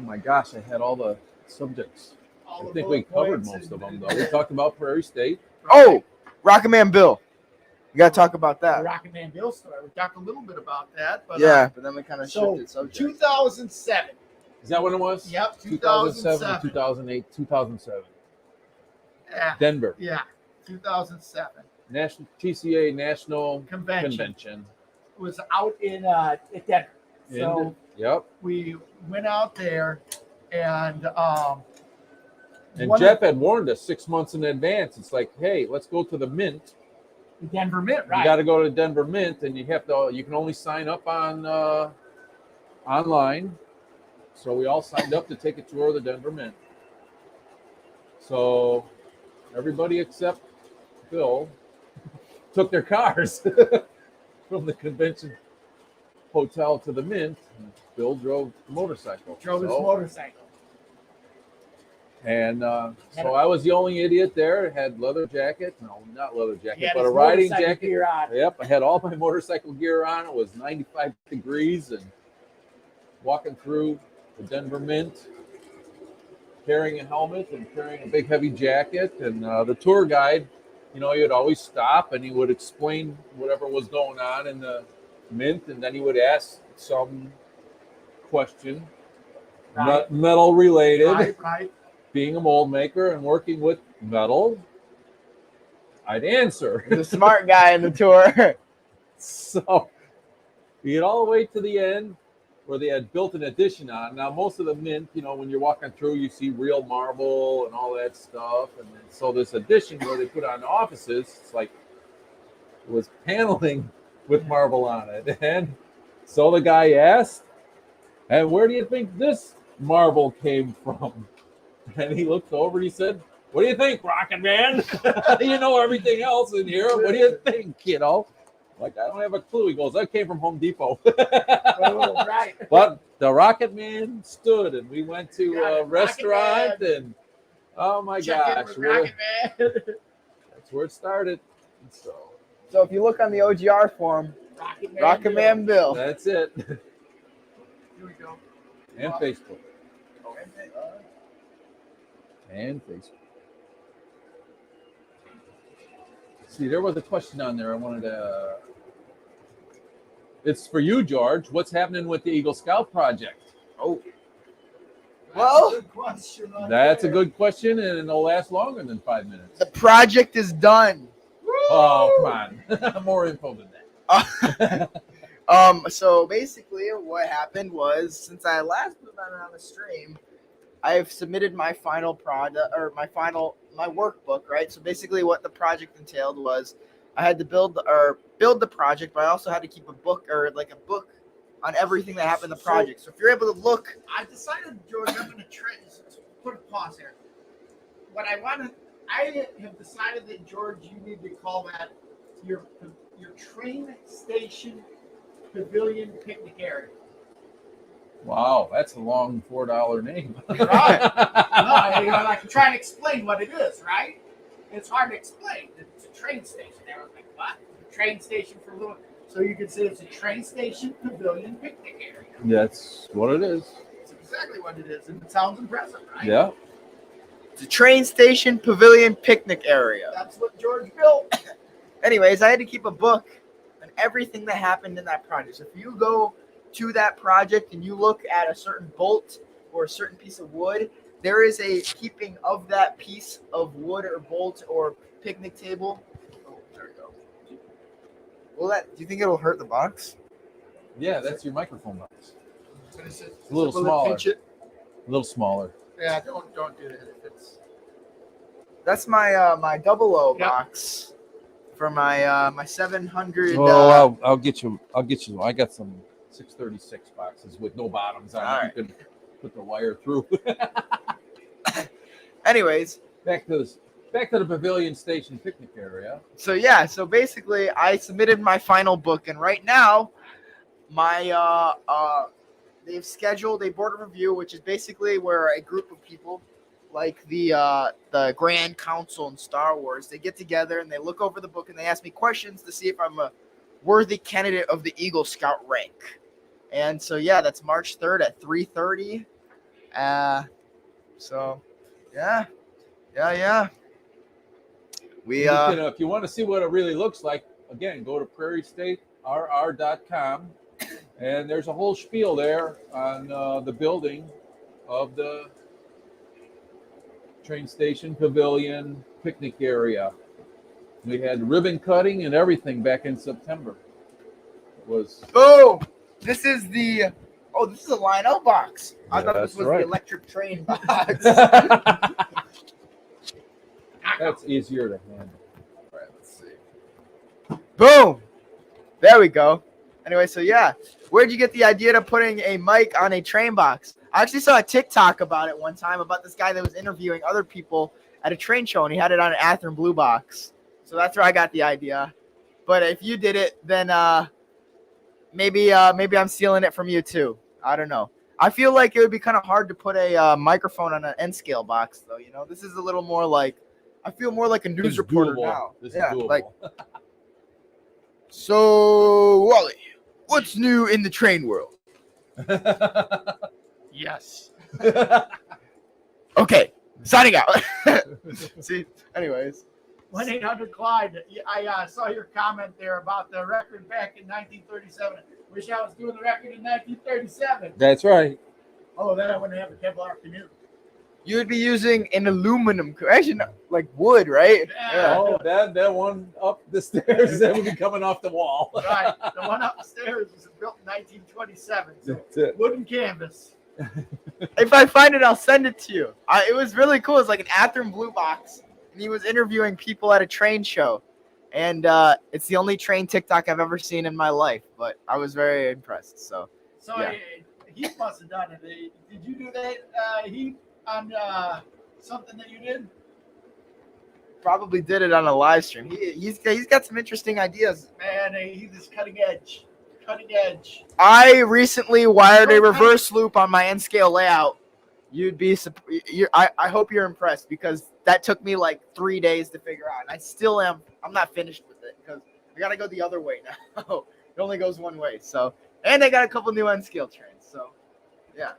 my gosh, I had all the subjects. All I the think we bullet covered points most of them, and- though. We talked about Prairie State. Oh, Rocket Man Bill. We got to talk about The that. Rocket Man Bill story. We talked a little bit about that. But, Yeah, but then we kind of so shifted subject. 2007. Is that when it was? Yep, 2007, 2008, 2007. Yeah, Denver. yeah, 2007. National TCA National Convention Convention. was out in at Denver. So Yep. we went out there, and And one Jeff of had warned us 6 months in advance. It's like, hey, let's go to the Mint. the Denver Mint, right? You got to go to Denver Mint, and you can only sign up on online. So we all signed up to take a tour of the Denver Mint. So everybody except Bill took their cars from the convention hotel to the Mint. Bill drove the motorcycle. Drove his So- motorcycle. And so I was the only idiot there. Had leather jacket. No, not leather He jacket, had but his a riding motorcycle jacket. gear on. Yep, I had all my motorcycle gear on. It was 95 degrees and walking through the Denver Mint, carrying a helmet and carrying a big heavy jacket. And the tour guide, he'd always stop and he would explain whatever was going on in the Mint, and then he would ask some question, Right. metal related. Right. Being a mold maker and working with metal, I'd answer. The smart guy in the tour. So we get all the way to the end where they had built an addition on. Now, most of the Mint, when you're walking through, you see real marble and all that stuff. And then, so this addition where they put on offices, it's like it was paneling with marble on it. And so the guy asked, and where do you think this marble came from? And he looked over and he said, what do you think, Rocket Man? You know everything else in here. What do you think, Like, I don't have a clue. He goes, that came from Home Depot. Oh, right. But the Rocket Man stood, and we went to Got a it, restaurant, Rocket Man. and oh my Check in gosh, with Rocket Man. that's where it started. So So if you look on the OGR form, Rocket Man Bill. that's it. Here we go. And Wow. Facebook. Oh, And Facebook. See, there was a question on there I wanted to. It's for you, George. What's happening with the Eagle Scout project? Oh, That's Well, a good question right That's a there. good question, and it'll last longer than 5 minutes. the project is done. Oh, come on. More info than that. So basically what happened was, since I last put that on the stream, I have submitted my final product, or my workbook, right? So basically what the project entailed was I had to build the project, but I also had to keep a book, or like a book on everything that happened in the project. So if you're able to look, I've decided, George, I'm going to put a pause here. I have decided that, George, you need to call that your train station pavilion picnic area. Wow, that's a long $4 name. Right. No, I can try and explain what it is, right? It's hard to explain. It's a train station. They were like, what? A train station for little. So you could say it's a train station, pavilion, picnic area. That's what it is. That's exactly what it is, and it sounds impressive, right? Yeah. It's a train station, pavilion, picnic area. That's what George built. Anyways, I had to keep a book on everything that happened in that project. So if you go to that project and you look at a certain bolt or a certain piece of wood, there is a keeping of that piece of wood or bolt or picnic table. Oh, there we go. Do you think it'll hurt the box? Yeah, that's your microphone box. It's a little smaller. A little smaller. Yeah, don't do that. If it's... That's my my 00 Yep. box for my my 700. Oh, I'll get you. I got some 636 boxes with no bottoms on. All it. right. You can put the wire through. Anyways, back to the pavilion station picnic area. so yeah, so basically I submitted my final book, and right now my they've scheduled a board of review, which is basically where a group of people like the Grand Council in Star Wars, they get together and they look over the book and they ask me questions to see if I'm a worthy candidate of the Eagle Scout rank. And so yeah, that's March 3rd at 3:30. So yeah. We You can, if you want to see what it really looks like, again, go to prairiestateraR.com, and there's a whole spiel there on the building of the train station pavilion picnic area. We had ribbon cutting and everything back in September. It was this is a Lionel box. I thought this was right. the electric train box. That's easier to handle. All right, let's see. Boom. There we go. Anyway, so yeah, where'd you get the idea to putting a mic on a train box? I actually saw a TikTok about it one time about this guy that was interviewing other people at a train show, and he had it on an Athearn Blue box. So that's where I got the idea. But if you did it, then maybe I'm stealing it from you too. I don't know. I feel like it would be kind of hard to put a microphone on an N scale box, though. You know, this is a little more like, I feel more like a news It's reporter doable. now. This is doable. Like, so Wally, what's new in the train world? Yes. Okay, signing out. See, anyways. 1-800-Clyde. I saw your comment there about the record back in 1937. Wish I was doing the record in 1937. That's right. Oh, then I wouldn't have a Kevlar canoe. You would be using an aluminum, actually, no, like wood, right? Yeah. Oh, that one up the stairs that would be coming off the wall. Right. The one upstairs was built in 1927. So That's it. wooden canvas. If I find it, I'll send it to you. It was really cool. It's like an Athearn Blue box, and he was interviewing people at a train show, and it's the only train TikTok I've ever seen in my life. But I was very impressed. So yeah. He must have done it. Did you do that? He on something that you did? Probably did it on a live stream. He's got some interesting ideas. Man, he's cutting edge. Cutting edge. I recently wired a reverse loop on my N-scale layout. I hope you're impressed, because that took me like 3 days to figure out. And I still am. I'm not finished with it because I got to go the other way now. It only goes one way. So, and they got a couple new N-scale trains. So, yeah.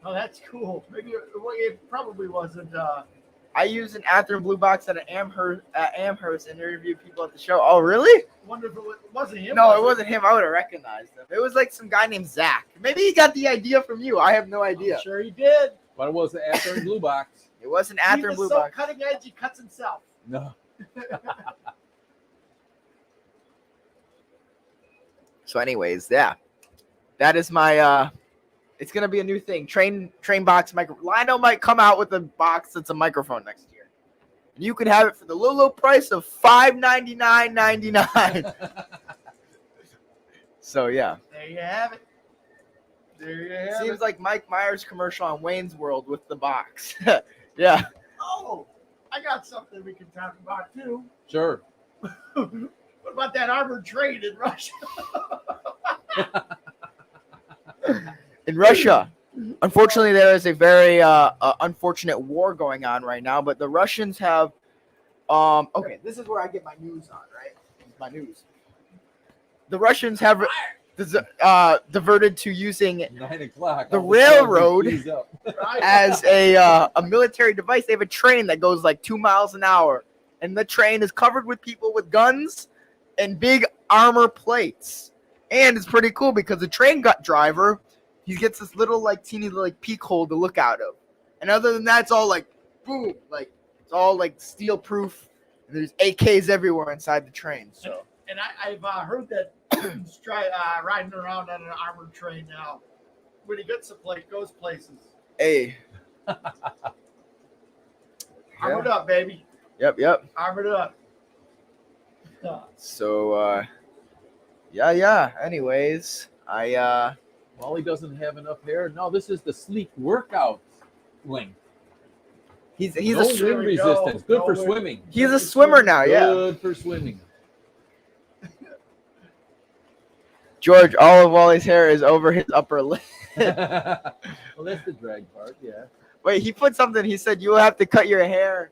Oh, that's cool. Maybe it probably wasn't. I used an Athearn Blue box at Amherst and interviewed people at the show. Oh, really? Wonder if it wasn't him. No, it wasn't him. I would have recognized him. It was like some guy named Zach. Maybe he got the idea from you. I have no idea. I'm sure he did. But it was an Athearn Blue box. It was an He Athearn was Blue so box. cutting edge, he cuts himself. No. So, anyways, yeah, that is my. It's gonna be a new thing. Train box micro. Lionel might come out with a box that's a microphone next year, and you could have it for the low price of $599.99. So yeah, There you have it. There you have seems it. like Mike Myers' commercial on Wayne's World with the box. Yeah. Oh, I got something we can talk about too. Sure. What about that armored train in Russia? In Russia. unfortunately, there is a very unfortunate war going on right now. But the Russians have, okay, this is where I get my news on, right? My news. The Russians have diverted to using 9 o'clock. the all the shells railroad freeze up. as a military device. They have a train that goes like 2 miles an hour, and the train is covered with people with guns and big armor plates. And it's pretty cool because the train driver, he gets this little like teeny like peek hole to look out of, and other than that, it's all like boom, like it's all like steel proof. And there's AKs everywhere inside the train. So. And I've heard that riding around on an armored train now, when he gets goes places. Hey. Armored up, baby. Yep. Armored up. So, yeah. Anyways, Wally doesn't have enough hair. No, this is the sleek workout length. He's no a wind resistance. Good for swimming. He's a swimmer now. Yeah. Good for swimming. George, all of Wally's hair is over his upper lip. Well, that's the drag part, yeah. Wait, he put something. He said you will have to cut your hair,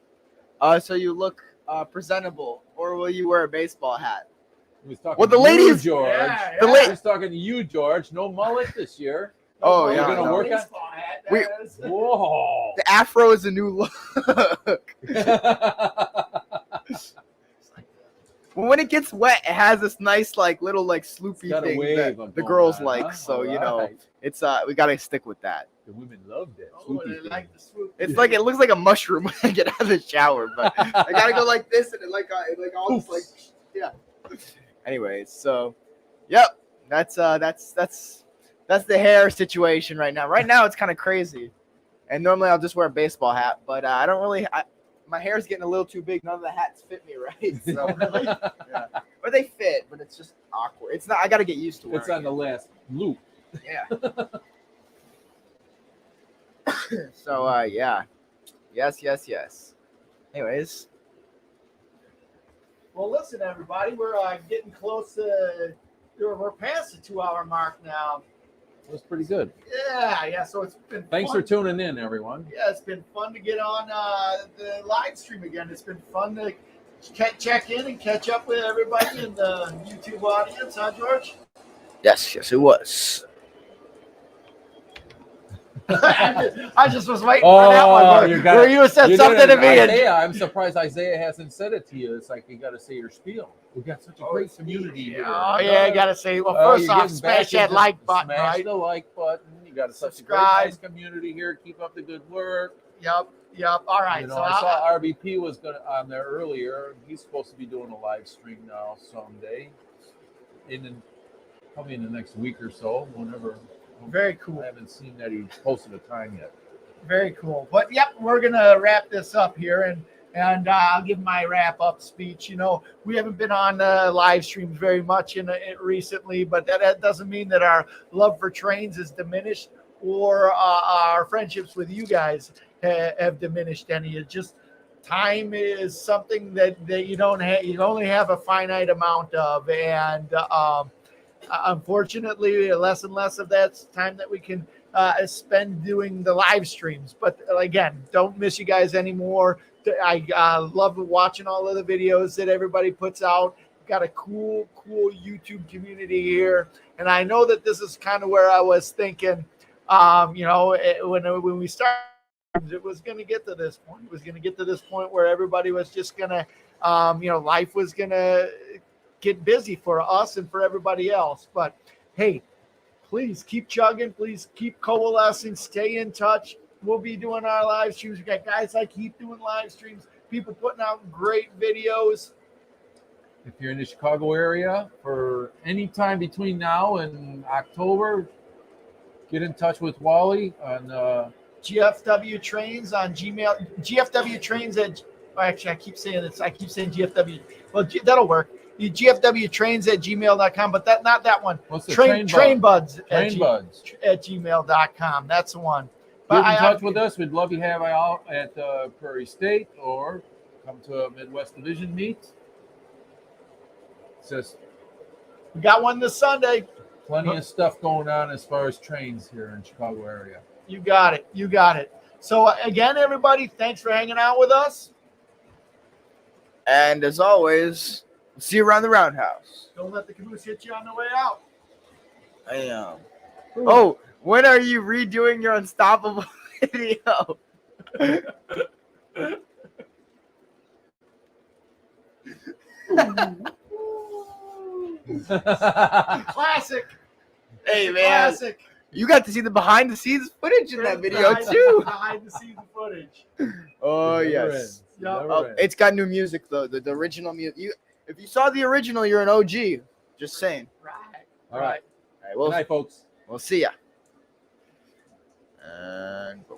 so you look presentable, or will you wear a baseball hat? He was talking Well, the to ladies, you, George. Yeah, the yeah. He's talking to you, George. No mullet this year. Oh, You're yeah, gonna no. work on. Whoa. The afro is a new look. When it gets wet, it has this nice, like little, like sloopy Got a thing wave that of the going girls on, like. huh? So you All know, right. it's we gotta stick with that. The women loved it. Oh, Swoopy they thing. like the swoop. It's like it looks like a mushroom when I get out of the shower, but I gotta go like this and it like all just like yeah. Anyways, so yep, that's the hair situation right now. Right now it's kind of crazy, and normally I'll just wear a baseball hat, but I don't really. My hair's getting a little too big. None of the hats fit me right. So really, yeah. Or they fit, but it's just awkward. It's not. I gotta get used to it. It's on the last loop. Yeah. So yeah. Yes. Anyways. Well, listen, everybody, we're getting close to. We're past the 2-hour mark now. It was pretty good. Yeah. So it's been. Thanks fun. for tuning in, everyone. Yeah, it's been fun to get on the live stream again. It's been fun to check in and catch up with everybody in the YouTube audience, huh, George? Yes, it was. I just was waiting for that one. Where you said something to me. Isaiah, I'm surprised Isaiah hasn't said it to you. It's like you got to say your spiel. We've got such a great community here. Oh, yeah, I got to say, well, first off, smash that like button, smash right? the like button. You got such a Subscribe. great, nice community here. Keep up the good work. Yep. All right. You know, So I saw RBP was on there earlier. He's supposed to be doing a live stream now someday. Probably in the next week or so, whenever. Very cool. I haven't seen that he posted a time yet. Very cool. But yep, we're gonna wrap this up here, and I'll give my wrap up speech. You know, we haven't been on live streams very much recently, but that doesn't mean that our love for trains is diminished or our friendships with you guys have diminished any. It's just time is something that you don't have. You only have a finite amount of, and unfortunately, less and less of that's time that we can spend doing the live streams. But again, don't miss you guys anymore. I love watching all of the videos that everybody puts out. Got a cool YouTube community here, and I know that this is kind of where I was thinking. You know, when we started, it was going to get to this point. It was going to get to this point where everybody was just going to, life was going to get busy for us and for everybody else. But hey, please keep chugging. Please keep coalescing. Stay in touch. We'll be doing our live streams. We got guys like keep doing live streams. People putting out great videos. If you're in the Chicago area for any time between now and October, get in touch with Wally on GFW Trains on Gmail. GFW Trains at. Actually, I keep saying this. I keep saying GFW. Well, that'll work. GFWtrains@gmail.com, but not that one. What's the Train Buds at gmail.com. That's the one. Get in touch with us. We'd love you to have out at Prairie State or come to a Midwest Division meet. We got one this Sunday. Plenty of stuff going on as far as trains here in Chicago area. You got it. You got it. So again, everybody, thanks for hanging out with us. And as always, we'll see you around the roundhouse. Don't let the caboose hit you on the way out. I am. Oh, when are you redoing your Unstoppable video? Classic. Hey, man. Classic. You got to see the behind the scenes footage in that video, too. Behind the scenes footage. Oh, Never yes. ends. Yep. Never Oh, ends. it's got new music, though. The original music. If you saw the original, you're an OG. Just saying. Right. All right. All right, Good night, folks. we'll see ya. And boom.